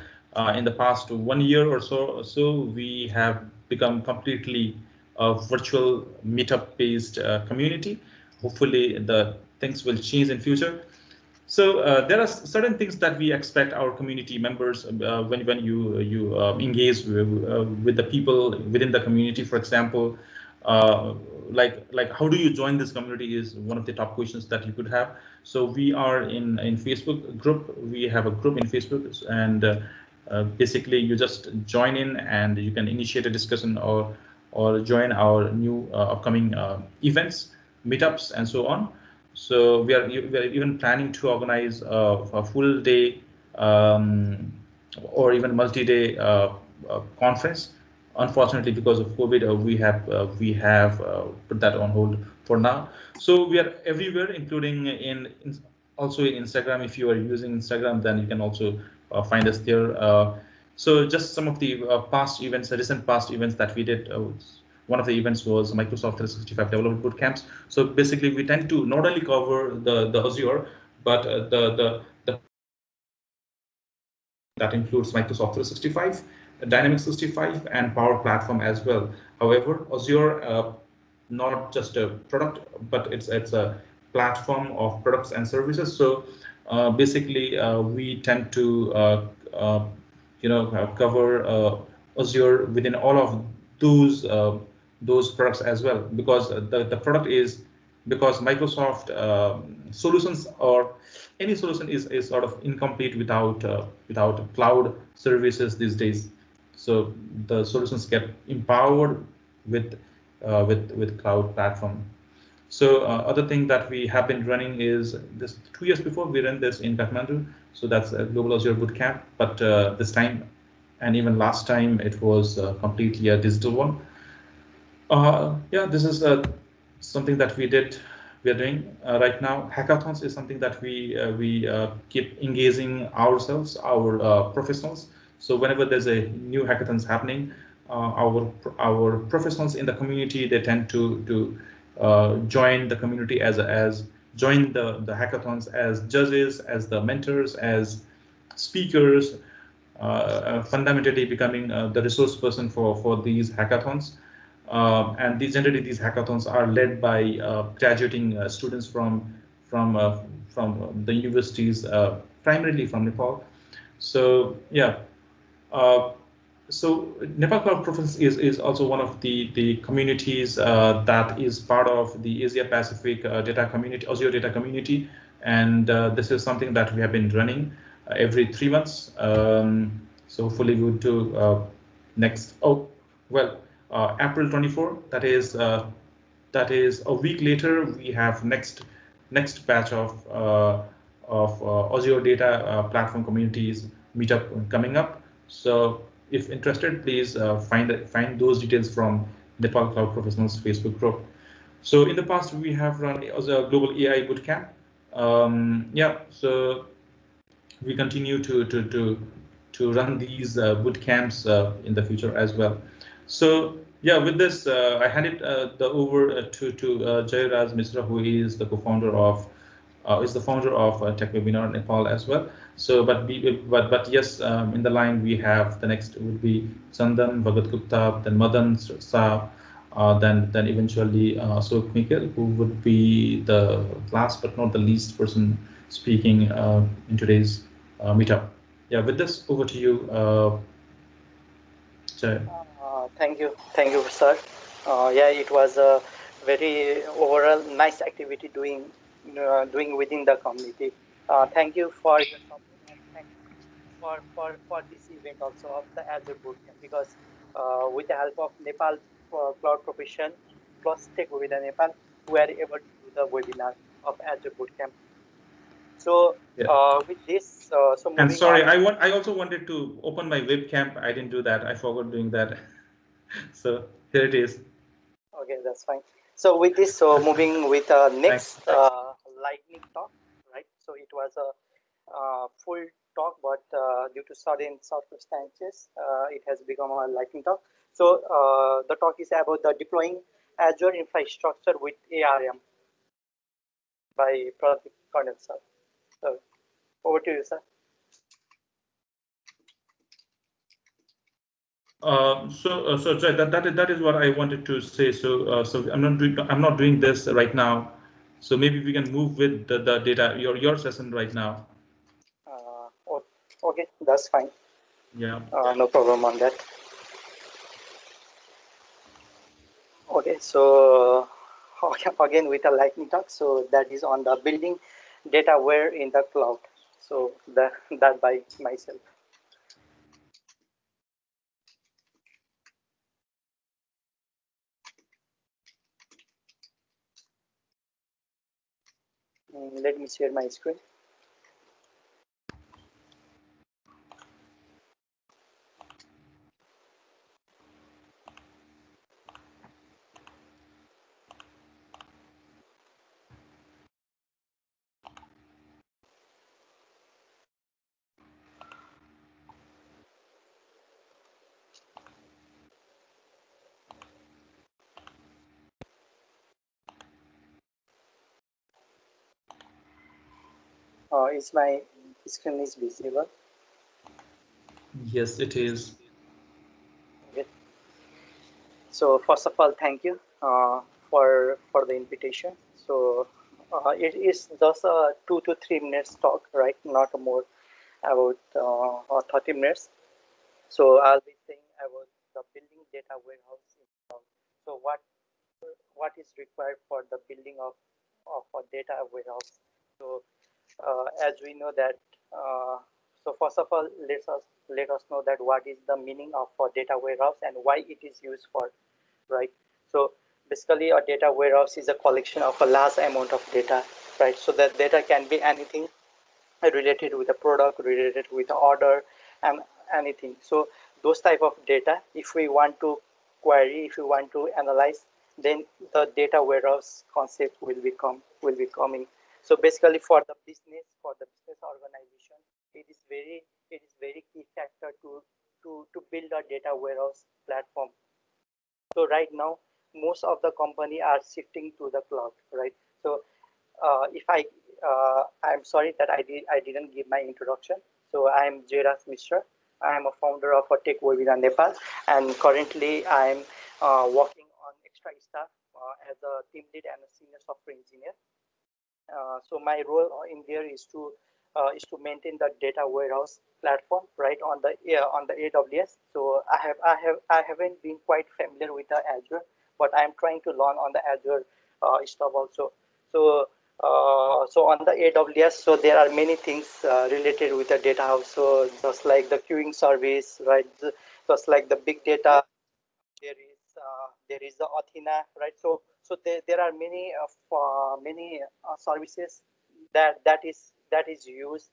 in the past 1 year or so, we have become completely a virtual meetup-based community. Hopefully, the things will change in future. So there are certain things that we expect our community members when you engage with the people within the community. For example, like how do you join this community is one of the top questions that you could have. So we are in Facebook group. We have a group in Facebook, and basically you just join in and you can initiate a discussion or join our new upcoming events, meetups, and so on. So we are even planning to organize a full day or even multi-day conference. Unfortunately, because of COVID, we have put that on hold for now. So we are everywhere, including also in Instagram. If you are using Instagram, then you can also find us there. So just some of the past events, recent past events that we did. One of the events was Microsoft 365 Developer Bootcamps. So basically, we tend to not only cover the Azure, but the that includes Microsoft 365, Dynamics 365, and Power Platform as well. However, Azure, not just a product, but it's a platform of products and services. So basically, we tend to cover Azure within all of those products as well, because the product is, because Microsoft solutions or any solution is sort of incomplete without cloud services these days. So the solutions get empowered with cloud platform. So other thing that we have been running is this 2 years before we ran this in Kathmandu. So that's a Global Azure Bootcamp, but this time and even last time it was completely a digital one. Yeah, this is something that we are doing right now. Hackathons is something that we keep engaging ourselves, our professionals. So whenever there's a new hackathons happening, our professionals in the community, they tend to join the community as join the hackathons as judges, as the mentors, as speakers. fundamentally becoming the resource person for these hackathons. And generally these hackathons are led by graduating students from the universities, primarily from Nepal. So yeah, so Nepal Cloud Professionals is also one of the communities that is part of the Asia Pacific data community, Azure data community, and this is something that we have been running every 3 months. So hopefully we will do next. Oh well, April 24. That is a week later. We have next batch of Azure data platform communities meetup coming up. So if interested, please find those details from Nepal Cloud Professionals Facebook group. So in the past, we have run as a Global AI Bootcamp. Yeah, so we continue to run these boot camps in the future as well. So yeah, with this, I hand it over to Jairaj Misra, who is the co-founder of TechWebinarNepal as well. So, but yes, in the line we have the next would be Chandan, Bhagat Gupta, then Madan Shah, then eventually Ashok Mikkel, who would be the last but not the least person speaking in today's meetup. Yeah, with this, over to you, Jay. Thank you, sir. Yeah, it was a very overall nice activity doing within the community. Thank you for your support and thank you for this event also of the Azure Bootcamp, because with the help of Nepal Cloud Profession plus TechWebinarNepal, we are able to do the webinar of Azure Bootcamp. So with this, so moving and sorry, on, I also wanted to open my webcam. I didn't do that. I forgot doing that. So here it is. okay, that's fine. So with this, so moving with next lightning talk, right? So it was a full talk, but due to sudden circumstances, it has become a lightning talk. So the talk is about the deploying Azure infrastructure with ARM by Pratik Karnal, sir. So over to you, sir. So Jay, that is what I wanted to say. So I'm not doing this right now. So maybe we can move with the data your session right now. Okay, that's fine. Yeah. No problem on that. Okay, so again with a lightning talk. So that is on the building data where in the cloud. So that by myself. Let me share my screen. Is my screen is visible? Yes, it is. Okay. So first of all, thank you for the invitation. So it is just a 2 to 3 minutes talk, right? Not more, about 30 minutes. So I'll be saying about the building data warehouse in cloud. So what is required for the building of a data warehouse? So as we know that, so first of all, let us know that what is the meaning of a data warehouse and why it is used for, right? So basically, a data warehouse is a collection of a large amount of data, right? So that data can be anything related with a product, related with an order, and anything. So those type of data, if we want to query, if we want to analyze, then the data warehouse concept will be coming. So basically, for the business organization, it is very key factor to build a data warehouse platform. So right now, most of the company are shifting to the cloud, right? So if I'm sorry that I didn't give my introduction. So I am Jairaj Mishra. I am a founder of a TechWebinarNepal, and currently I am working on extra staff as a team lead and a senior software engineer. So my role in there is to maintain the data warehouse platform, right, on the AWS. So I haven't been quite familiar with the Azure, but I'm trying to learn on the Azure stuff also. So so on the AWS, so there are many things related with the data house. So just like the queuing service, right? Just like the big data, there is the Athena, right? So there are many services that is used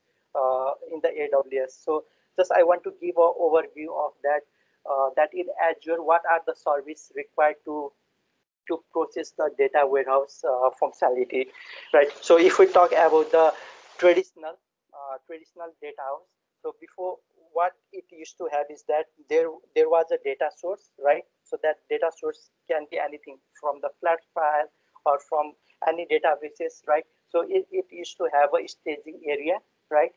in the AWS. So just I want to give an overview of that. That in Azure, what are the services required to process the data warehouse functionality, right? So if we talk about the traditional data house, so before, what it used to have is that there was a data source, right? So that data source can be anything from the flat file or from any databases, right? So it used to have a staging area, right?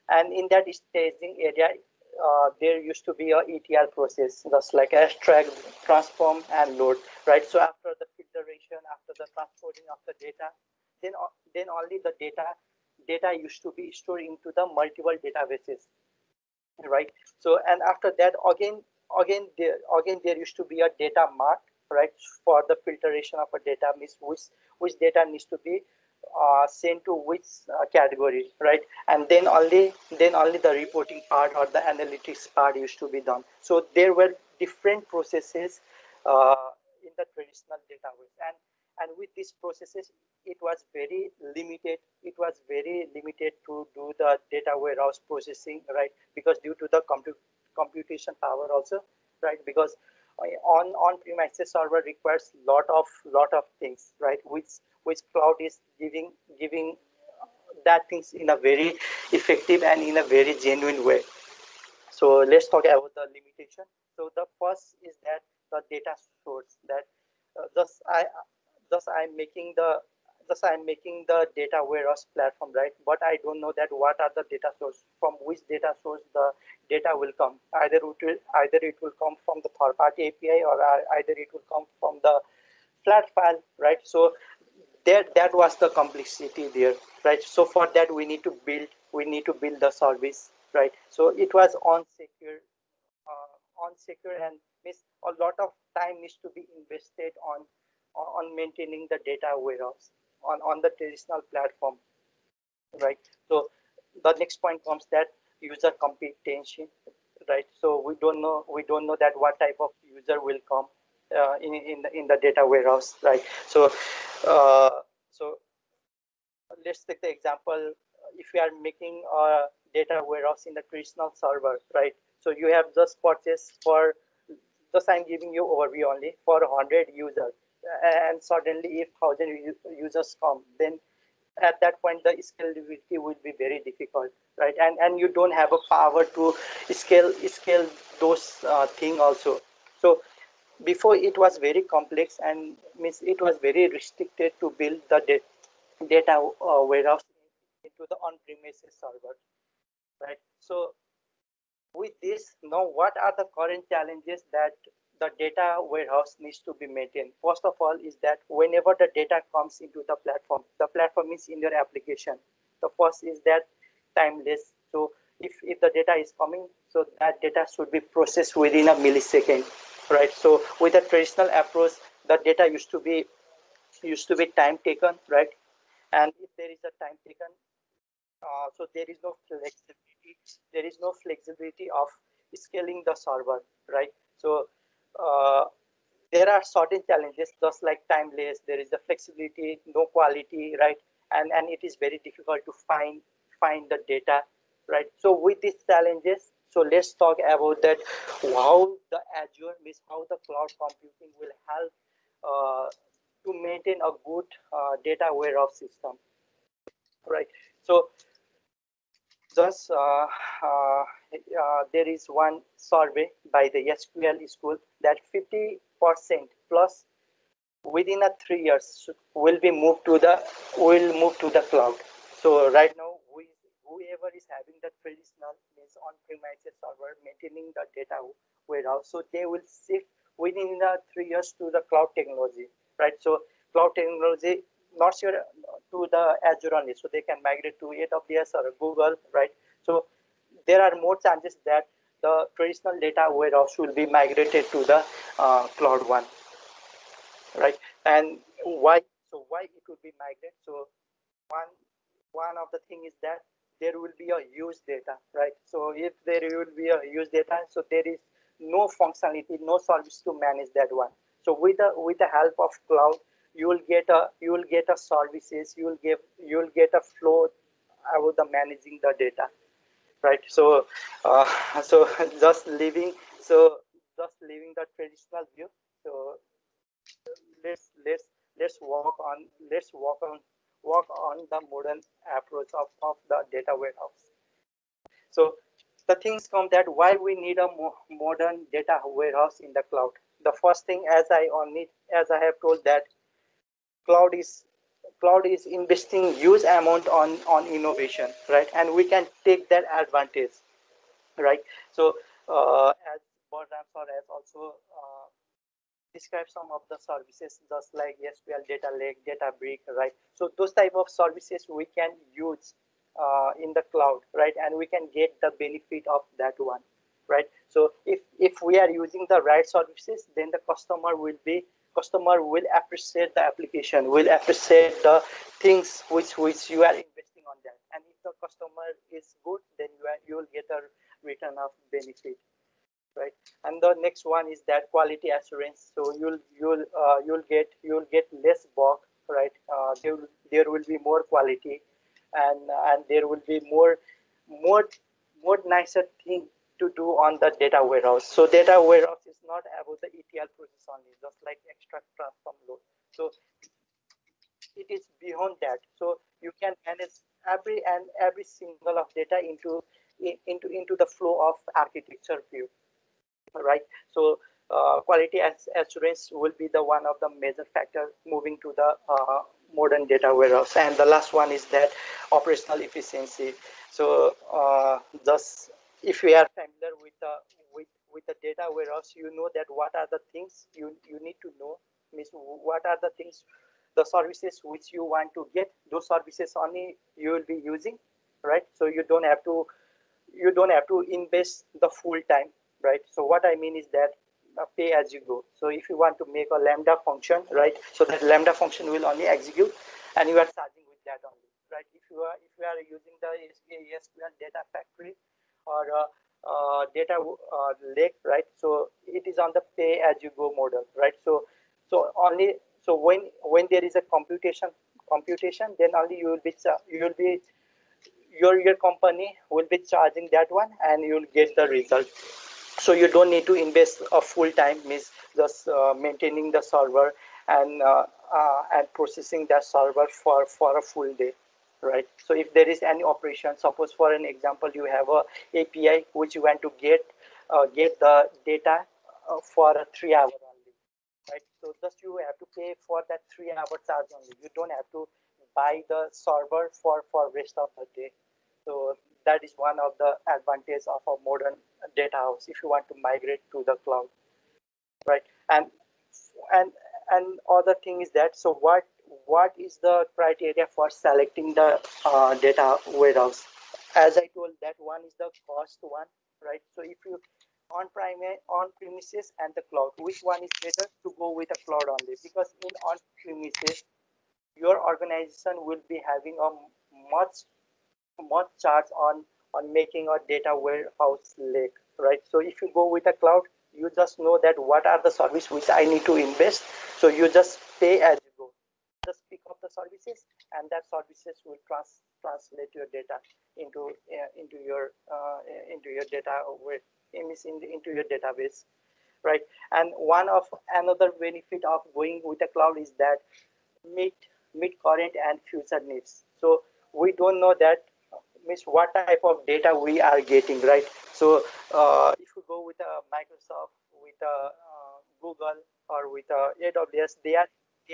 And in that staging area, there used to be a ETL process, just like extract, transform, and load, right? So after the filtration, after the transcoding of the data, then only the data used to be stored into the multiple databases, right? So and after that, again there used to be a data mart, right, for the filtration of a data, means which data needs to be sent to which category, right? And then only the reporting part or the analytics part used to be done. So there were different processes in the traditional database, and with these processes, it was very limited. It was very limited to do the data warehouse processing, right? Because due to the computation power also, right? Because on premises server requires lot of things, right? Which cloud is giving that things in a very effective and in a very genuine way. So let's talk about the limitation. So the first is that the data source, that I'm making the data warehouse platform, right? But I don't know that what are the data source, from which data source the data will come. Either it will come from the third party API, or either it will come from the flat file, right? So that was the complexity there, right? So for that we need to build the service, right? So it was unsecure, and means a lot of time needs to be invested on maintaining the data warehouse on the traditional platform, right? So the next point comes that user competency, right? So we don't know that what type of user will come in the data warehouse, right? So so let's take the example. If you are making a data warehouse in the traditional server, right? So you have just purchased for, just I'm giving you overview only, for 100 users, and suddenly if 1,000 users come, then at that point the scalability will be very difficult, right? And you don't have a power to scale those thing also. So before it was very complex, and means it was very restricted to build the data warehouse into the on-premises server, right? So with this, now what are the current challenges that the data warehouse needs to be maintained? First of all is that whenever the data comes into the platform is in your application. The first is that timeless. So if the data is coming, so that data should be processed within a millisecond, right? So with a traditional approach, the data used to be time taken, right? And if there is a time taken, so there is no flexibility. There is no flexibility of scaling the server, right? So there are certain challenges, just like timeless. There is the flexibility, no quality, right? And it is very difficult to find the data, right? So with these challenges, so let's talk about that, how the Azure means how the cloud computing will help to maintain a good data warehouse system, right? So thus, there is one survey by the SQL school that 50% plus within a 3 years will move to the cloud. So right now, whoever is having the traditional means on-premises server maintaining the data warehouse, so they will shift within the 3 years to the cloud technology, right? So cloud technology, not sure to the Azure only, so they can migrate to AWS or Google, right? So there are more chances that the traditional data warehouse will be migrated to the cloud one, right? And why? So why it will be migrated? So one of the thing is that there will be a huge data, right? So if there will be a huge data, so there is no functionality, no service to manage that one. So with the help of cloud, you will get a services, you will get a flow about the managing the data, right? So so just leaving the traditional view. So let's let's let's walk on the modern approach of the data warehouse. So the things come that why we need a modern data warehouse in the cloud. The first thing, as I have told, that cloud is investing huge amount on innovation, right? And we can take that advantage, right? So as Bordram sir has also describe some of the services just like SQL, data lake, Databricks, right? So those type of services we can use in the cloud, right? And we can get the benefit of that one, right? So if we are using the right services, then the customer will appreciate the application, will appreciate the things which you are investing on that. And if the customer is good, then you will get a return of benefit, right? And the next one is that quality assurance. So you'll get less bug, right? There will be more quality, and there will be more nicer thing to do on the data warehouse. So data warehouse is not about the ETL process only, just like extract, transform, load. So it is beyond that. So you can manage every single of data into the flow of architecture view, right? So quality assurance will be the one of the major factor moving to the modern data warehouse. And the last one is that operational efficiency. So just if you are familiar with the data warehouse, you know that what are the things you need to know, means what are the things, the services which you want to get, those services only you will be using, right? So you don't have to invest the full time, right? So what I mean is that pay as you go. So if you want to make a Lambda function, right, so that Lambda function will only execute and you are charging with that only, right? If you are using the SQL data factory or data lake, right, so it is on the pay as you go model, right? So when there is a computation, then only you will be your company will be charging that one and you'll get the result. So you don't need to invest a full time, means just maintaining the server and processing that server for a full day, right? So if there is any operation, suppose for an example you have a API which you want to get the data for a 3 hour only, right? So just you have to pay for that 3 hour charge only. You don't have to buy the server for rest of the day. So that is one of the advantages of a modern data house if you want to migrate to the cloud, right? And other thing is that, so what is the criteria for selecting the data warehouse? As I told, that one is the cost one, right? So if you on premises and the cloud, which one is better to go with a cloud only? Because in on premises, your organization will be having a much charge on making a data warehouse lake, right? So if you go with a cloud, you just know that what are the services which I need to invest. So you just pay as you go, just pick up the services, and that services will translate your data into your data into your database, right? And one of another benefit of going with the cloud is that meet current and future needs. So we don't know that means what type of data we are getting, right? So if you go with Microsoft, with Google, or with AWS, they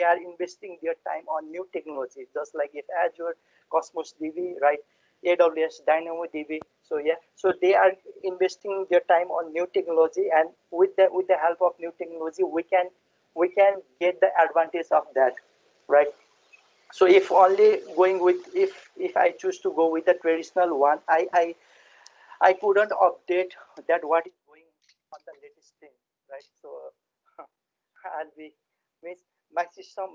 are investing their time on new technology, just like if Azure, Cosmos DB, right? AWS, DynamoDB. So yeah, so they are investing their time on new technology, and with the help of new technology, we can get the advantage of that, right? So if only going with if I choose to go with the traditional one, I couldn't update that what is going on the latest thing, right? So I'll be means my system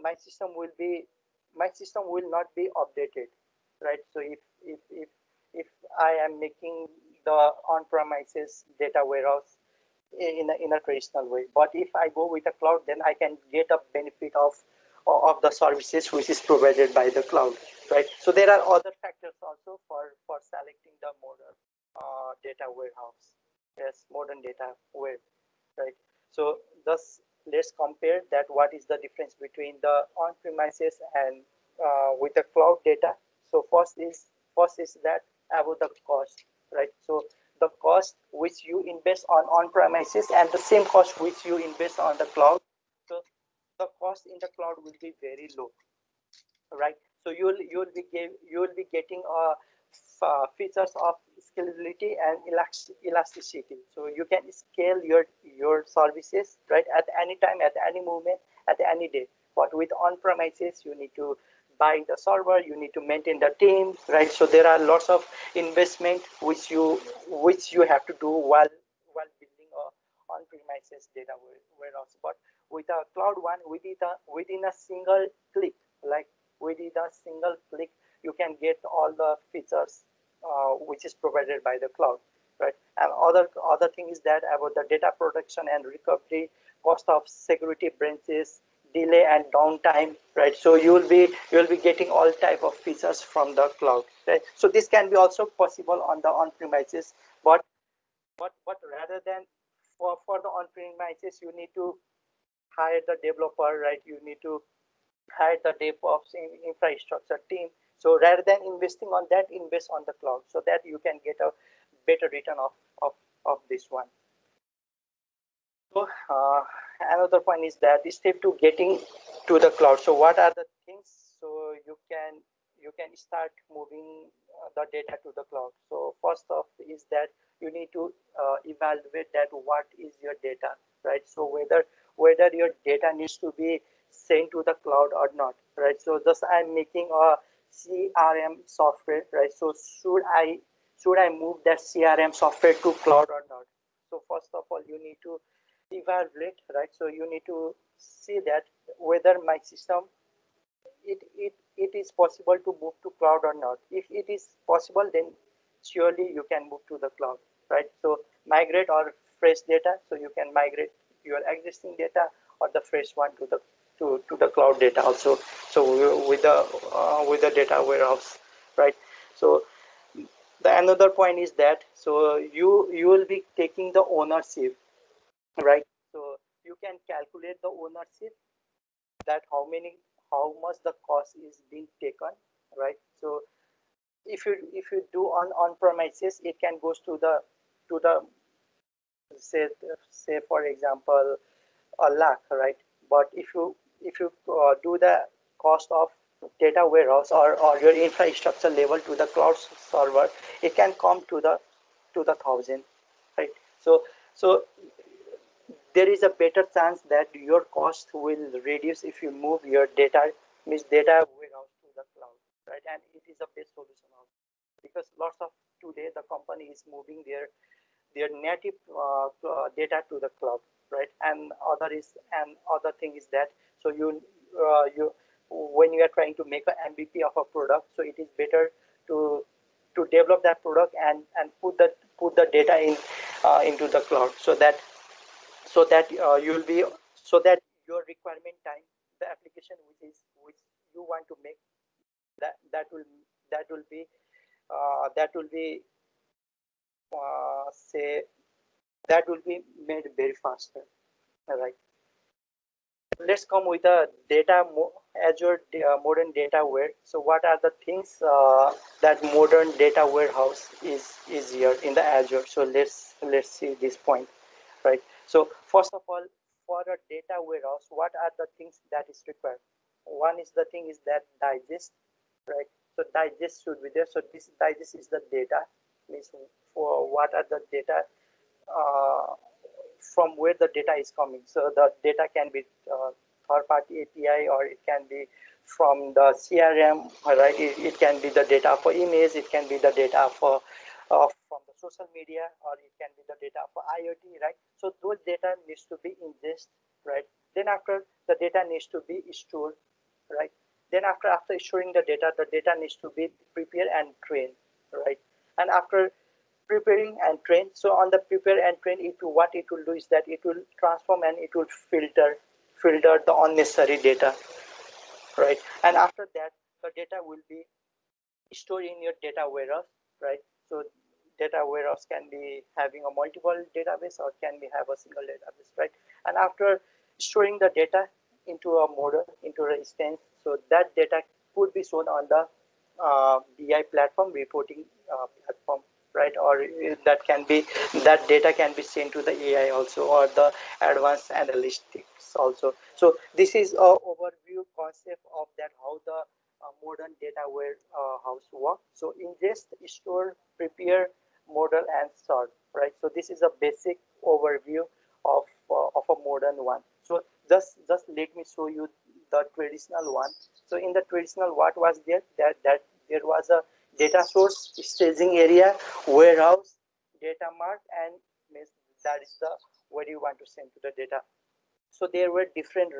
will not be updated, right? So if I am making the on-premises data warehouse in a traditional way, but if I go with a cloud, then I can get a benefit of the services which is provided by the cloud, right? So there are other factors also for selecting the modern data warehouse. Yes, modern data ware, right? So thus let's compare that what is the difference between the on-premises and with the cloud data. So first is that about the cost, right? So the cost which you invest on premises and the same cost which you invest on the cloud. So the cost in the cloud will be very low, right? So you will be getting features of scalability and elasticity. So you can scale your services, right, at any time, at any moment, at any day. But with on-premises, you need to buy the server, you need to maintain the team, right? So there are lots of investment which you have to do while building a on-premises data warehouse. But with a cloud one, within a single click, like within a single click, you can get all the features which is provided by the cloud, right? And other thing is that about the data protection and recovery, cost of security branches, delay and downtime, right? So you will be getting all type of features from the cloud, right? So this can be also possible on the on-premises, but rather than for the on-premises, you need to hire the developer, right? You need to hire the DevOps infrastructure team. So rather than investing on that, invest on the cloud so that you can get a better return of this one. So another point is that step to getting to the cloud. So what are the things? So you can start moving the data to the cloud. So first off is that you need to evaluate that what is your data, right? So whether your data needs to be sent to the cloud or not, right? So just I'm making a CRM software, right? So should I move that CRM software to cloud or not? So first of all, you need to evaluate, right? So you need to see that whether my system it is possible to move to cloud or not. If it is possible, then surely you can move to the cloud, right? So migrate or fresh data. So you can migrate your existing data or the fresh one to the cloud data also. So with the data warehouse, right? So the another point is that so you will be taking the ownership, right? So you can calculate the ownership, that how much the cost is being taken, right? So if you do on premises, it can goes to the say for example a lakh, right? But if you do the cost of data warehouse or your infrastructure level to the cloud server, it can come to the thousand, right? So there is a better chance that your cost will reduce if you move your data means data warehouse to the cloud, right? And it is a best solution also, because lots of today the company is moving their native data to the cloud, right? And other thing is that so you when you are trying to make an MVP of a product, so it is better to develop that product and put the data into the cloud, so that you will be so that your requirement time, the application which you want to make, that will be say that will be made very faster, right? Let's come with a Azure modern data ware. So what are the things that modern data warehouse is here in the Azure? So let's see this point, right? So first of all, for a data warehouse, what are the things that is required? One is the thing is that digest, right? So digest should be there. So this digest is the data, means for what are the data, from where the data is coming. So the data can be third-party API, or it can be from the CRM, right? It can be the data for emails, it can be the data for from the social media, or it can be the data for IoT, right? So those data needs to be ingested, right? Then after, the data needs to be stored, right? Then after storing the data needs to be prepared and trained, right? And after preparing and train, so on the prepare and train, what it will do is that it will transform and it will filter the unnecessary data, right? And after that, the data will be stored in your data warehouse, right? So data warehouse can be having a multiple database, or can be have a single database, right? And after storing the data into a model, into an instance, so that data could be shown on the BI platform, reporting platform, right? Or that data can be sent to the AI also, or the advanced analytics also. So this is a overview concept of that, how the modern data warehouse work. So ingest, store, prepare, model, and sort, right? So this is a basic overview of a modern one. So just let me show you the traditional one. So in the traditional, what was there? That there was a data source, staging area, warehouse, data mart, and that is the where you want to send to the data. So there were different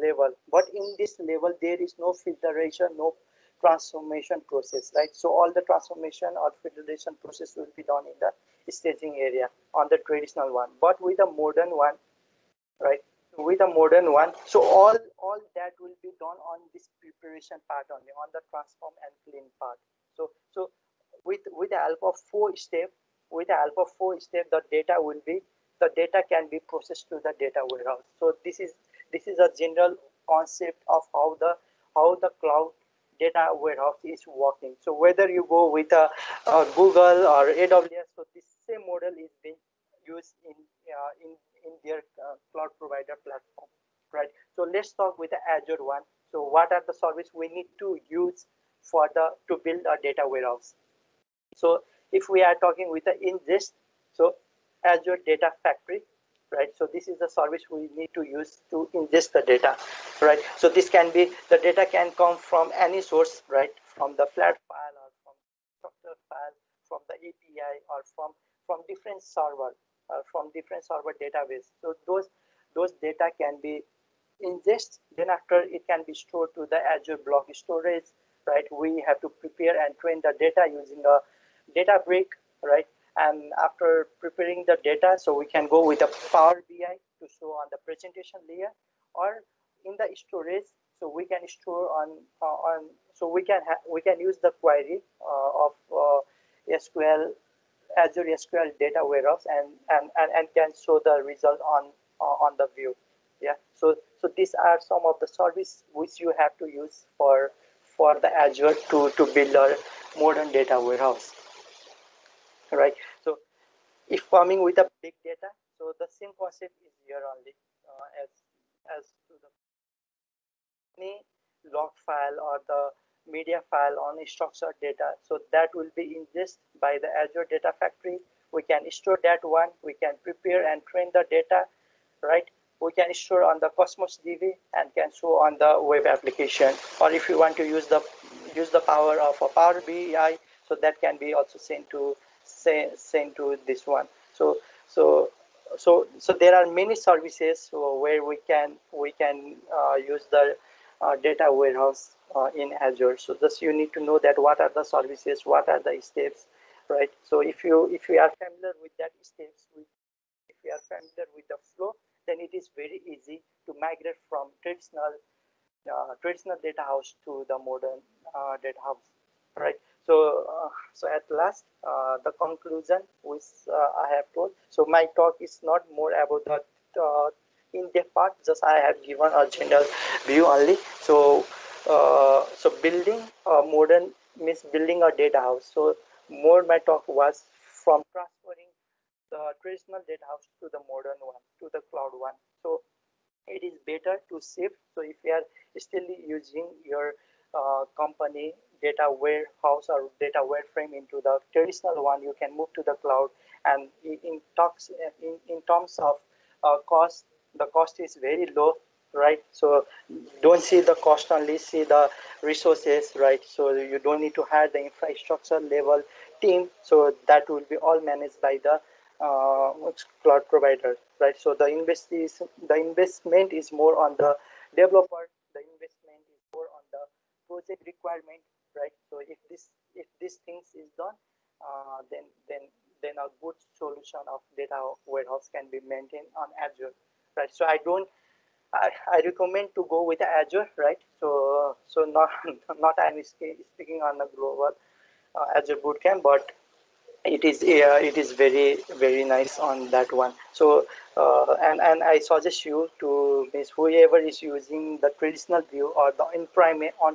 level, but in this level there is no filtration, no transformation process, right? So all the transformation or filtration process will be done in the staging area on the traditional one. But with the modern one, right? With a modern one, so all that will be done on this preparation part only, on the transform and clean part. So with the help of four step, the data can be processed to the data warehouse. So this is a general concept of how the cloud data warehouse is working. So whether you go with a Google or AWS, so this same model is being used in their cloud provider platform, right? So let's talk with the Azure one. So what are the services we need to use to build a data warehouse? So if we are talking with the ingest, so Azure Data Factory, right? So this is the service we need to use to ingest the data, right? So this can be, the data can come from any source, right? From the flat file, or from structured file, from the API, or from different server, database. So those data can be ingest, then after it can be stored to the Azure Block Storage, right? We have to prepare and train the data using a data break, right? And after preparing the data, so we can go with a Power BI to show on the presentation layer, or in the storage, so we can store so we can use the query of SQL, Azure SQL data warehouse, and can show the result on the view. Yeah, so these are some of the services which you have to use for the Azure to build a modern data warehouse, right? So if coming with a big data, so the same concept is here only, as to the any log file or the media file on structured data, so that will be ingested by the Azure Data Factory. We can store that one, we can prepare and train the data, right? We can store on the Cosmos DB and can show on the web application. Or if you want to use the power of a Power BI, so that can be also sent to this one. So there are many services where we can use the data warehouse in Azure. So just you need to know that what are the services, what are the steps, right? So if you are familiar with that steps, if you are familiar with the flow, then it is very easy to migrate from traditional data house to the modern data house, right? So at last, the conclusion which I have told. So my talk is not more about the in-depth part. Just I have given a general view only. So building a modern means building a data house. So more my talk was from transferring the traditional data house to the modern one, to the cloud one. So it is better to shift. So if you are still using your company data warehouse or data wireframe into the traditional one, you can move to the cloud. And in terms of cost, the cost is very low, right? So don't see the cost, only see the resources, right? So you don't need to hire the infrastructure level team, so that will be all managed by the cloud provider, right? So the investment is more on the developer, the investment is more on the project requirement, right? So if this things is done, then a good solution of data warehouse can be maintained on Azure, right? So I recommend to go with Azure, right? So not I'm speaking on the global Azure Bootcamp, but it is very nice on that one. So and I suggest you to, means whoever is using the traditional view or the on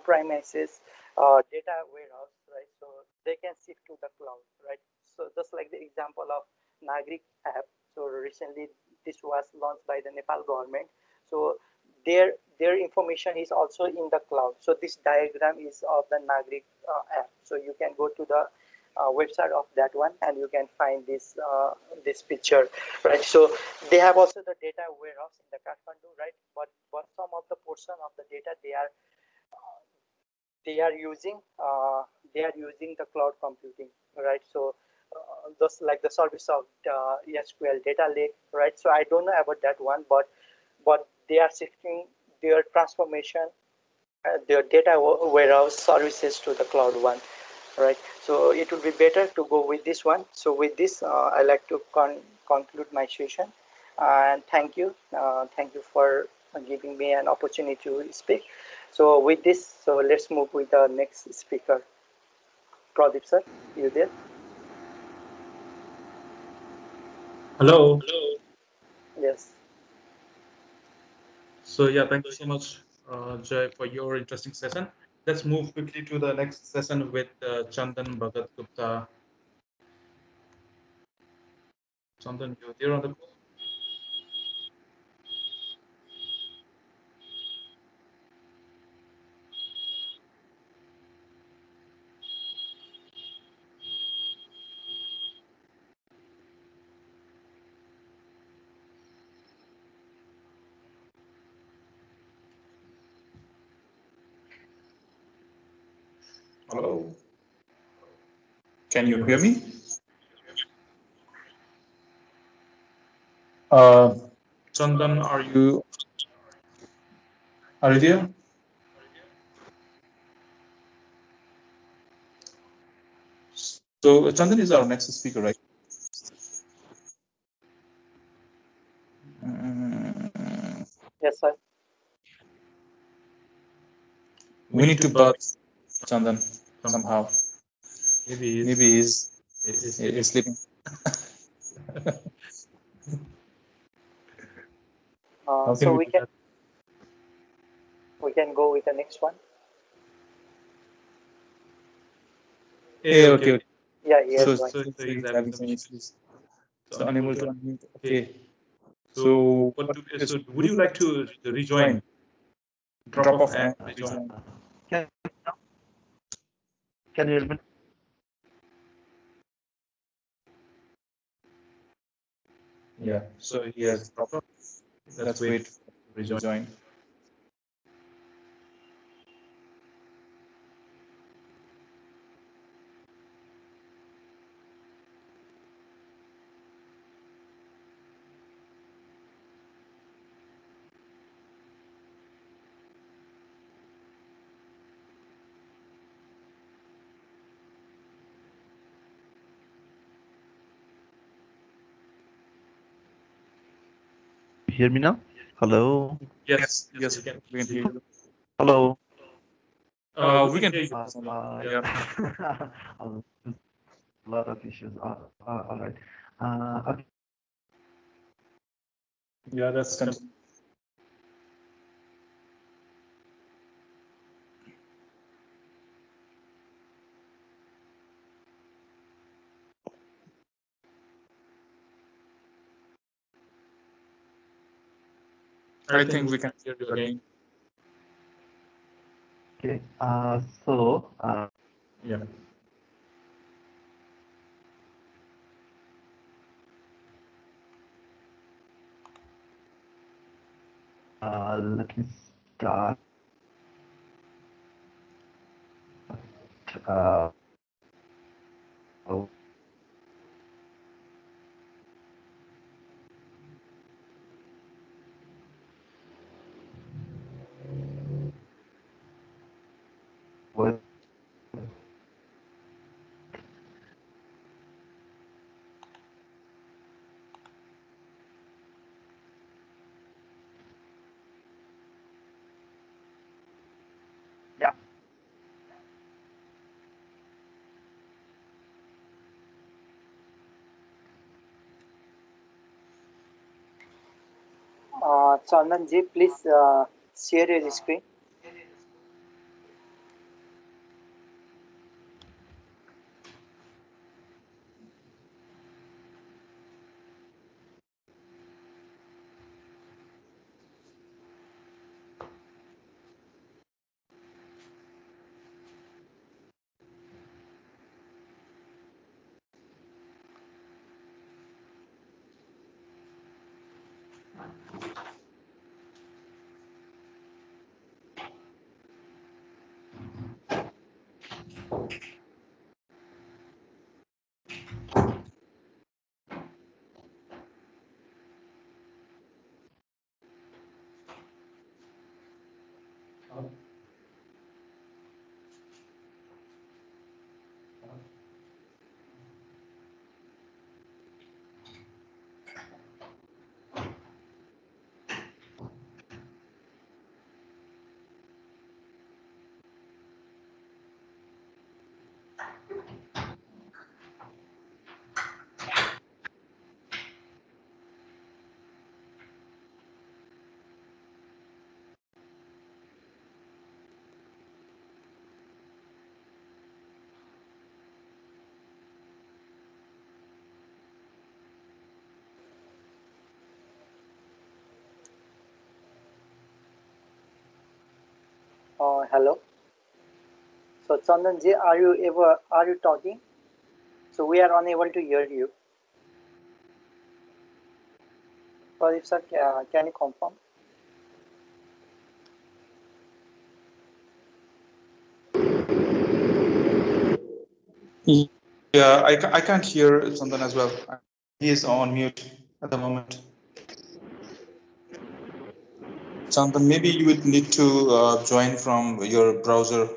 premises data warehouse, right? So they can shift to the cloud, right? So just like the example of Nagrik app. So recently this was launched by the Nepal government. So their information is also in the cloud. So this diagram is of the Nagrik app. So you can go to the website of that one, and you can find this picture, right? So they have also the data warehouse in the Kathmandu, right? But some of the portion of the data they are using the cloud computing, right? So just like the service of SQL data lake, right? So I don't know about that one, but they are shifting their transformation, their data warehouse services to the cloud one, right? So it would be better to go with this one. So with this, I like to conclude my session, and thank you for giving me an opportunity to speak. So with this, so let's move with the next speaker. Pradeep sir, you there? Hello. Yes. So yeah, thank you so much, Jay, for your interesting session. Let's move quickly to the next session with Chandan Bhagat Gupta. Chandan, you're there on the call? Hello. Can you hear me? Chandan, are You are you there? So Chandan is our next speaker, right? Yes, sir. We need to buzz Chandan somehow. maybe he's sleeping. So we can go with the next one. Yeah, okay. Yeah, yes. So he's having some issues. So unable to unmute. Okay. So so would you like to rejoin? Drop off and rejoin. Can you hear me? Yeah. So he has dropped off. Let's wait to rejoin. Hear me now? Hello. Yes, we can hear you. Hello. We can hear you. Yeah. A lot of issues. All right. Okay. Yeah, that's continue. I think we can hear you again. Okay. So Yeah. Let me start. Uh, with yeah. Chandanji, please share your screen. Hello. So Chandanji, are you talking? So we are unable to hear you. Pradeep sir, can you confirm? Yeah, I can't hear Chandan as well. He is on mute at the moment. Chandan, maybe you would need to join from your browser.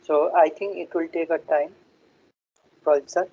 So I think it will take a time, Pradeep sir.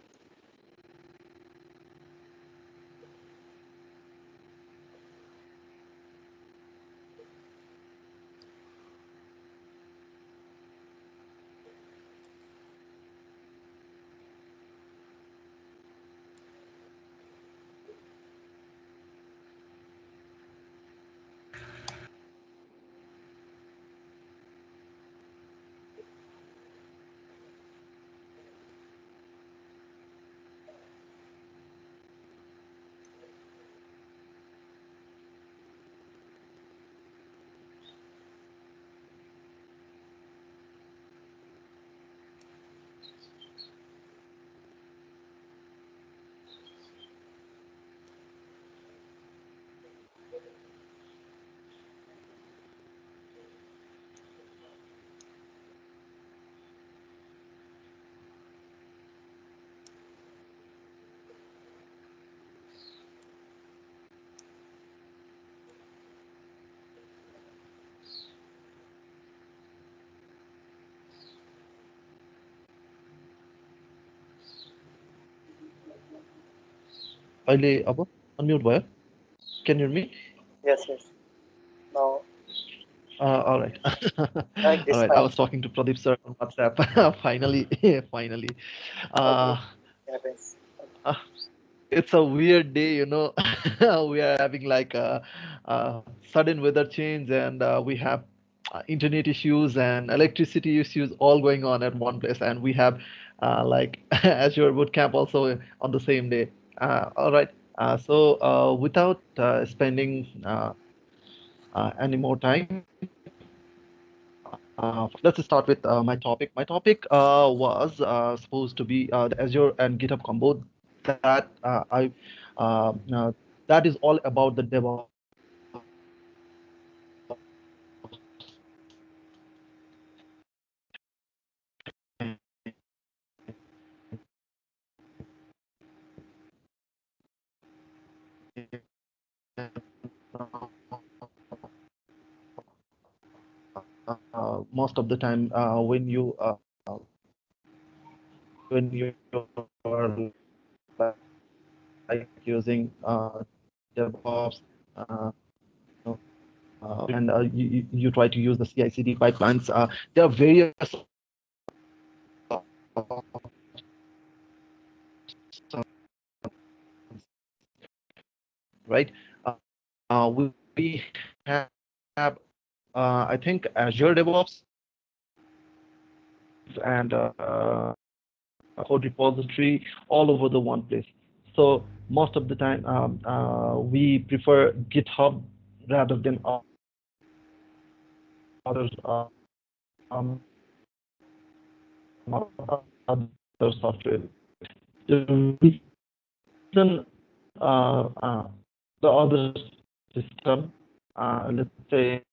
अहिले अब unmute भयो? Can you hear me? Yes, yes. Now, All right. like this All right. I time. was talking to Pradeep sir on WhatsApp. Finally, finally. Okay, it happens. Uh, it's a weird day, you know. We are having like a sudden weather change, and we have internet issues and electricity issues all going on at one place, and we have like Azure Bootcamp also on the same day. All right. So without spending any more time, let's start with my topic. My topic was supposed to be the Azure and GitHub combo that that is all about the DevOps. Most of the time when you are like using DevOps and you try to use the CI/CD pipelines, there are various right. We have I think Azure DevOps and code repository all over the one place. So most of the time we prefer GitHub rather than other um, other software. The reason the other system, let's say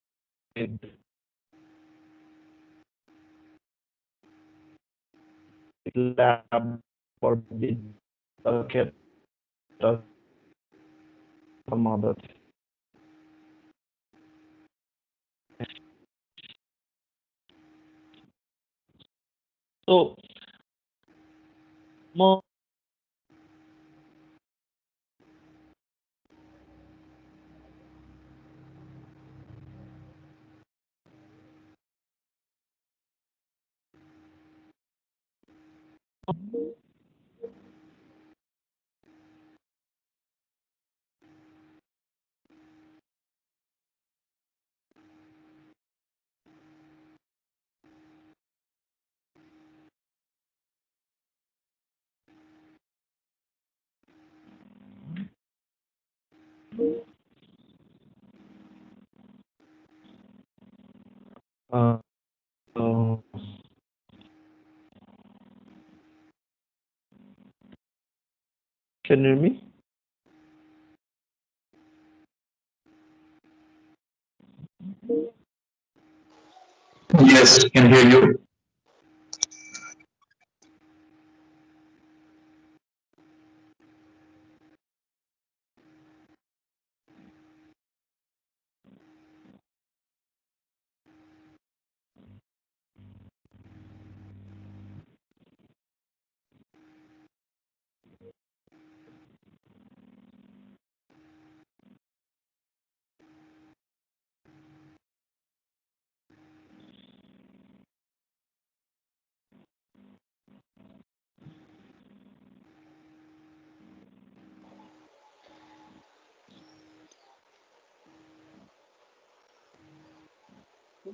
lab or Bitbucket or some other. So more uh, uh, can you hear me? Yes, can hear you.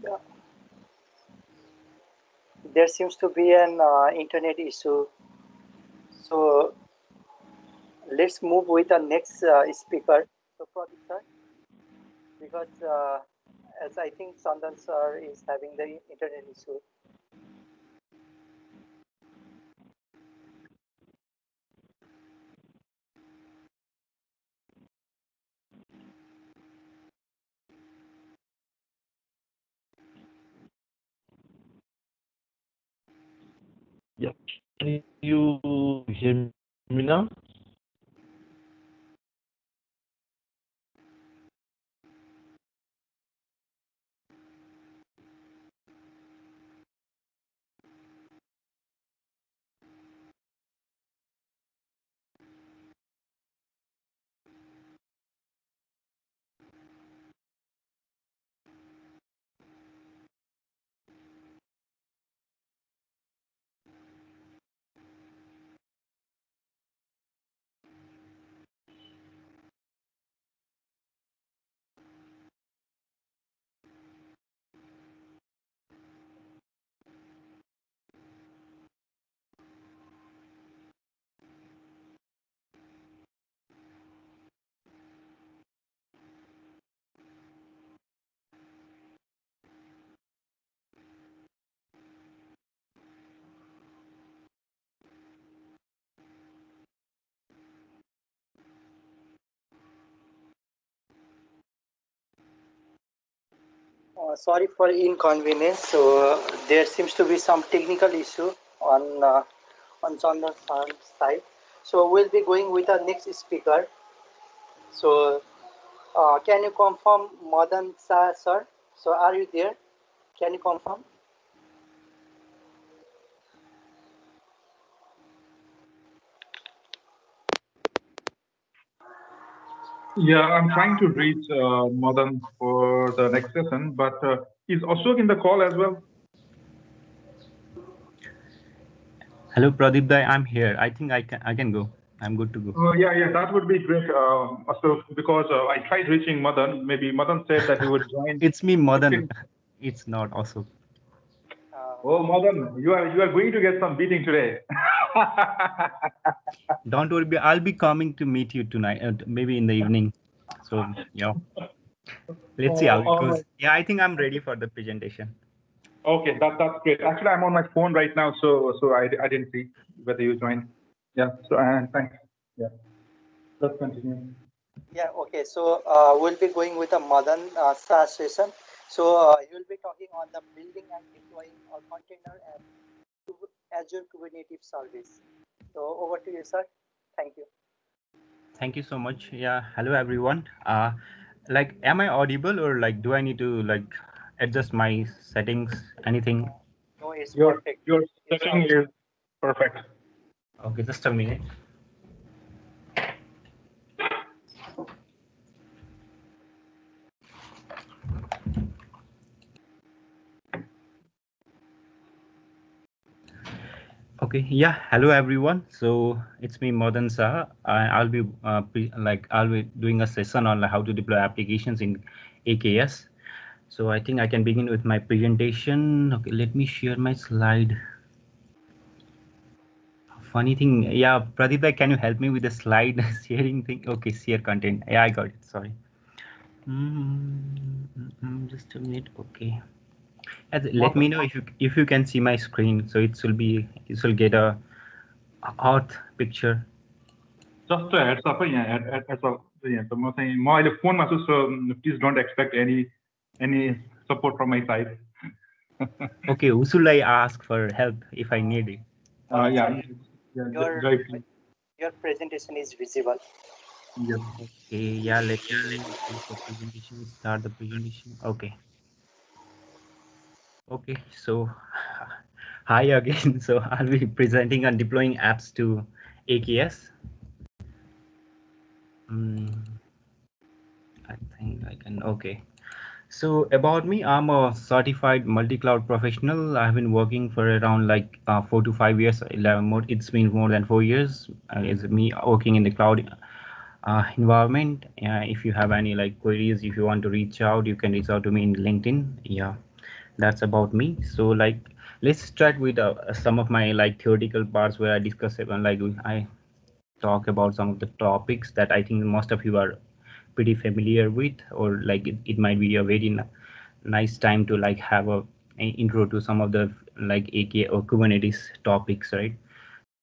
Yeah. There seems to be an internet issue. So let's move with the next speaker. So Pradeep sir, because as I think Sandan sir is having the internet issue. Yeah. Can you hear me now? Sorry for inconvenience. So there seems to be some technical issue on Chandra's side. So we'll be going with our next speaker. So can you confirm Madan Shah, sir? So are you there? Can you confirm? Yeah, I'm trying to reach Madan for the next session, but is Ashok in the call as well? Hello, Pradeep Bhai, I'm here. I think I can go. I'm good to go. Yeah, that would be great, Ashok, because I tried reaching Madan. Maybe Madan said that he would join. It's me, Madan. It's not Ashok. Oh, Madan, you are going to get some beating today. Don't worry, I'll be coming to meet you tonight, maybe in the evening. So yeah, let's see how it goes. Right. Yeah, I think I'm ready for the presentation. Okay, that's great. Actually, I'm on my phone right now, so I didn't see whether you joined. Yeah. So thanks. Yeah. Let's continue. Yeah. Okay. So we'll be going with a Madan Shah session. So you'll be talking on the building and deploying a container and Azure Kubernetes service. So over to you, sir. Thank you. Thank you so much. Yeah. Hello, everyone. Like, am I audible, or like, do I need to like adjust my settings? Anything? No, it's your perfect. Your setting is perfect. Okay, just a minute. Okay, yeah, hello everyone. So it's me, Madan Shah. I'll be doing a session on how to deploy applications in AKS. So I think I can begin with my presentation. Okay, let me share my slide. Funny thing, yeah, Pradeep, can you help me with the slide sharing thing? Okay, share content. Yeah, I got it. Sorry. Just a minute. Okay. Let me know if you can see my screen. So it will get a earth picture. Just a heads up, yeah. Yeah. So I'm saying, my phone message. So please don't expect any support from my side. Okay, who should I ask for help if I need it? Yeah. Your presentation is visible. Yes. Okay. Yeah. Let me take the presentation. Start the presentation. Okay. Okay. So, hi again. So I'll be presenting on deploying apps to AKS. I think I can. Okay. So about me, I'm a certified multi-cloud professional. I've been working for around 4 to 5 years. It's been more than 4 years. It's me working in the cloud environment. If you have any queries, if you want to reach out, you can reach out to me in LinkedIn. Yeah, that's about me. So let's start with some of my theoretical parts where I discuss I talk about some of the topics that I think most of you are pretty familiar with, or it might be a very nice time to have a intro to some of the AK or Kubernetes topics, right?